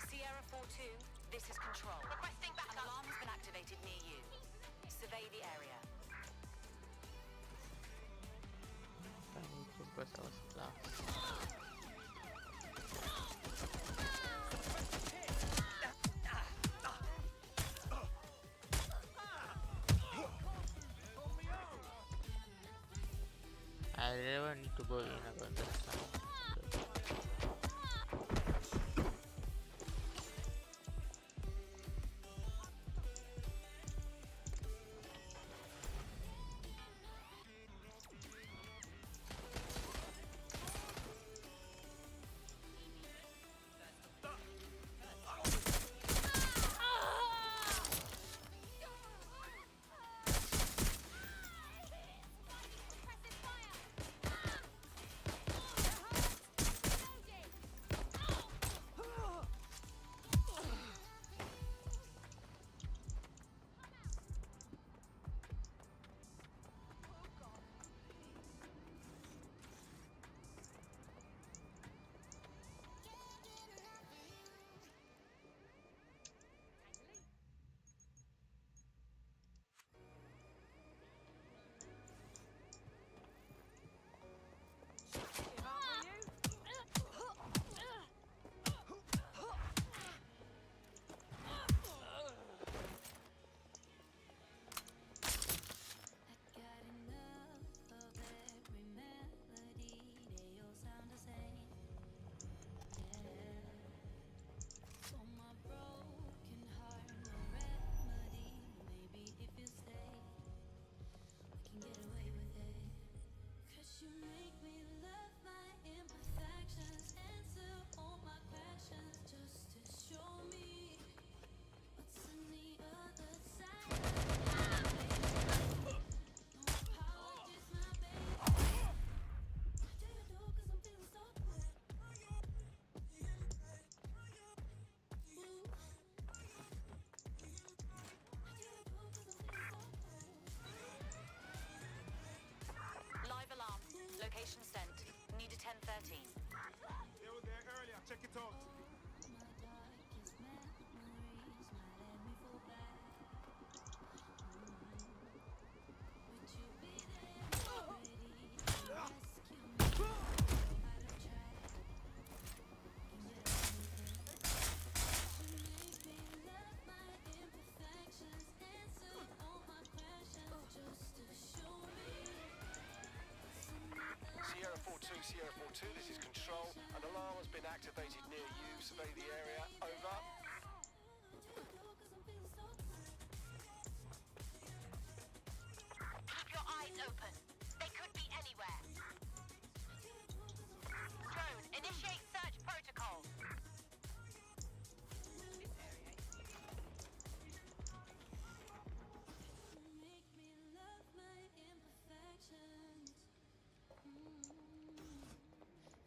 Sierra 4-2, this is Control. Requesting backup. An alarm has been activated near you. Survey the area. I need to press our class. I really need to go in again this time. Live alarm. Location sent. Need a 1013. They were there earlier. Check it out. Sierra 4-2, Sierra 4-2, this is Control. An alarm has been activated near you. Survey the area. Over. Keep your eyes open. They could be anywhere. Drone, initiate search protocol.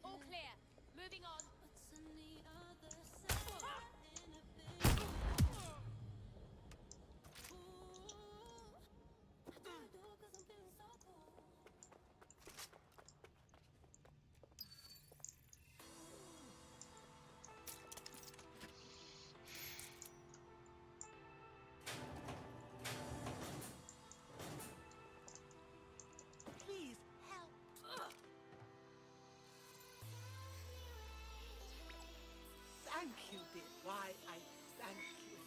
All clear. Moving on. Please help. Thank you, dear. Why, I thank you.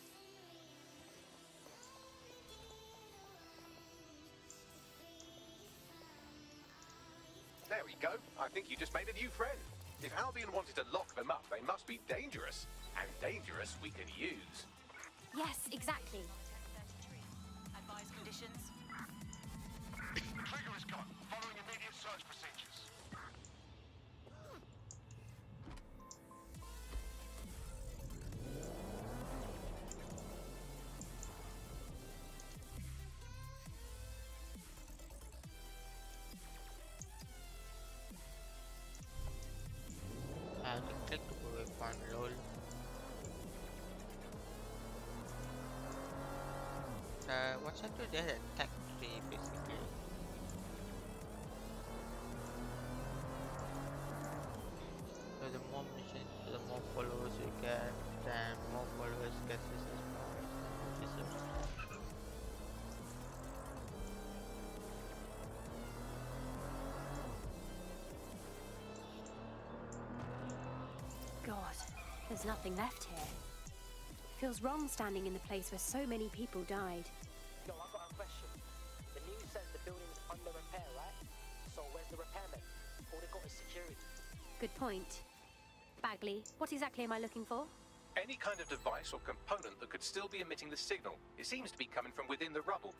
There we go. I think you just made a new friend. If Albion wanted to lock them up, they must be dangerous. And dangerous we can use. Yes, exactly. Advise conditions. The trigger is gone. Following immediate search procedures. Watcg they had a tech tree basically. So the more missions, the more followers you get, then more followers get research points, and more research points. God, there's nothing left here. Feels wrong standing in the place where so many people died. Yo, I've got a question. The news says the building's under repair, right? So where's the repairmen? All they got is security. Good point. Bagley, what exactly am I looking for? Any kind of device or component that could still be emitting the signal. It seems to be coming from within the rubble.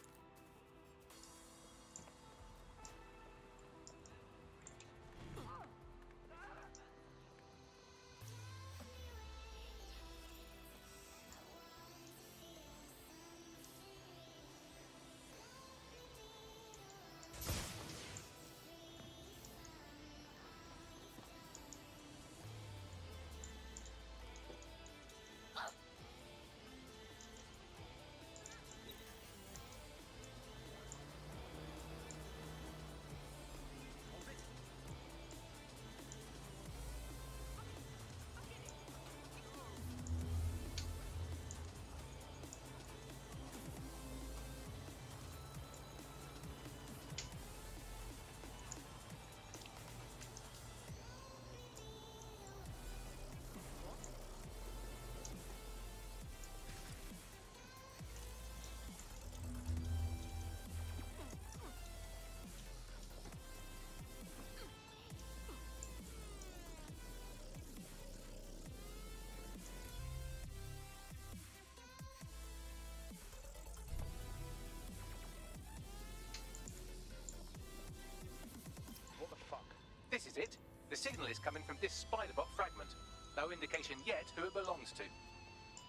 What the fuck? This is it. The signal is coming from this spider-bot fragment. No indication yet who it belongs to.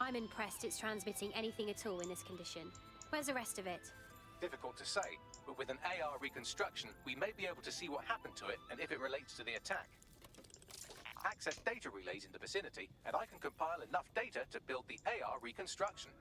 I'm impressed it's transmitting anything at all in this condition. Where's the rest of it? Difficult to say, but with an AR reconstruction, we may be able to see what happened to it and if it relates to the attack. Access data relays in the vicinity, and I can compile enough data to build the AR reconstruction.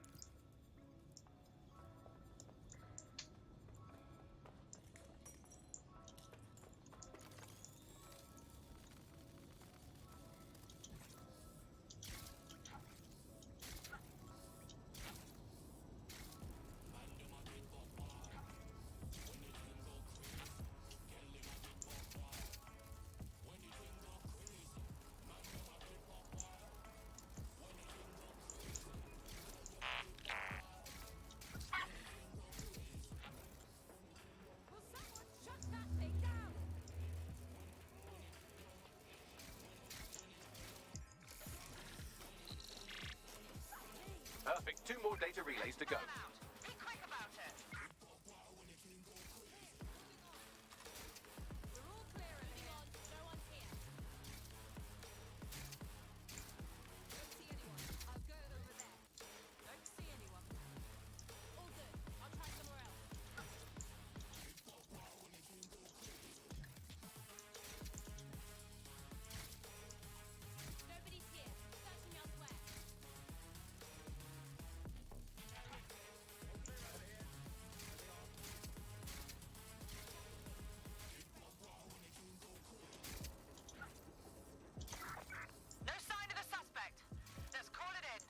Perfect. 2 more data relays to go. Be quick about it. We're all clear of beyond. No one's here. Don't see anyone. I'll go over there. Don't see anyone. All good. I'll try somewhere else. Nobody's here. Searching elsewhere. No sign of the suspect. Let's call it in.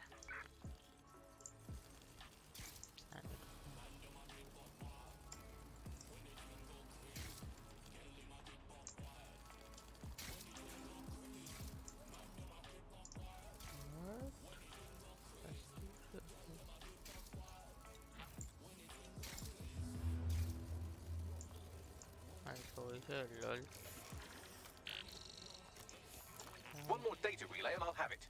And so here, lol. 1 more data relay and I'll have it.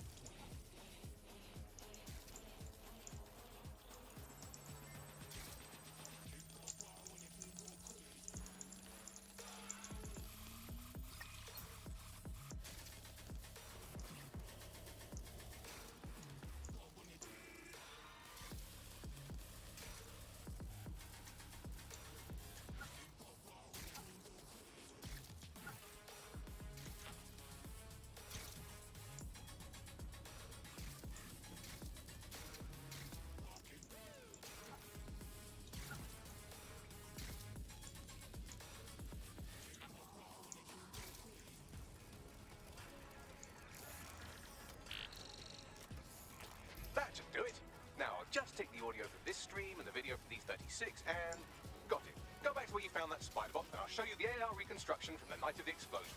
the audio from this stream and the video from these 36, and got it. Go back to where you found that spider bot, and I'll show you the AR reconstruction from the night of the explosion.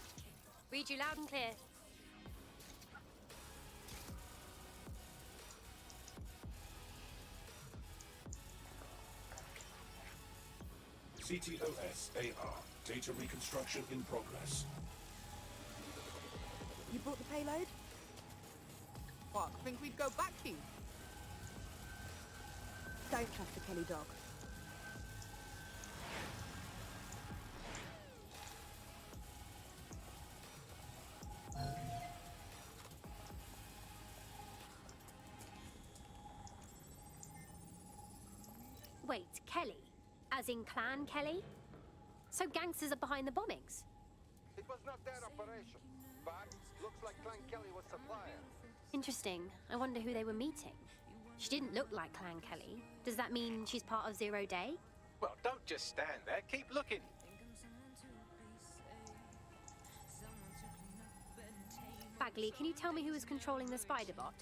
Read you loud and clear. CTOS AR. Data reconstruction in progress. You brought the payload? What, think we'd go back here? Don't trust the Kelly dog. Wait, Kelly? As in Clan Kelly? So gangsters are behind the bombings? It was not their operation, but looks like Clan Kelly was supplier. Interesting. I wonder who they were meeting. She didn't look like Clan Kelly. Does that mean she's part of Zero Day? Well, don't just stand there. Keep looking. Bagley, can you tell me who was controlling the spider bot?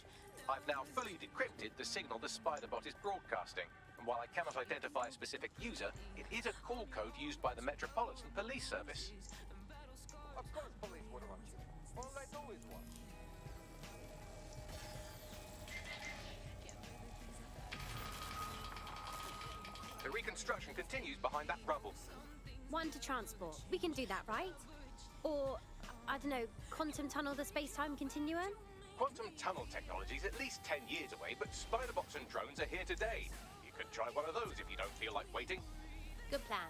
I've now fully decrypted the signal the spider bot is broadcasting. And while I cannot identify a specific user, it is a call code used by the Metropolitan Police Service. Of course police would watch it. All I do is watch. The reconstruction continues behind that rubble. One to transport. We can do that, right? Or, I don't know, quantum tunnel the space-time continuum? Quantum tunnel technology is at least 10 years away, but spider bots and drones are here today. You could try one of those if you don't feel like waiting. Good plan.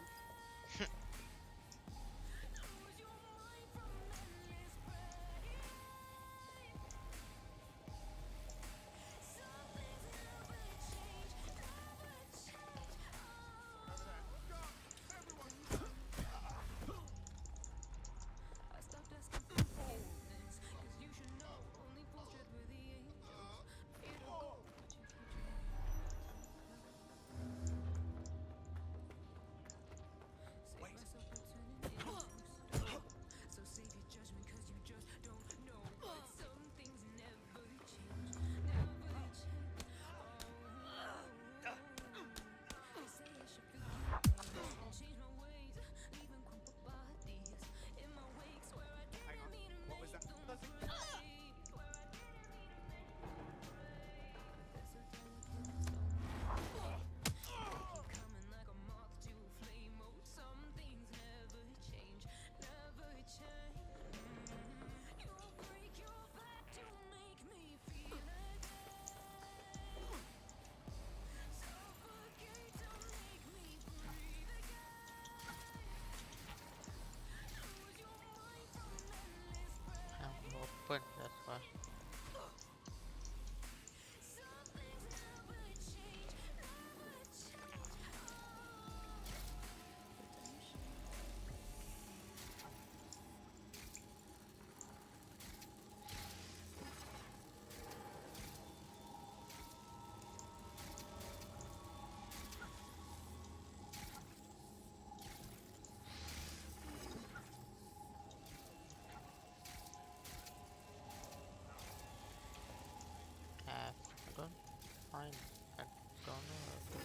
Open, that's why. I don't find. I don't know.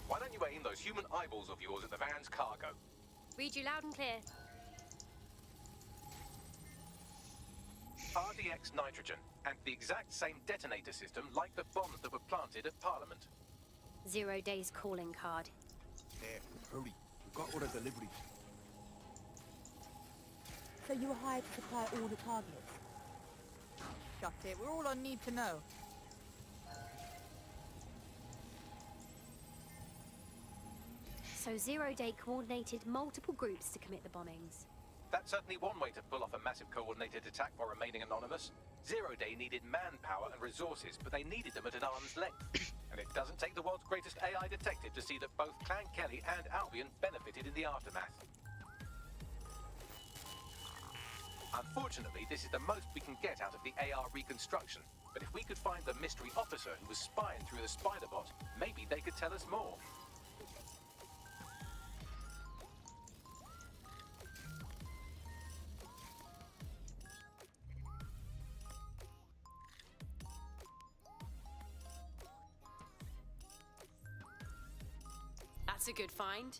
Why don't you aim those human eyeballs of yours at the van's cargo? Read you loud and clear. RDX nitrogen, and the exact same detonator system like the bombs that were planted at Parliament. 0 Day's calling card. Hurry. We've got all the deliveries. So you were hired to supply all the targets? Shut it. We're all I need to know. So 0 Day coordinated multiple groups to commit the bombings. That's certainly one way to pull off a massive coordinated attack while remaining anonymous. 0 Day needed manpower and resources, but they needed them at an arm's length. And it doesn't take the world's greatest AI detective to see that both Clan Kelly and Albion benefited in the aftermath. Unfortunately, this is the most we can get out of the AR reconstruction. But if we could find the mystery officer who was spying through the spider bot, maybe they could tell us more. That's a good find.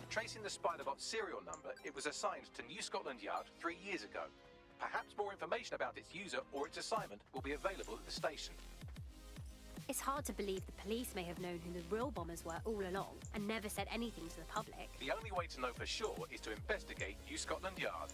Tracing the Spiderbot serial number, it was assigned to New Scotland Yard 3 years ago. Perhaps more information about its user or its assignment will be available at the station. It's hard to believe the police may have known who the real bombers were all along and never said anything to the public. The only way to know for sure is to investigate New Scotland Yard.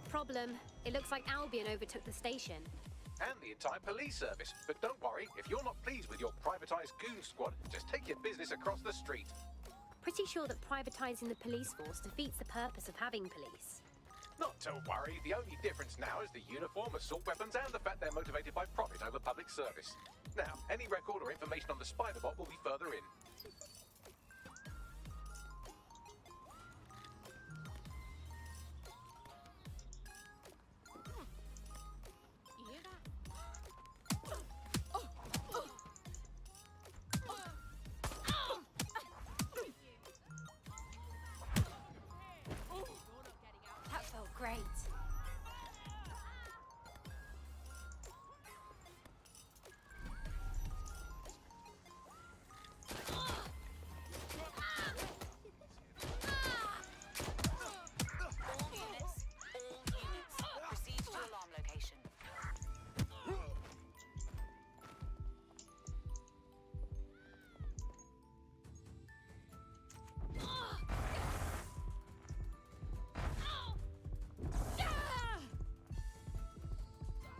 Problem, it looks like Albion overtook the station. And the entire police service. But don't worry, if you're not pleased with your privatised goon squad, just take your business across the street. Pretty sure that privatising the police force defeats the purpose of having police. Not to worry, the only difference now is the uniform, assault weapons, and the fact they're motivated by profit over public service. Now, any record or information on the Spiderbot will be further in. You hear that? That felt great. All units, proceed to alarm location.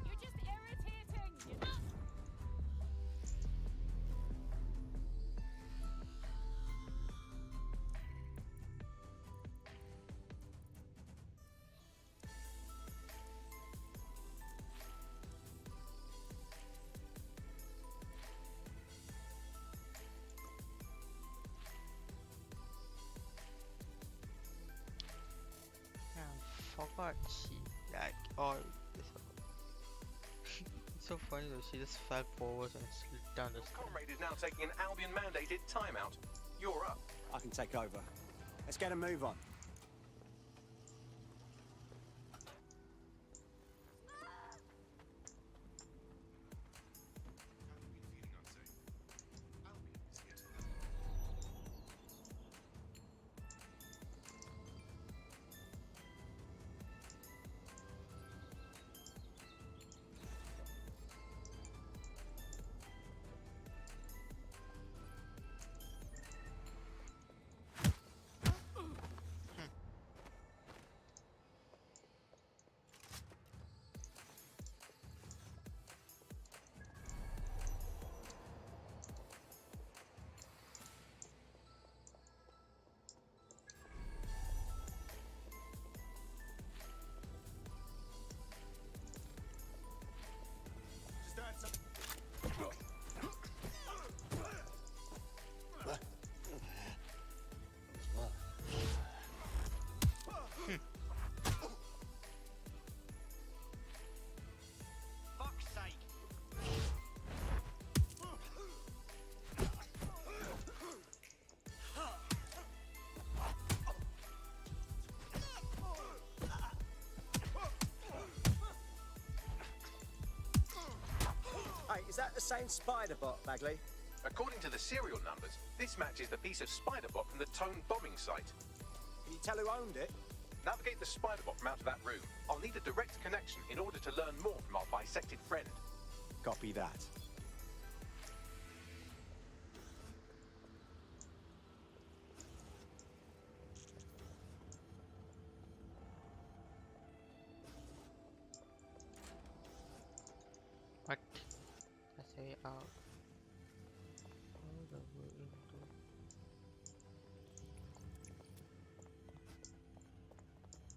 You're just irritating. Forgot she like all this. It's so funny though, she just fell forward and slid down the stairs. Comrade is now taking an Albion mandated timeout. You're up. I can take over. Let's get a move on. the same spider bot, Bagley? According to the serial numbers, this matches the piece of spider bot from the Tone bombing site. Can you tell who owned it? Navigate the spider bot from out of that room. I'll need a direct connection in order to learn more from our bisected friend. Copy that. What? That's a way out. All the way into.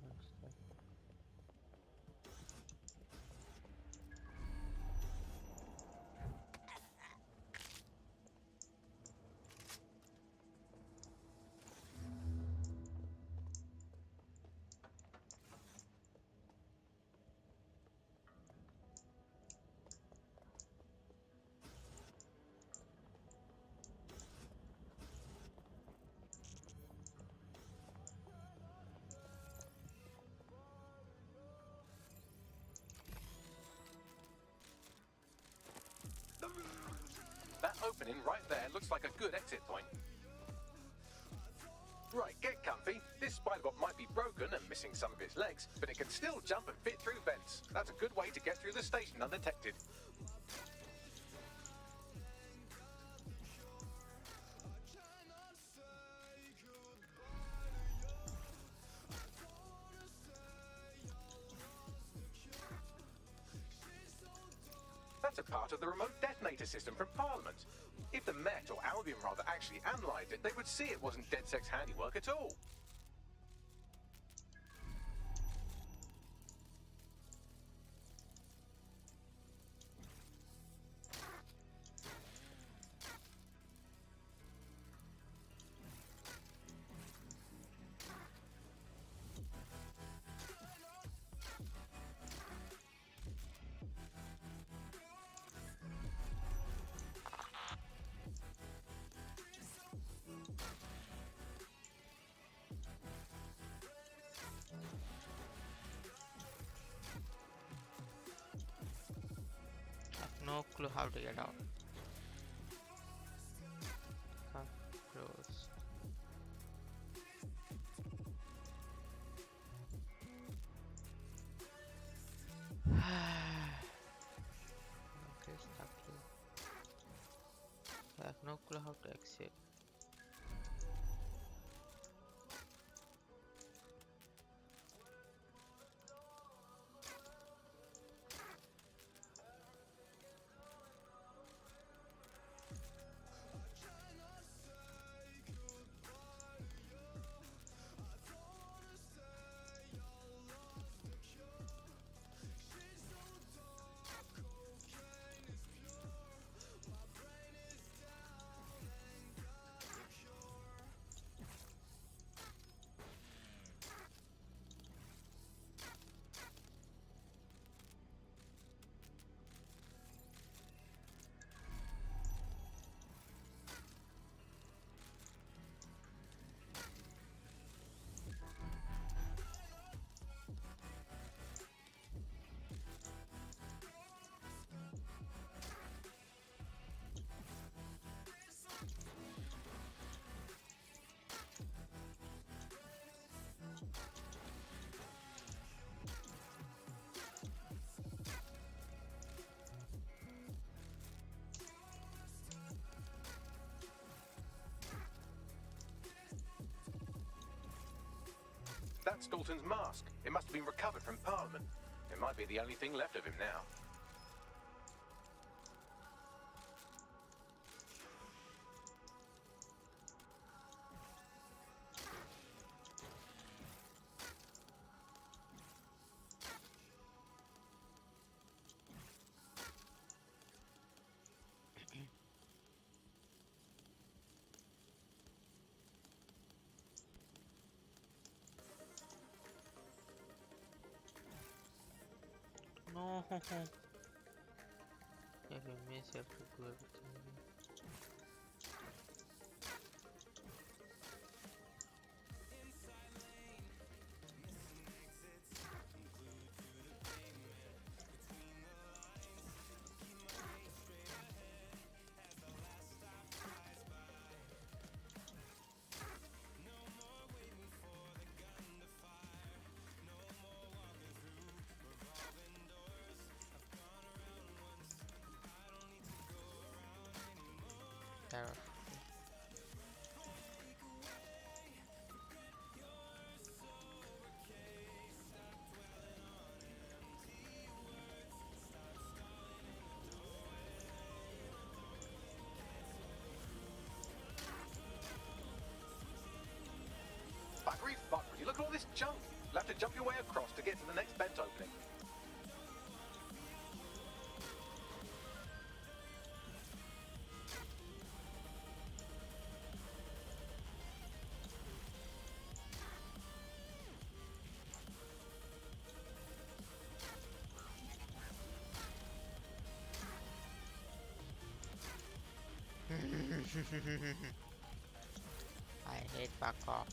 What's that? That opening right there looks like a good exit point. Right, get comfy. This spider bot might be broken and missing some of its legs, but it can still jump and fit through vents. That's a good way to get through the station undetected. That's a part of the remote detonator system from Parliament. If the Met, or Albion rather, actually analysed it, they would see it wasn't DedSec's handiwork at all. No clue how to get out. Close. Okay, stuck here. I have no clue how to exit. That's Dalton's mask. It must have been recovered from Parliament. It might be the only thing left of him now. No. If you miss, you have to do everything again. junk. You'll have to jump your way across to get to the next vent opening. I hate parkour.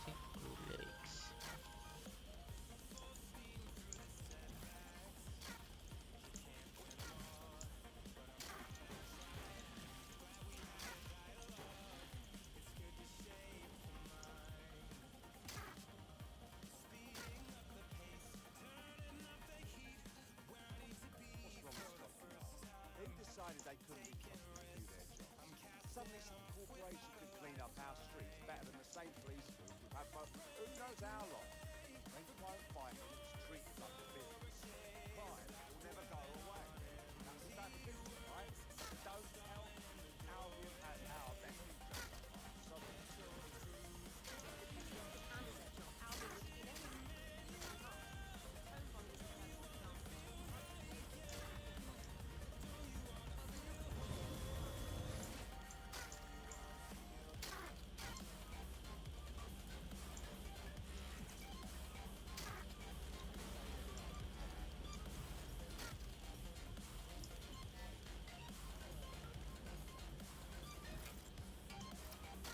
Using 2 legs. Who decided they couldn't be trusted to do their job? Suddenly some corporation could clean up our streets better than the same police force we've had for who knows how long. They won't fight it, it's treated like a business. Crime will never go away. That's the bad business, right? Don't tell me Albion has our best interests at heart. Sorry.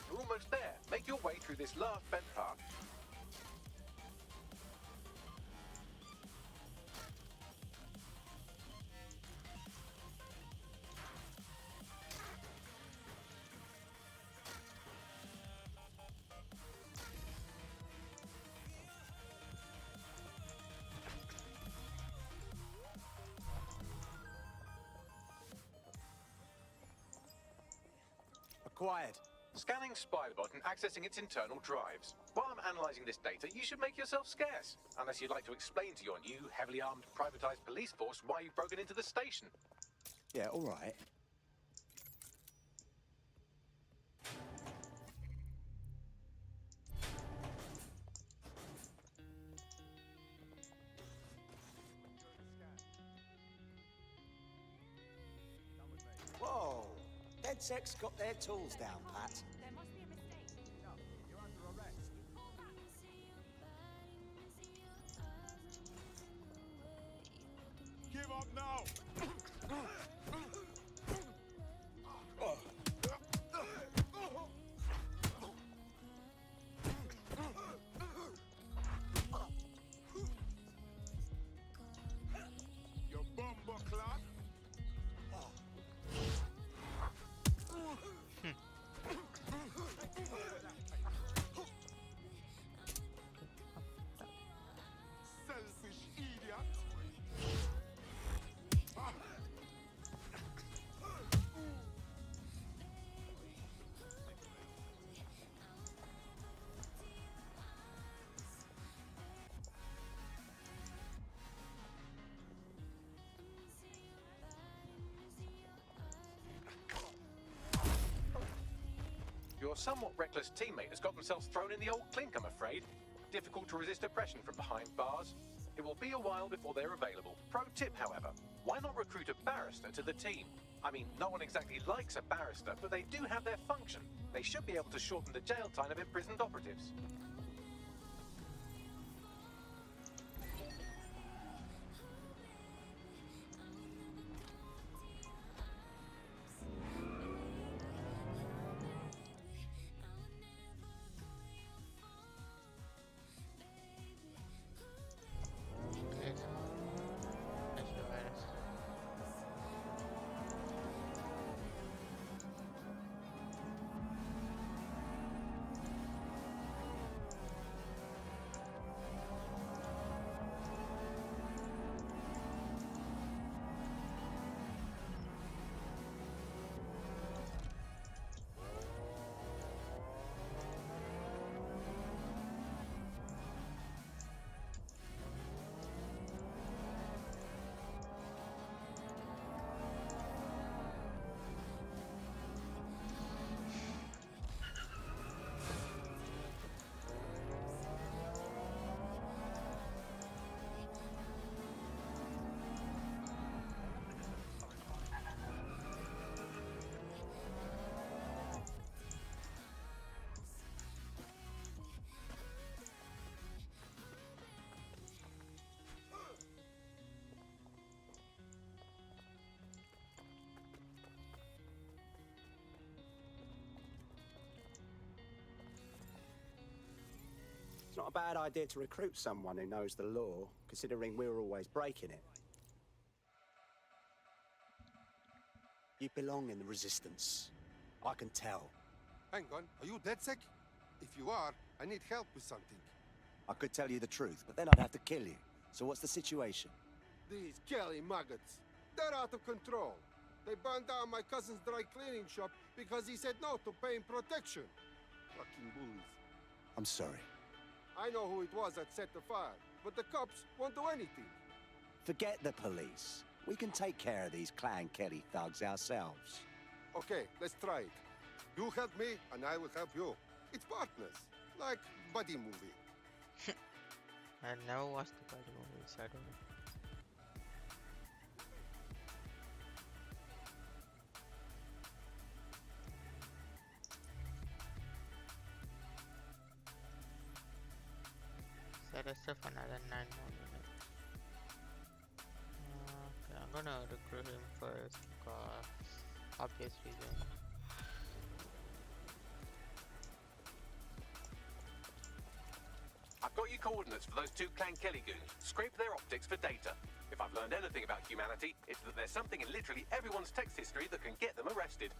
You're almost there. Make your way through this last vent part. Acquired. Scanning Spiderbot and accessing its internal drives. While I'm analysing this data, you should make yourself scarce. Unless you'd like to explain to your new, heavily armed, privatised police force why you've broken into the station. Yeah, all right. Whoa! DedSec's got their tools down, Pat. There must be a mistake. You're under arrest. Give up now! Your bumper clock? Selfish idiot! Your somewhat reckless teammate has got themselves thrown in the old clink, I'm afraid. Difficult to resist oppression from behind bars. It will be a while before they're available. Pro tip, however, why not recruit a barrister to the team? I mean, no one exactly likes a barrister, but they do have their function. They should be able to shorten the jail time of imprisoned operatives. It's not a bad idea to recruit someone who knows the law, considering we're always breaking it. You belong in the Resistance. I can tell. Hang on, are you DedSec? If you are, I need help with something. I could tell you the truth, but then I'd have to kill you. So what's the situation? These Kelly maggots, they're out of control. They burned down my cousin's dry cleaning shop because he said no to paying protection. Fucking bullies. I'm sorry. I know who it was that set the fire, but the cops won't do anything. Forget the police. We can take care of these Clan Kelly thugs ourselves. Okay, let's try it. You help me, and I will help you. It's partners, like buddy movie. I never watched the buddy movie, so I don't know. Set us up another 9 more minutes. Okay, I'm gonna recruit him first because obvious reason. I've got your coordinates for those two Clan Kelly goons. Scrape their optics for data. If I've learned anything about humanity, it's that there's something in literally everyone's text history that can get them arrested.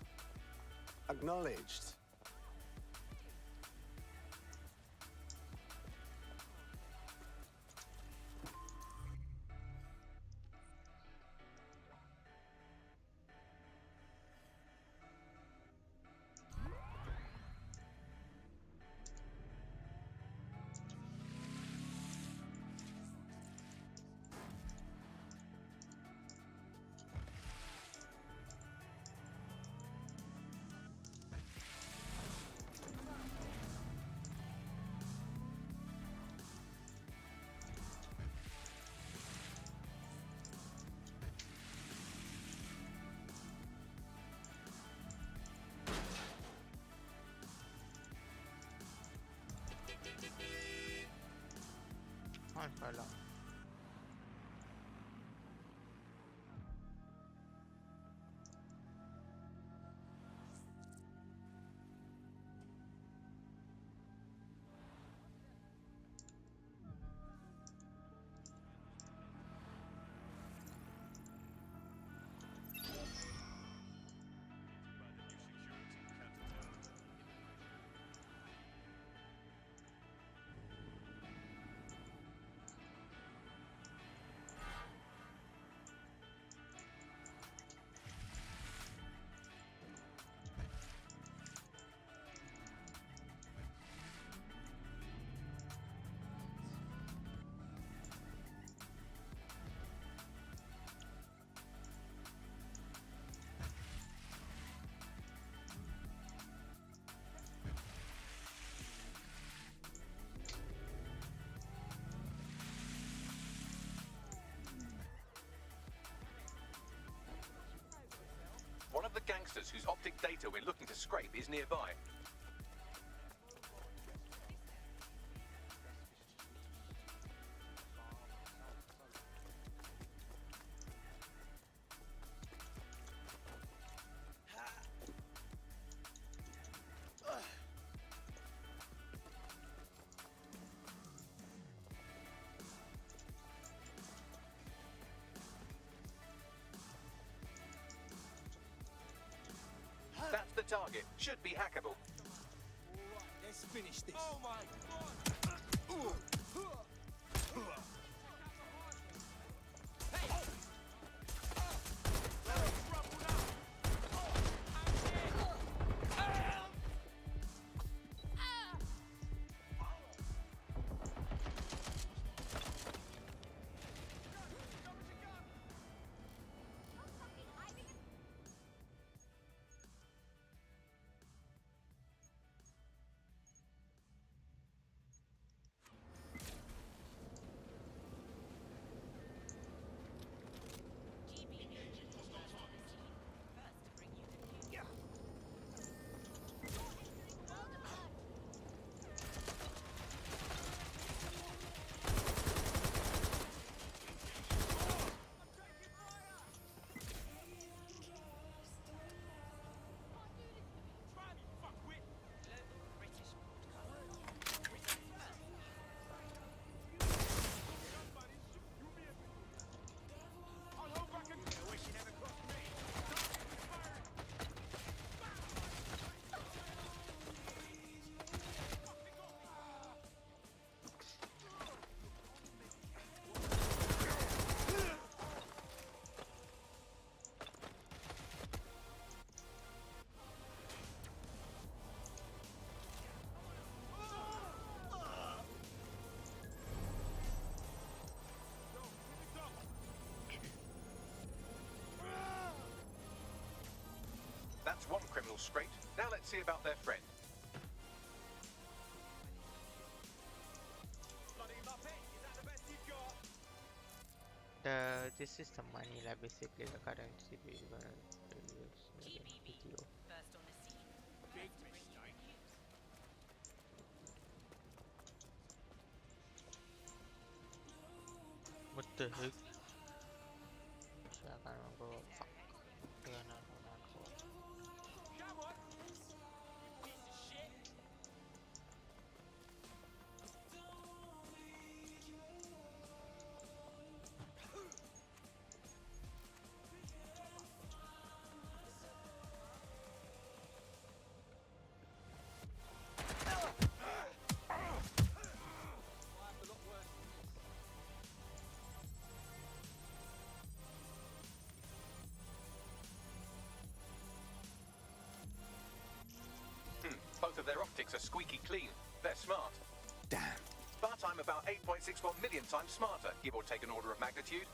Acknowledged. On for long. One of the gangsters whose optic data we're looking to scrape is nearby. That's the target. Should be hackable. Alright, let's finish this. Oh my god! That's one criminal scraped. Now let's see about their friend. This is the money, like basically the currency we're gonna use in the video. First on the scene. Big mistake. What the heck? I can't remember. Fuck. Yeah, no. Come on. You piece of shit. Both of their optics are squeaky clean. They're smart. Damn. But I'm about 8.61 million times smarter, give or take an order of magnitude.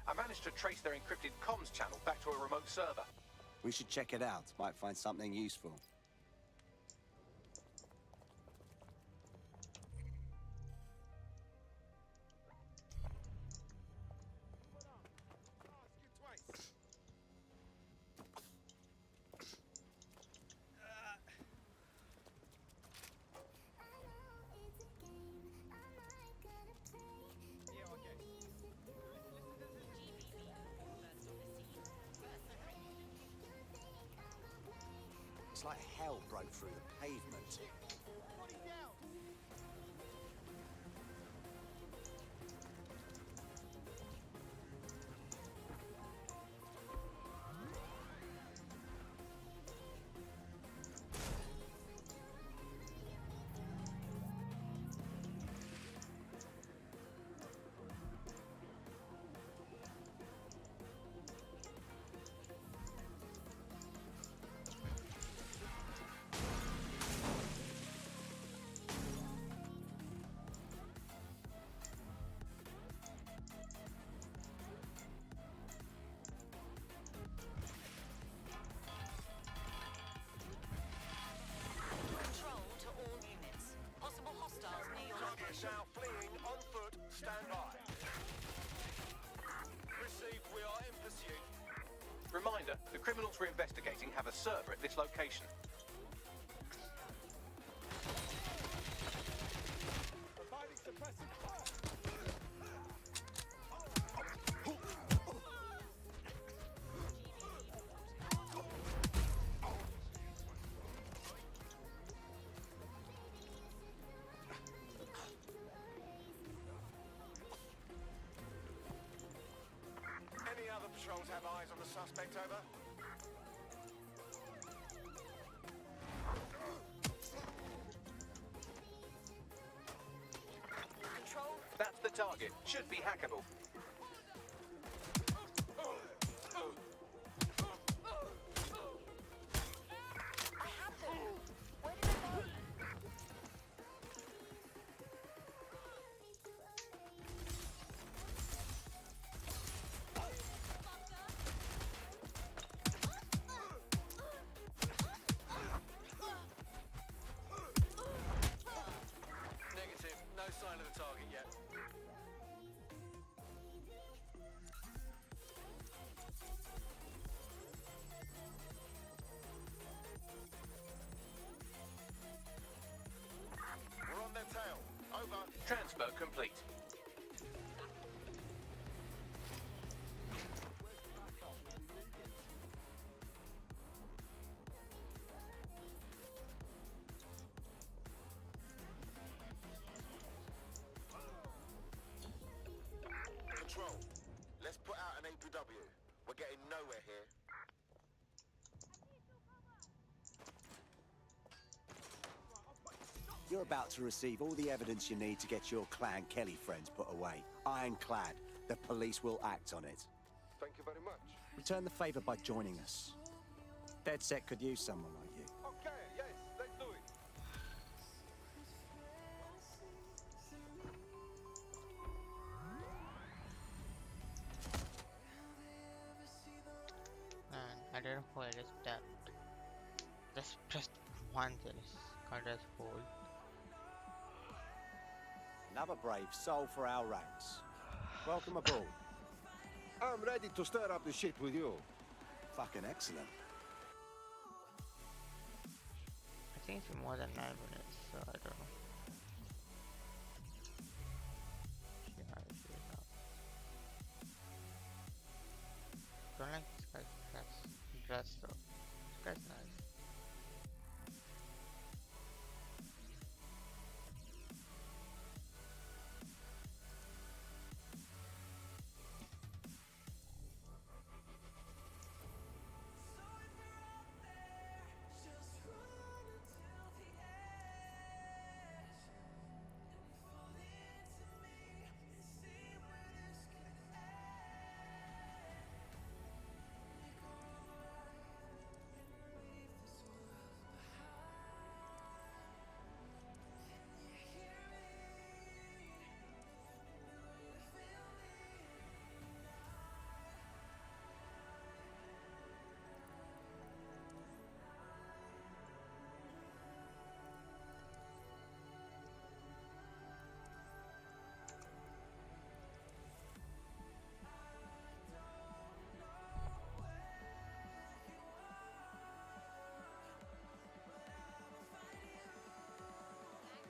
I managed to trace their encrypted comms channel back to a remote server. We should check it out. Might find something useful. It's like hell broke through the pavement. Control to all units. Possible hostiles near your location. Now fleeing on foot. Stand by. Received. We are in pursuit. Reminder, the criminals we're investigating have a server at this location. Providing suppressive fire. Any other patrols have eyes on the suspect, over? Control. That's the target. Should be hackable. I had them. Where did they go? Negative. No sign of the target yet. We're on their tail. Over. Transfer complete. Control. Let's put out an APW. We're getting nowhere here. You're about to receive all the evidence you need to get your Clan Kelly friends put away. Ironclad. The police will act on it. Thank you very much. Return the favor by joining us. DedSec could use someone like you. Okay, yes, let's do it. Man, I don't know where is that. Just press one thing. Can't just hold. Another brave soul for our ranks. Welcome aboard. I'm ready to stir up the shit with you. Fucking excellent. I think it's more than 9 minutes, so I don't know. See how it goes out. Don't like this guy's dress though. This guy's nice.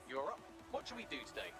You're up. What should we do today?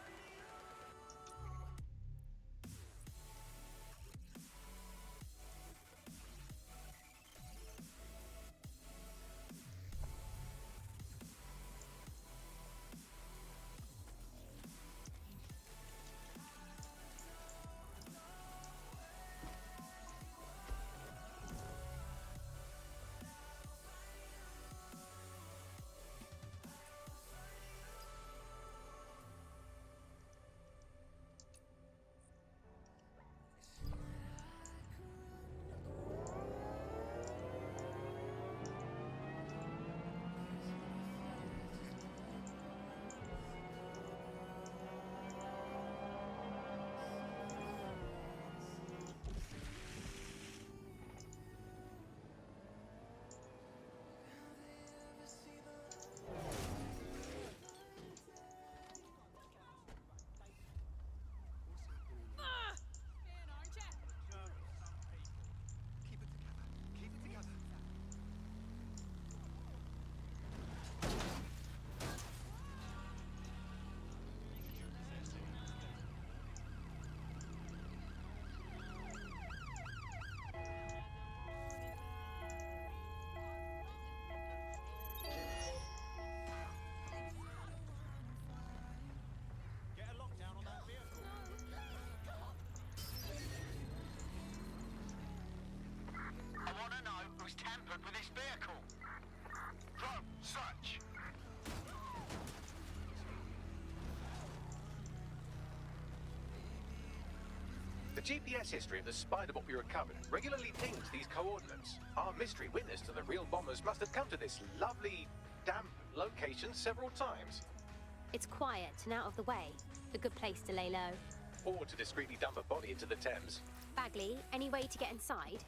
I want to know who's tampered with this vehicle. Drone, search. The GPS history of the spider bot we recovered regularly pings these coordinates. Our mystery witness to the real bombers must have come to this lovely, damp location several times. It's quiet and out of the way. A good place to lay low. Or to discreetly dump a body into the Thames. Bagley, any way to get inside?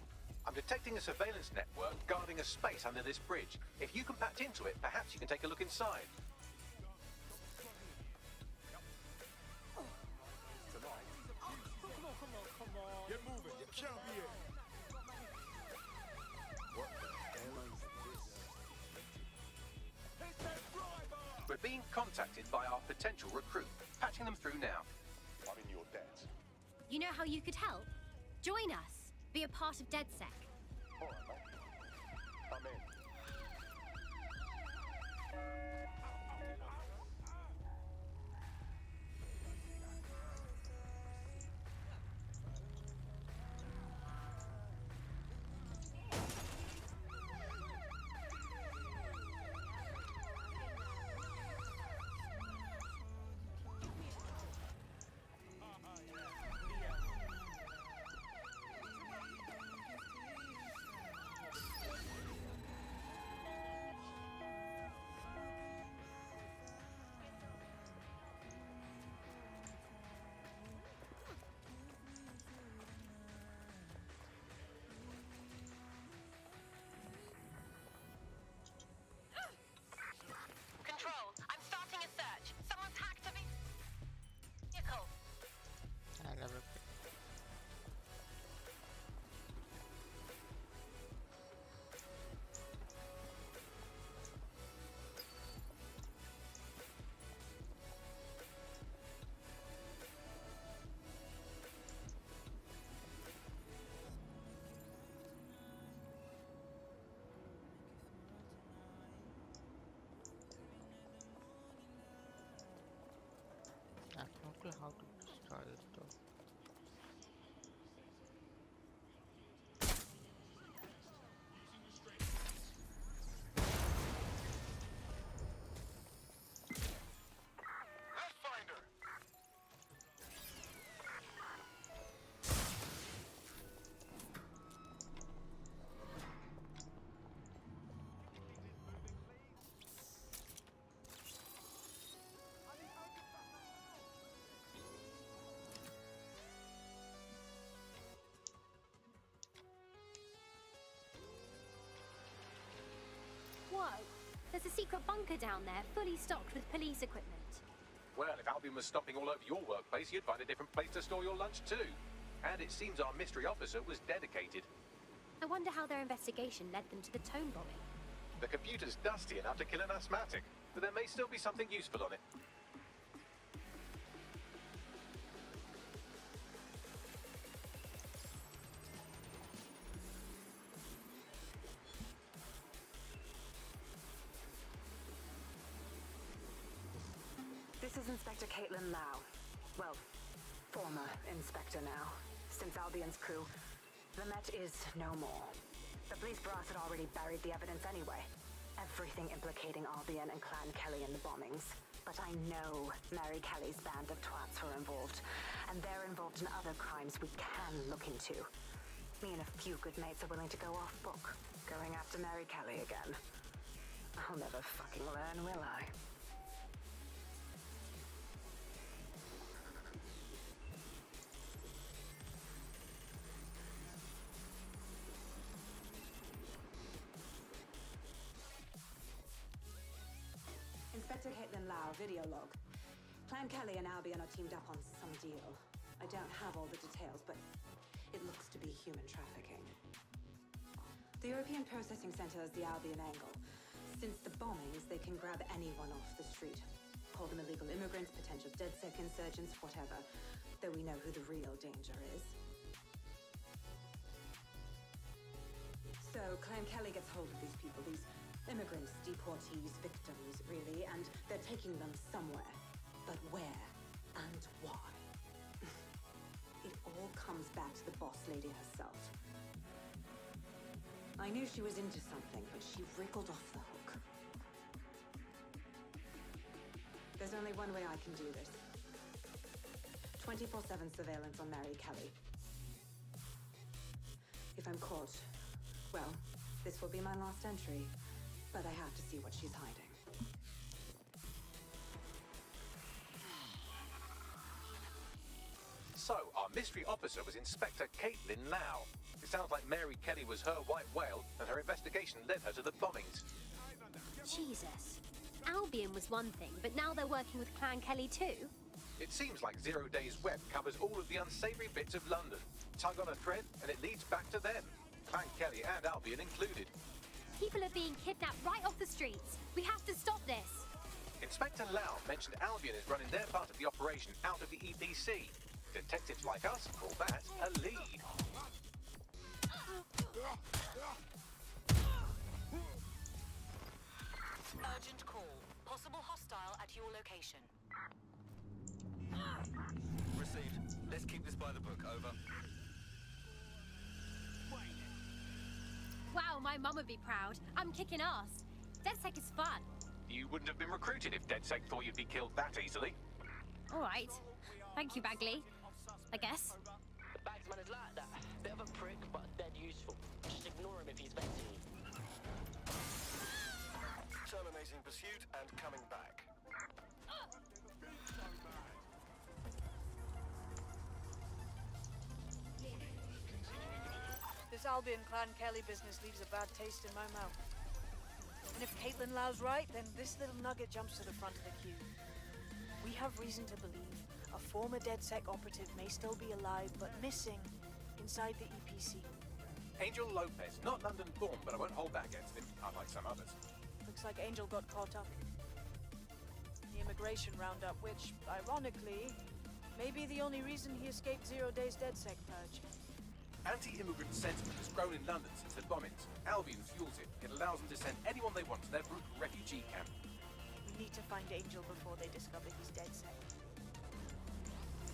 I'm detecting a surveillance network guarding a space under this bridge. If you can patch into it, perhaps you can take a look inside. Get moving. You can't be here. What the hell is this? We're being contacted by our potential recruit. Patching them through now. I'm in your debt. You know how you could help? Join us. Be a part of DedSec. All right, mate. I'm in. exactly how to destroy it though. Whoa! There's a secret bunker down there, fully stocked with police equipment. Well, if Albion was stopping all over your workplace, you'd find a different place to store your lunch too. And it seems our mystery officer was dedicated. I wonder how their investigation led them to the tome bombing. The computer's dusty enough to kill an asthmatic, but there may still be something useful on it. This is Inspector Caitlin Lau. Well, former inspector now. Since Albion's coup, the Met is no more. The police brass had already buried the evidence anyway. Everything implicating Albion and Clan Kelly in the bombings. But I know Mary Kelly's band of twats were involved, and they're involved in other crimes we can look into. Me and a few good mates are willing to go off book, going after Mary Kelly again. I'll never fucking learn, will I? Inspector Caitlin Lau, video log. Clan Kelly and Albion are teamed up on some deal. I don't have all the details, but it looks to be human trafficking. The European Processing Center is the Albion angle. Since the bombings, they can grab anyone off the street. Call them illegal immigrants, potential DedSec insurgents, whatever. Though we know who the real danger is. So, Clan Kelly gets hold of these people, these immigrants, deportees, victims, really, and they're taking them somewhere. But where and why? It all comes back to the boss lady herself. I knew she was into something, but she wriggled off the hook. There's only one way I can do this. 24/7 surveillance on Mary Kelly. If I'm caught, well, this will be my last entry. But I have to see what she's hiding. So, our mystery officer was Inspector Caitlin Lau. It sounds like Mary Kelly was her white whale, and her investigation led her to the bombings. Jesus. Albion was one thing, but now they're working with Clan Kelly too? It seems like 0 Days Web covers all of the unsavory bits of London. Tug on a thread, and it leads back to them. Clan Kelly and Albion included. People are being kidnapped right off the streets. We have to stop this. Inspector Lau mentioned Albion is running their part of the operation out of the EPC. Detectives like us call that a lead. Urgent call. Possible hostile at your location. Received. Let's keep this by the book. Over. Wow, my mum would be proud. I'm kicking ass. DedSec is fun. You wouldn't have been recruited if DedSec thought you'd be killed that easily. All right. Thank you, Bagley. I guess. The Bagsman is like that. Bit of a prick, but dead useful. Just ignore him if he's venting you. Terminating pursuit and coming back. This Albion Clan Kelly business leaves a bad taste in my mouth. And if Caitlin Lau's right, then this little nugget jumps to the front of the queue. We have reason to believe a former DedSec operative may still be alive, but missing inside the EPC. Angel Lopez, not London born, but I won't hold that against him, unlike some others. Looks like Angel got caught up. The immigration roundup, which, ironically, may be the only reason he escaped 0 Days DedSec purge. Anti-immigrant sentiment has grown in London since the bombings. Albion fuels it. It allows them to send anyone they want to their brutal refugee camp. We need to find Angel before they discover he's DedSec.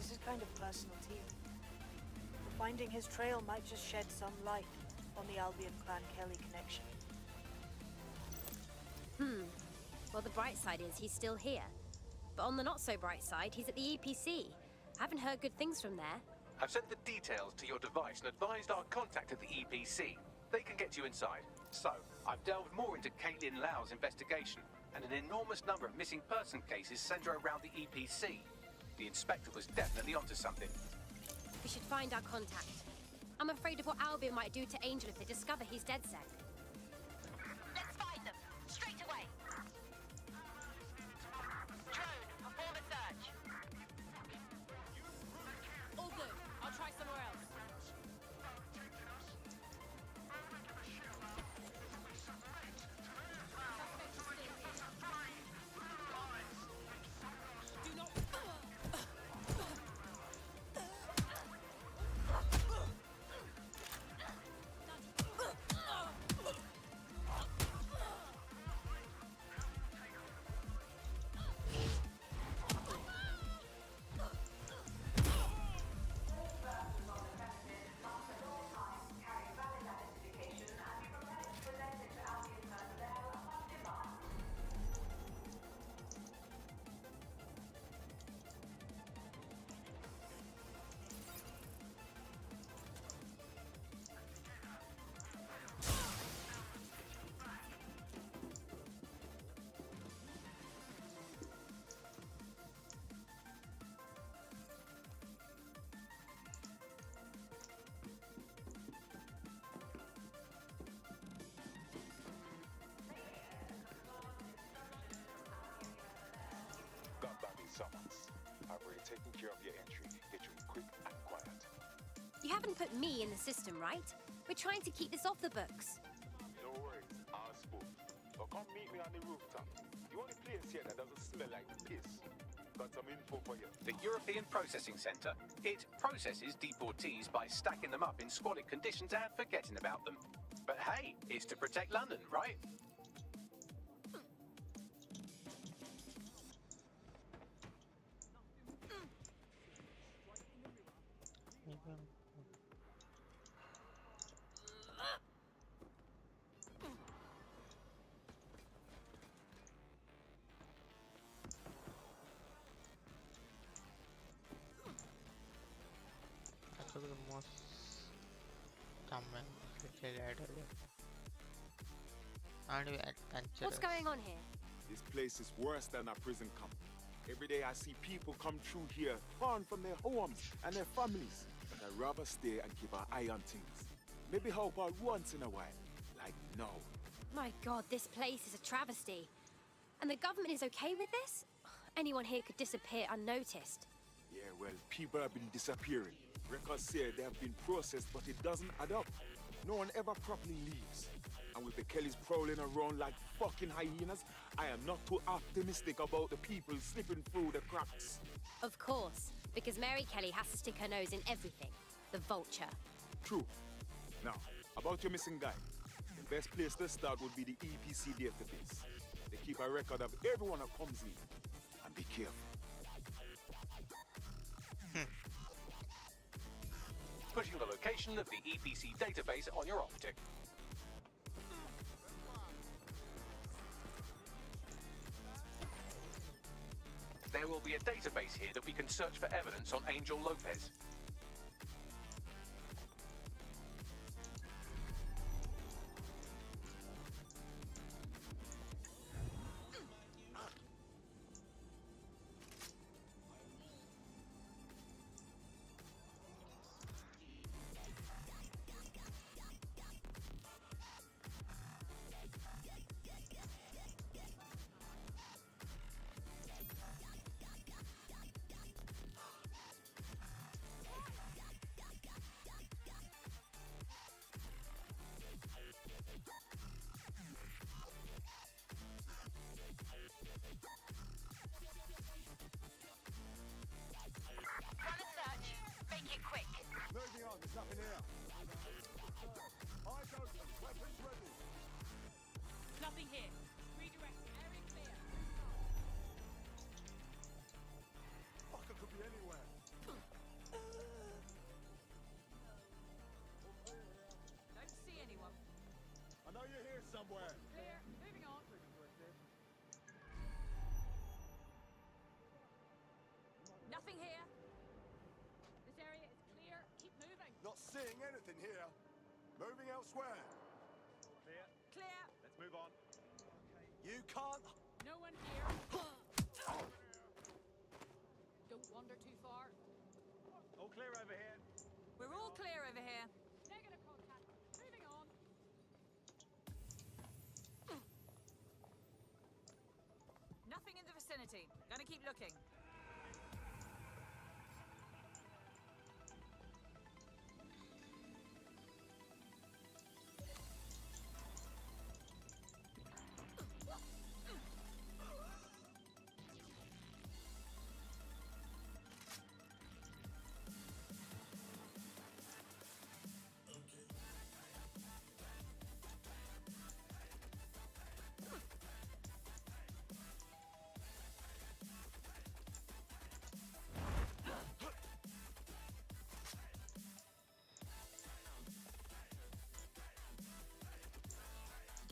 This is kind of personal to you. Finding his trail might just shed some light on the Albion Clan Kelly connection. Well, the bright side is he's still here. But on the not so bright side, he's at the EPC. Haven't heard good things from there. I've sent the details to your device and advised our contact at the EPC. They can get you inside. So, I've delved more into Caitlin Lau's investigation, and an enormous number of missing person cases center around the EPC. The inspector was definitely onto something. We should find our contact. I'm afraid of what Albion might do to Angel if they discover he's DedSec. Let's find them. Straight away. Drone, perform a search. All good. I'll try somewhere else. Do not. Got that in summons. I've already taken care of your entry. Get you in quick and quiet. You haven't put me in the system, right? We're trying to keep this off the books. No worries, I'll spook. But come meet me on the rooftop. The only place here that doesn't smell like piss. Got some info for you. The European Processing Centre. It processes deportees by stacking them up in squalid conditions and forgetting about them. But hey, it's to protect London, right? That was the most common little aren't you adventurous? What's going on here? This place is worse than a prison camp. Every day I see people come through here, torn from their homes and their families. But I'd rather stay and keep an eye on things. Maybe help out once in a while. Like now. My God, this place is a travesty. And the government is okay with this? Anyone here could disappear unnoticed. Yeah, well, people have been disappearing. Records say they have been processed, but it doesn't add up. No one ever properly leaves. And with the Kellys prowling around like fucking hyenas, I am not too optimistic about the people slipping through the cracks. Of course, because Mary Kelly has to stick her nose in everything. The vulture. True. Now, about your missing guy. The best place to start would be the EPC database. They keep a record of everyone that comes in. And be careful. Pushing the location of the EPC database on your optic. There will be a database here that we can search for evidence on Angel Lopez. seeing anything here. Moving elsewhere. Clear. Clear. Let's move on. You can't. No one here. Don't wander too far. All clear over here. We're all clear over here. Negative contact. Moving on. Nothing in the vicinity. Gonna keep looking.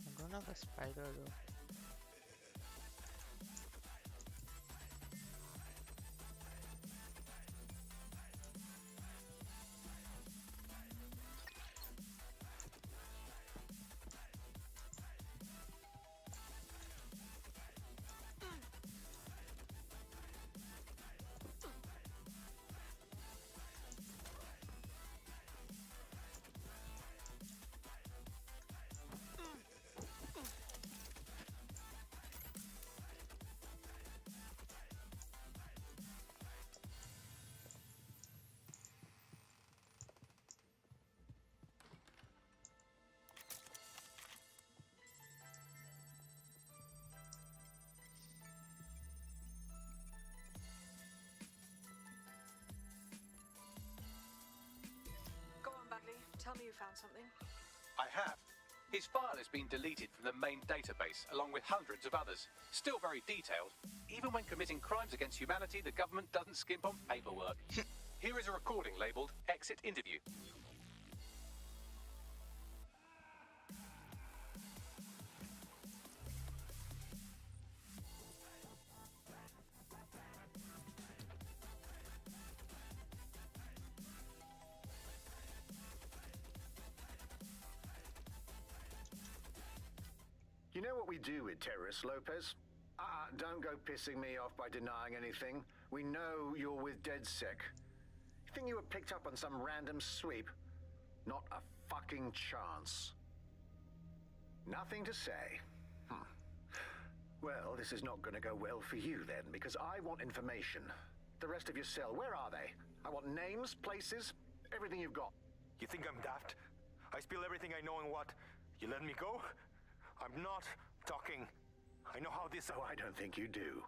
I don't have a spider though. Go on, Bagley. Tell me you found something. I have. His file has been deleted from the main database, along with hundreds of others. Still very detailed. Even when committing crimes against humanity, the government doesn't skimp on paperwork. Here is a recording labelled Exit Interview. You know what we do with terrorists, Lopez? Don't go pissing me off by denying anything. We know you're with DedSec. You think you were picked up on some random sweep? Not a fucking chance. Nothing to say. Well, this is not going to go well for you then, because I want information. The rest of your cell, where are they? I want names, places, everything you've got. You think I'm daft? I spill everything I know and what? You let me go? I'm not talking. I know how this... Oh, I don't think you do.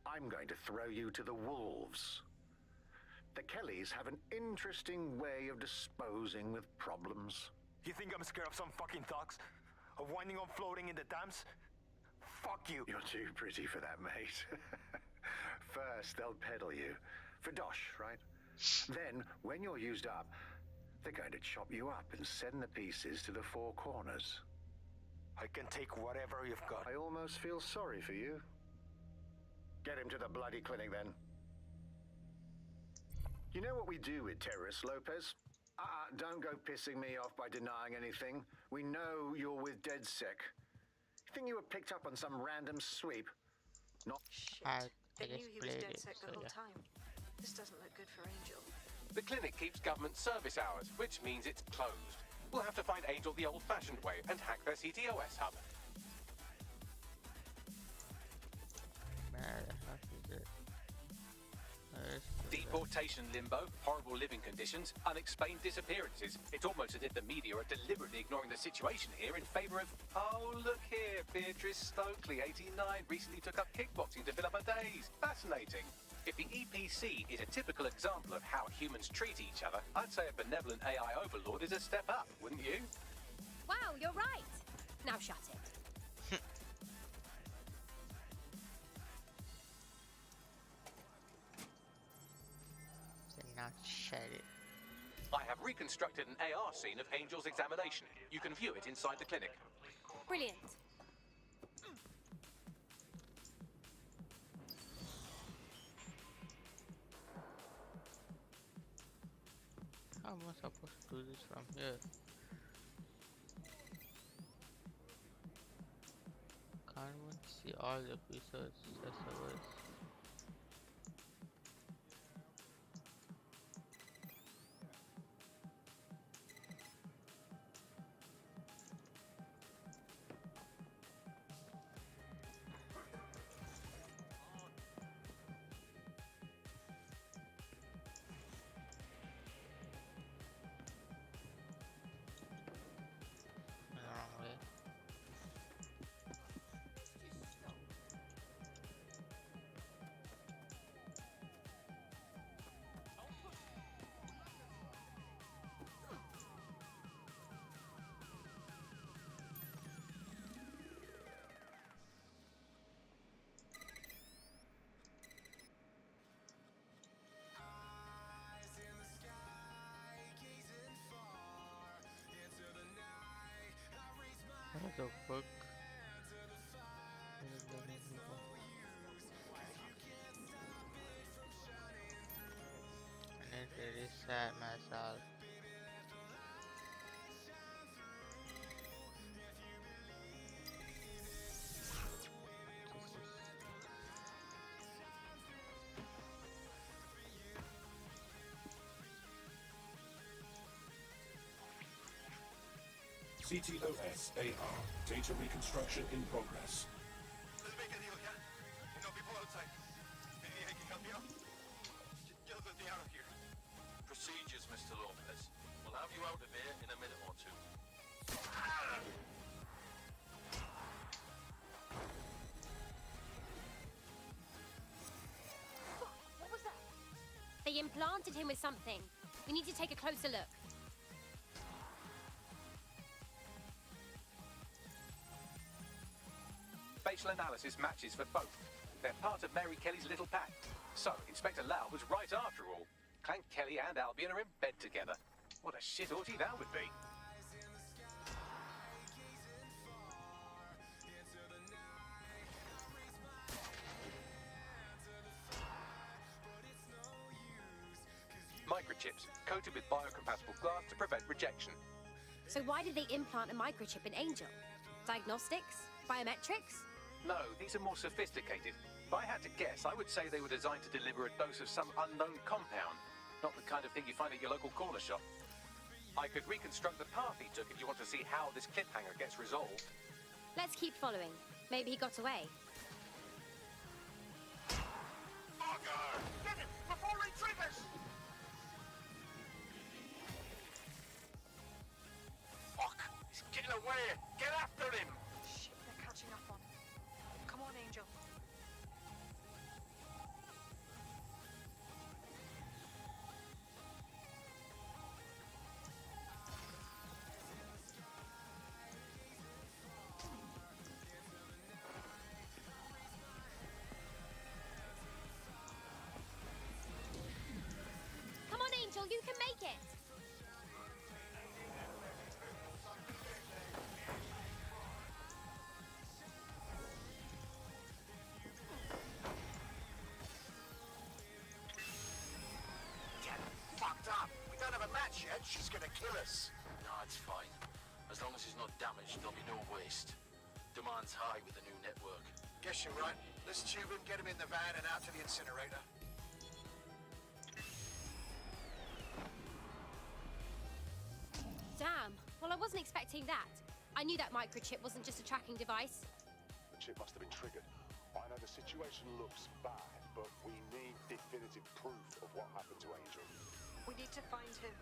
I'm going to throw you to the wolves. The Kellys have an interesting way of disposing with problems. You think I'm scared of some fucking thugs? Of winding up floating in the dams? Fuck you. You're too pretty for that, mate. First, they'll peddle you. For dosh, right? Then, when you're used up, they're going to chop you up and send the pieces to the four corners. I can take whatever you've got. I almost feel sorry for you. Get him to the bloody clinic, then. You know what we do with terrorists, Lopez? Don't go pissing me off by denying anything. We know you're with DedSec. You think you were picked up on some random sweep? Not... Shit. They knew he was DedSec the whole time. This doesn't look good for Angel. The clinic keeps government service hours, which means it's closed. We'll have to find Angel the old-fashioned way and hack their CTOS hub. Deportation limbo, horrible living conditions, unexplained disappearances. It's almost as if the media are deliberately ignoring the situation here in favour of... Oh, look here, Beatrice Stokely, 89, recently took up kickboxing to fill up her days. Fascinating. If the EPC is a typical example of how humans treat each other, I'd say a benevolent AI overlord is a step up, wouldn't you? Wow, you're right. Now shut it. Not shut it. I have reconstructed an AR scene of Angel's examination. You can view it inside the clinic. Brilliant. Oh, How am I supposed to do this from here? Can't even see all the features as always. Wrong way. What the fuck? Where the hell we go? I need to reset myself. CTOS AR. Data reconstruction in progress. Let's make a deal, yeah? You know people outside. Maybe I can help you out. Just let me out of here. Procedures, Mr. Lopez. We'll have you out of here in a minute or two. What was that? They implanted him with something. We need to take a closer look. Facial analysis matches for both. They're part of Mary Kelly's little pack. So, Inspector Lau was right after all. Clank Kelly and Albion are in bed together. What a shit orgy that would be. Microchips, coated with biocompatible glass to prevent rejection. So why did they implant a microchip in Angel? Diagnostics? Biometrics? No, these are more sophisticated. If I had to guess, I would say they were designed to deliver a dose of some unknown compound. Not the kind of thing you find at your local corner shop. I could reconstruct the path he took if you want to see how this cliffhanger gets resolved. Let's keep following. Maybe he got away. Fucker! Get it! Before he triggers! Fuck! He's getting away! Get after him! Shit, they're catching up on him. Come on, Angel. Come on, Angel, you can make it! Get fucked up! We don't have a match yet. She's gonna kill us. No, it's fine. As long as he's not damaged, there'll be no waste. Demand's high with the new network. Guess you're right. Let's tube him, get him in the van and out to the incinerator. Damn. Well, I wasn't expecting that. I knew that microchip wasn't just a tracking device. The chip must have been triggered. I know the situation looks bad, but we need definitive proof of what happened to Angel. We need to find him,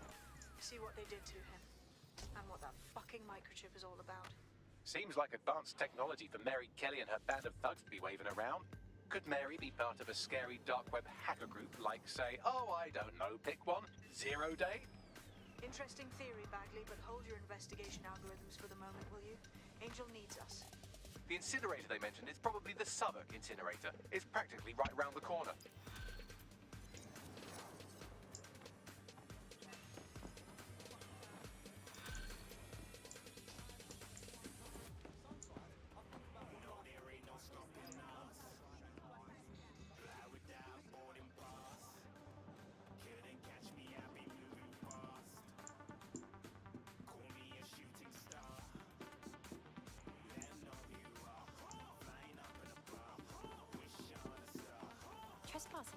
see what they did to him, and what that fucking microchip is all about. Seems like advanced technology for Mary Kelly and her band of thugs to be waving around. Could Mary be part of a scary dark web hacker group like, say, oh, I don't know, pick one, 0 Day? Interesting theory, Bagley, but hold your investigation algorithms for the moment, will you? Angel needs us. The incinerator they mentioned is probably the Southwark incinerator. It's practically right round the corner.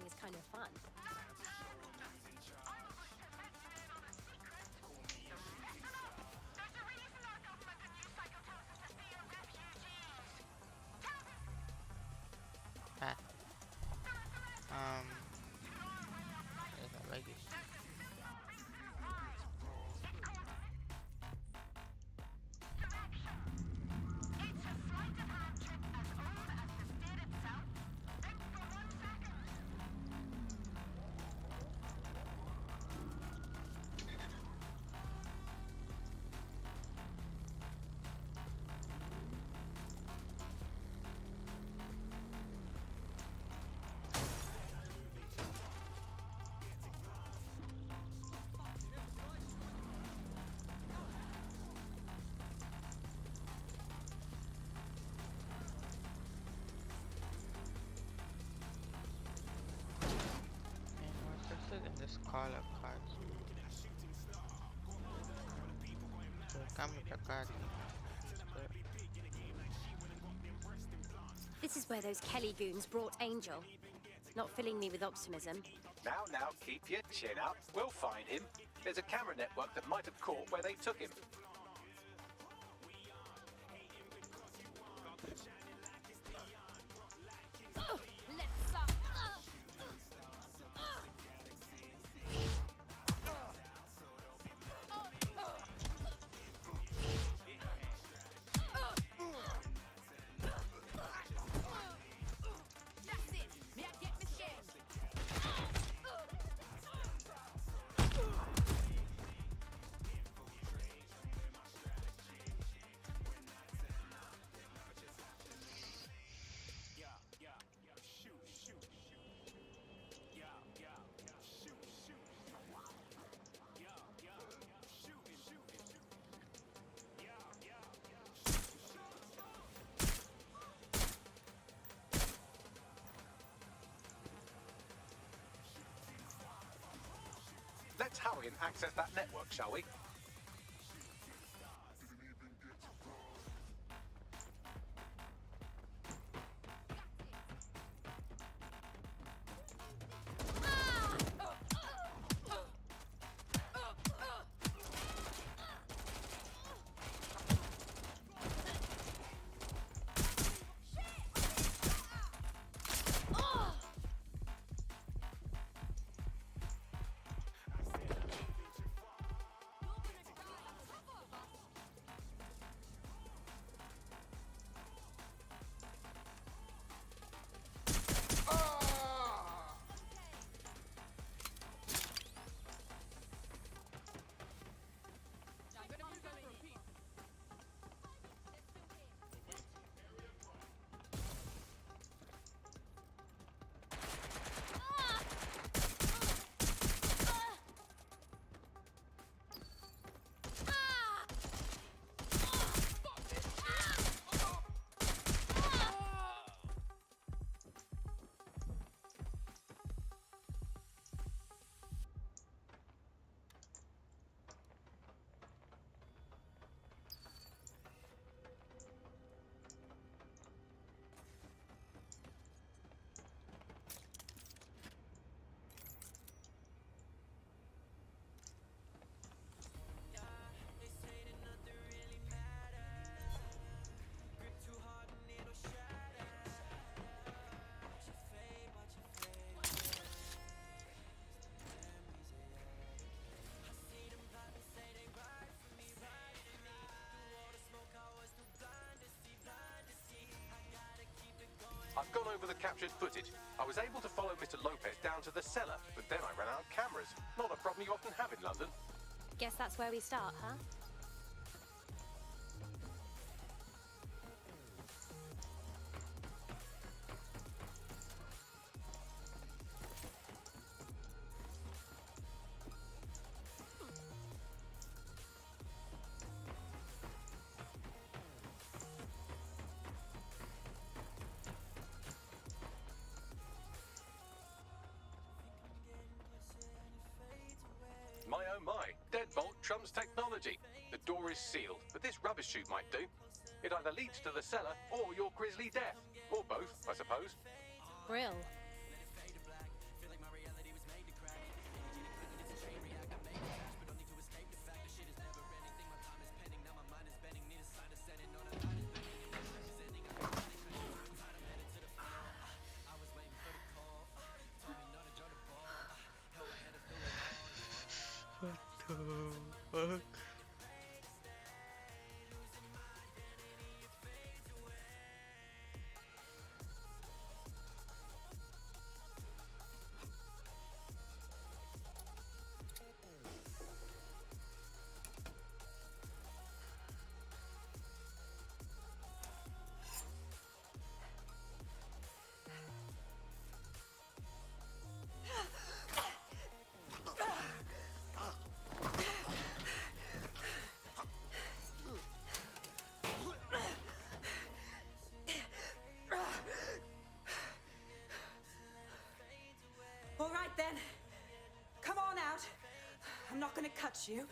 is kind of fun. Ah. Esa bagus. In this color cards. So come with the card. This is where those Kelly goons brought Angel. Not filling me with optimism. Now, keep your chin up. We'll find him. There's a camera network that might have caught where they took him. Let's hurry and access that network, shall we? I've gone over the captured footage. I was able to follow Mr. Lopez down to the cellar, but then I ran out of cameras. Not a problem you often have in London. Guess that's where we start, huh? My oh my, deadbolt trumps technology. The door is sealed, but this rubbish chute might do. It either leads to the cellar or your grisly death. Or both, I suppose. Brill. not gonna cut you.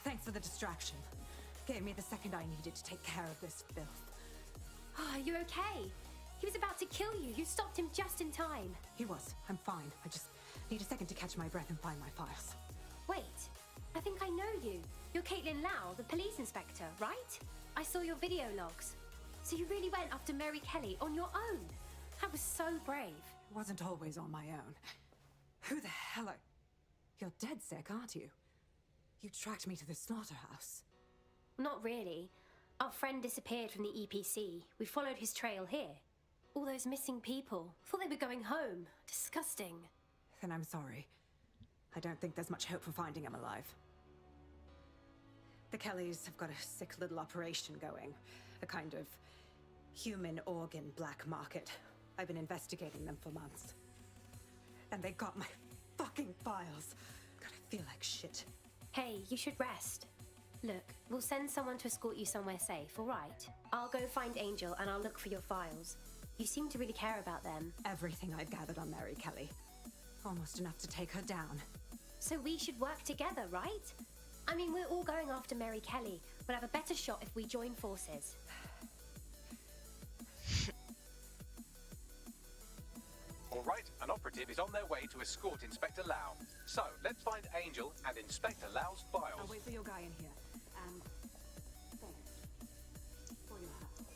Thanks for the distraction. Gave me the second I needed to take care of this filth. Oh, are you okay? He was about to kill you. You stopped him just in time. He was. I'm fine. I just need a second to catch my breath and find my files. Wait, I think I know you. You're Caitlin Lau, the police inspector, right? I saw your video logs. So you really went after Mary Kelly on your own? That was so brave. It wasn't always on my own. Who the hell are... You're dead sick, aren't you? You tracked me to the slaughterhouse. Not really. Our friend disappeared from the EPC. We followed his trail here. All those missing people. Thought they were going home. Disgusting. Then I'm sorry. I don't think there's much hope for finding him alive. The Kellys have got a sick little operation going. A kind of human organ black market. I've been investigating them for months. And they got my fucking files. God, I feel like shit. Hey, you should rest. Look, we'll send someone to escort you somewhere safe, all right? I'll go find Angel and I'll look for your files. You seem to really care about them. Everything I've gathered on Mary Kelly. Almost enough to take her down. So we should work together, right? I mean, we're all going after Mary Kelly. We'll have a better shot if we join forces. All right, an operative is on their way to escort Inspector Lau. So, let's find Angel and Inspector Lau's I'll files. wait for your guy in here. And thanks for your help.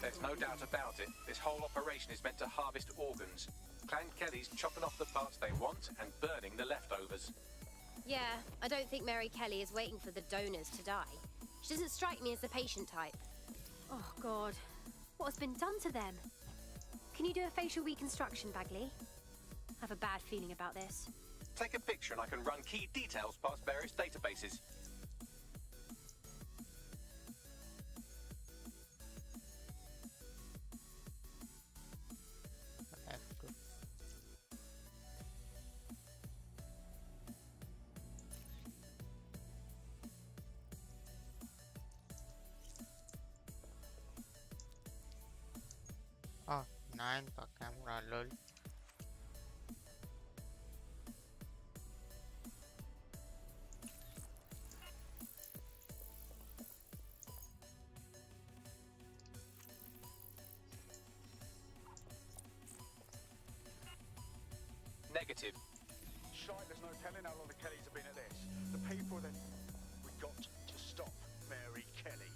There's no doubt about it. This whole operation is meant to harvest organs. Clan Kelly's chopping off the parts they want and burning the leftovers. Yeah, I don't think Mary Kelly is waiting for the donors to die. She doesn't strike me as the patient type. Oh, God. What has been done to them? Can you do a facial reconstruction, Bagley? I have a bad feeling about this. Take a picture and I can run key details past various databases. Oh, 9 का camera lol. Negative. Shite, there's no telling how long the Kellys have been at this. The people that... We got to stop Mary Kelly.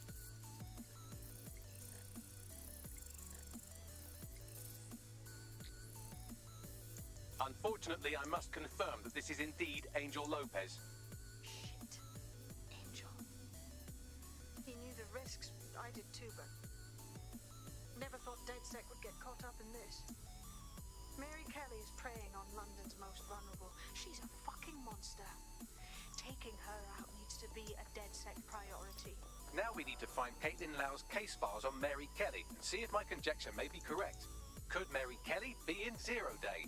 Unfortunately, I must confirm that this is indeed Angel Lopez. Shit. Angel. He knew the risks. I did too, but... Never thought DedSec would get caught up in this. Mary Kelly is preying on London's most vulnerable. She's a fucking monster. Taking her out needs to be a DedSec priority. Now we need to find Caitlin Lau's case files on Mary Kelly and see if my conjecture may be correct. Could Mary Kelly be in Zero Day?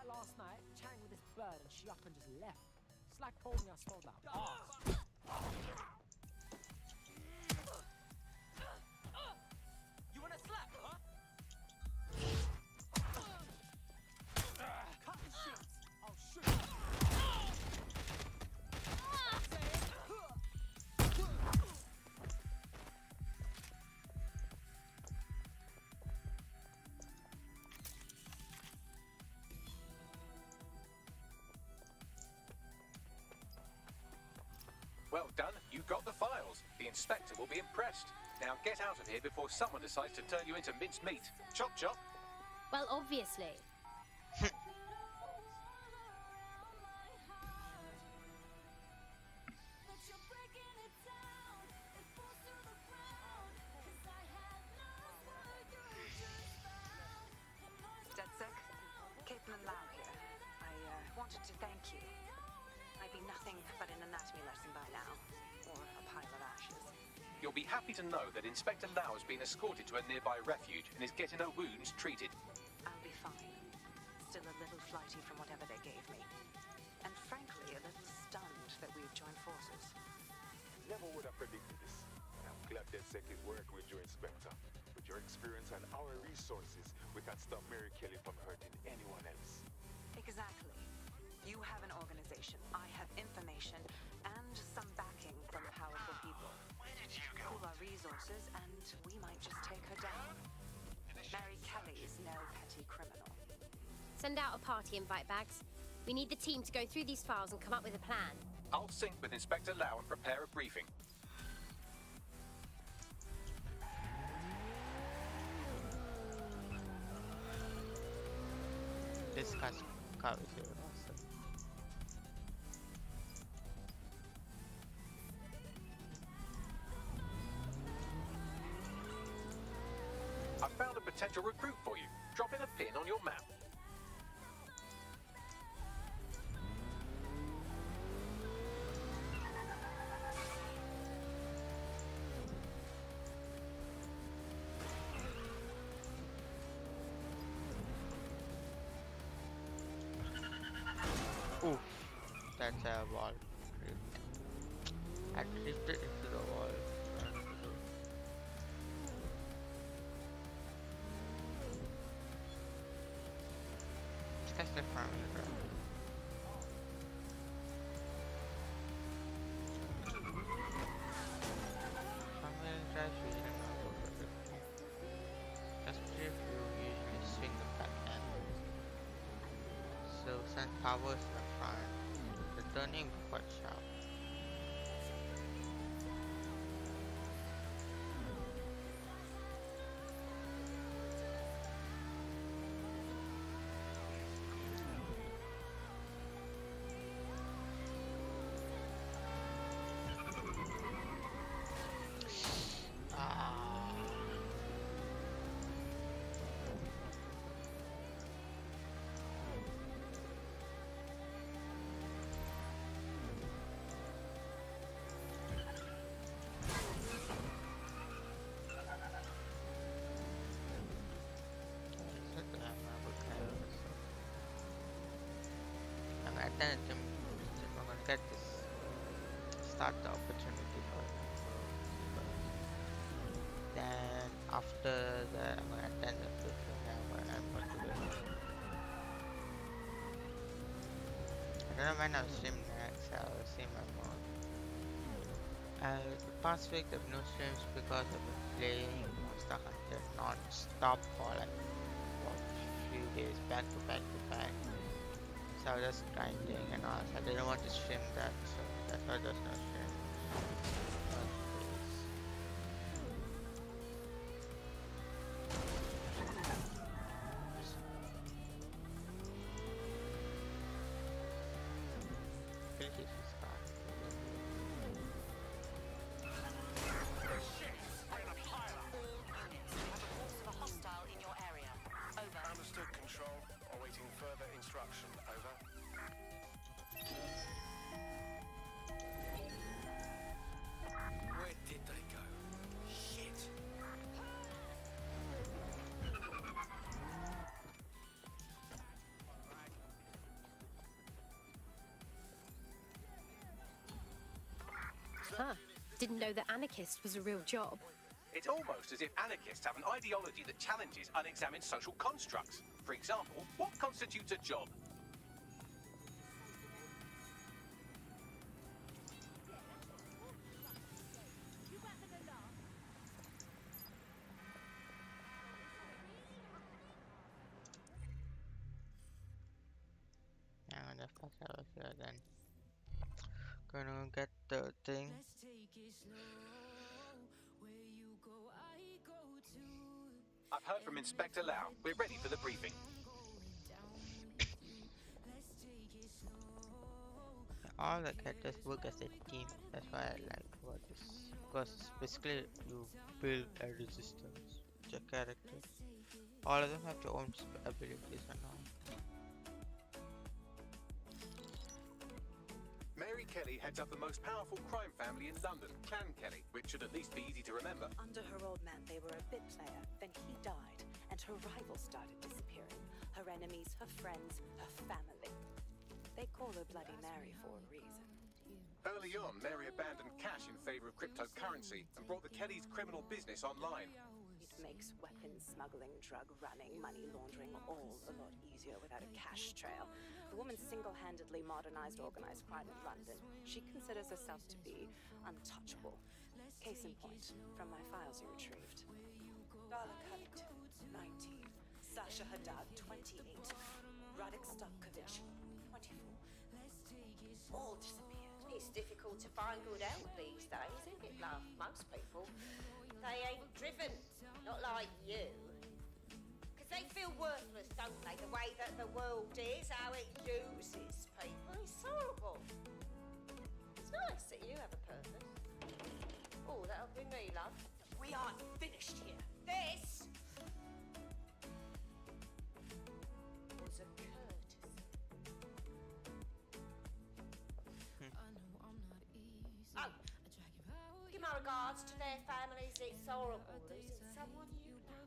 Last night, chatting with this bird and she up and just left. It's like told me I smelled that arse. You wanna slap, huh? Cut the shit! I'll shoot you! Well done, you got the files. The inspector will be impressed. Now get out of here before someone decides to turn you into minced meat. Chop chop. Well, obviously. DedSec, Caitlin Lau. happy to know that Inspector Lau has been escorted to a nearby refuge and is getting her wounds treated. I'll be fine. Still a little flighty from whatever they gave me. And frankly, a little stunned that we've joined forces. Never would have predicted this. I'm glad DedSec is working with you, Inspector. With your experience and our resources, we can stop Mary Kelly from hurting anyone else. Exactly. You have an organization, I have information, and some backing from powerful people. Where did you go? Pool our resources, and we might just take her down. Mary Kelly's no petty criminal. Send out a party invite, Bags. We need the team to go through these files and come up with a plan. I'll sync with Inspector Lau and prepare a briefing. Discuss covers your roster. I found a potential recruit for you. Drop in a pin on your map. Oof, that's a wall ripped. I drifted into the wall. This guy's the farming bro. Farming drives usually not over the just drift you usually swing the backhand. So send powers to the front. The turning quite sharp. I'm gonna get this start the opportunity for them. Then after that I'm gonna attend the briefing now where I'm going to do. I don't know when I'll stream next, I'll see my mom. The past week there were no streams because I've been playing Monster Hunter non-stop for like what, few days back to back to back. So I was just grinding and all, so I didn't want to stream that, so that's why there's no stream. Understood, Control. Awaiting further instruction. Over. Where did they go? Shit. Huh. Didn't know that anarchist was a real job. It's almost as if anarchists have an ideology that challenges unexamined social constructs. For example, what constitutes a job? I'm gonna pass over here then. Gonna get the thing. I've heard from Inspector Lau. We're ready for the briefing. All the characters work as a team. That's why I like about this. Because basically you build a resistance with your characters. All of them have their own abilities and all. Mary Kelly heads up the most powerful crime family in London, Clan Kelly, which should at least be easy to remember. Under her old man, they were a bit player. Then he died, and her rivals started disappearing. Her enemies, her friends, her family. They call her Bloody Mary for a reason. Early on, Mary abandoned cash in favor of cryptocurrency and brought the Kellys' criminal business online. It makes weapons smuggling, drug running, money laundering all a lot easier without a cash trail. The woman single-handedly modernized organized crime in London. She considers herself to be untouchable. Case in point, from my files you retrieved. Darla Cunnington, 19. Sasha Haddad, 28. Radek Stopkovich, 24. All disappeared. It's difficult to find good help these days, isn't it, love? Most people, they ain't driven. Not like you. Because they feel worthless, don't they? The way that the world is, how it uses people. It's horrible. It's nice that you have a purpose. Oh, that'll be me, love. We aren't finished here. This was a courtesy. Oh, give my regards to their families. It's horrible losing someone you love.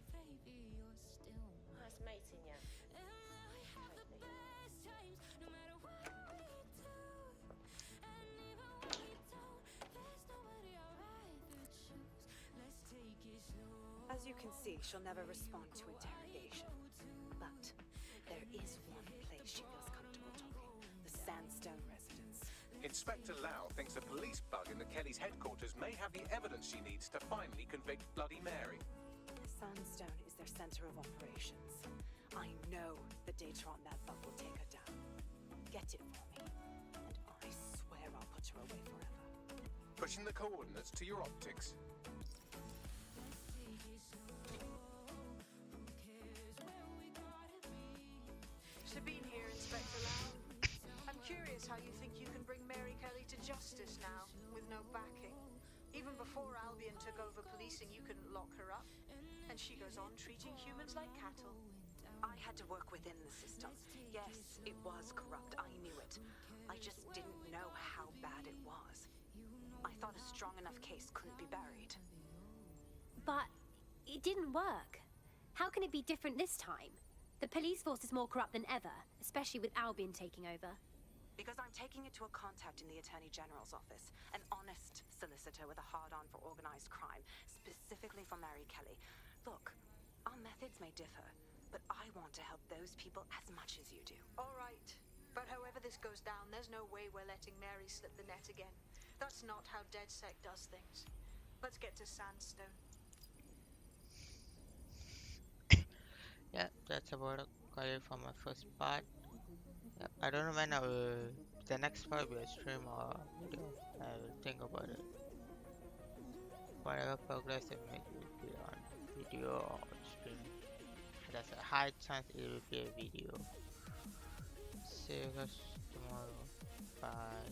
Nice meeting you. As you can see, she'll never respond to interrogation. But there is one place she feels comfortable talking. The Sandstone residence. Inspector Lau thinks a police bug in the Kellys' headquarters may have the evidence she needs to finally convict Bloody Mary. Sandstone is their center of operations. I know the data on that bug will take her down. Get it for me, and I swear I'll put her away forever. Pushing the coordinates to your optics. Sabine here, Inspector Lau. I'm curious how you think you can bring Mary Kelly to justice now, with no backing. Even before Albion took over policing, you couldn't lock her up. And she goes on treating humans like cattle. I had to work within the system. Yes, it was corrupt. I knew it. I just didn't know how bad it was. I thought a strong enough case couldn't be buried. But it didn't work. How can it be different this time? The police force is more corrupt than ever, especially with Albion taking over. Because I'm taking it to a contact in the Attorney General's office, an honest solicitor with a hard-on for organized crime, specifically for Mary Kelly. Look, our methods may differ, but I want to help those people as much as you do. All right. But however this goes down, there's no way we're letting Mary slip the net again. That's not how DedSec does things. Let's get to Sandstone. Yeah, that's about it for my first part. Yeah, I don't know when I will, the next part will stream or video. I will think about it. Whatever progress it makes will be on video or stream. There's a high chance it will be a video. See you guys tomorrow. Bye.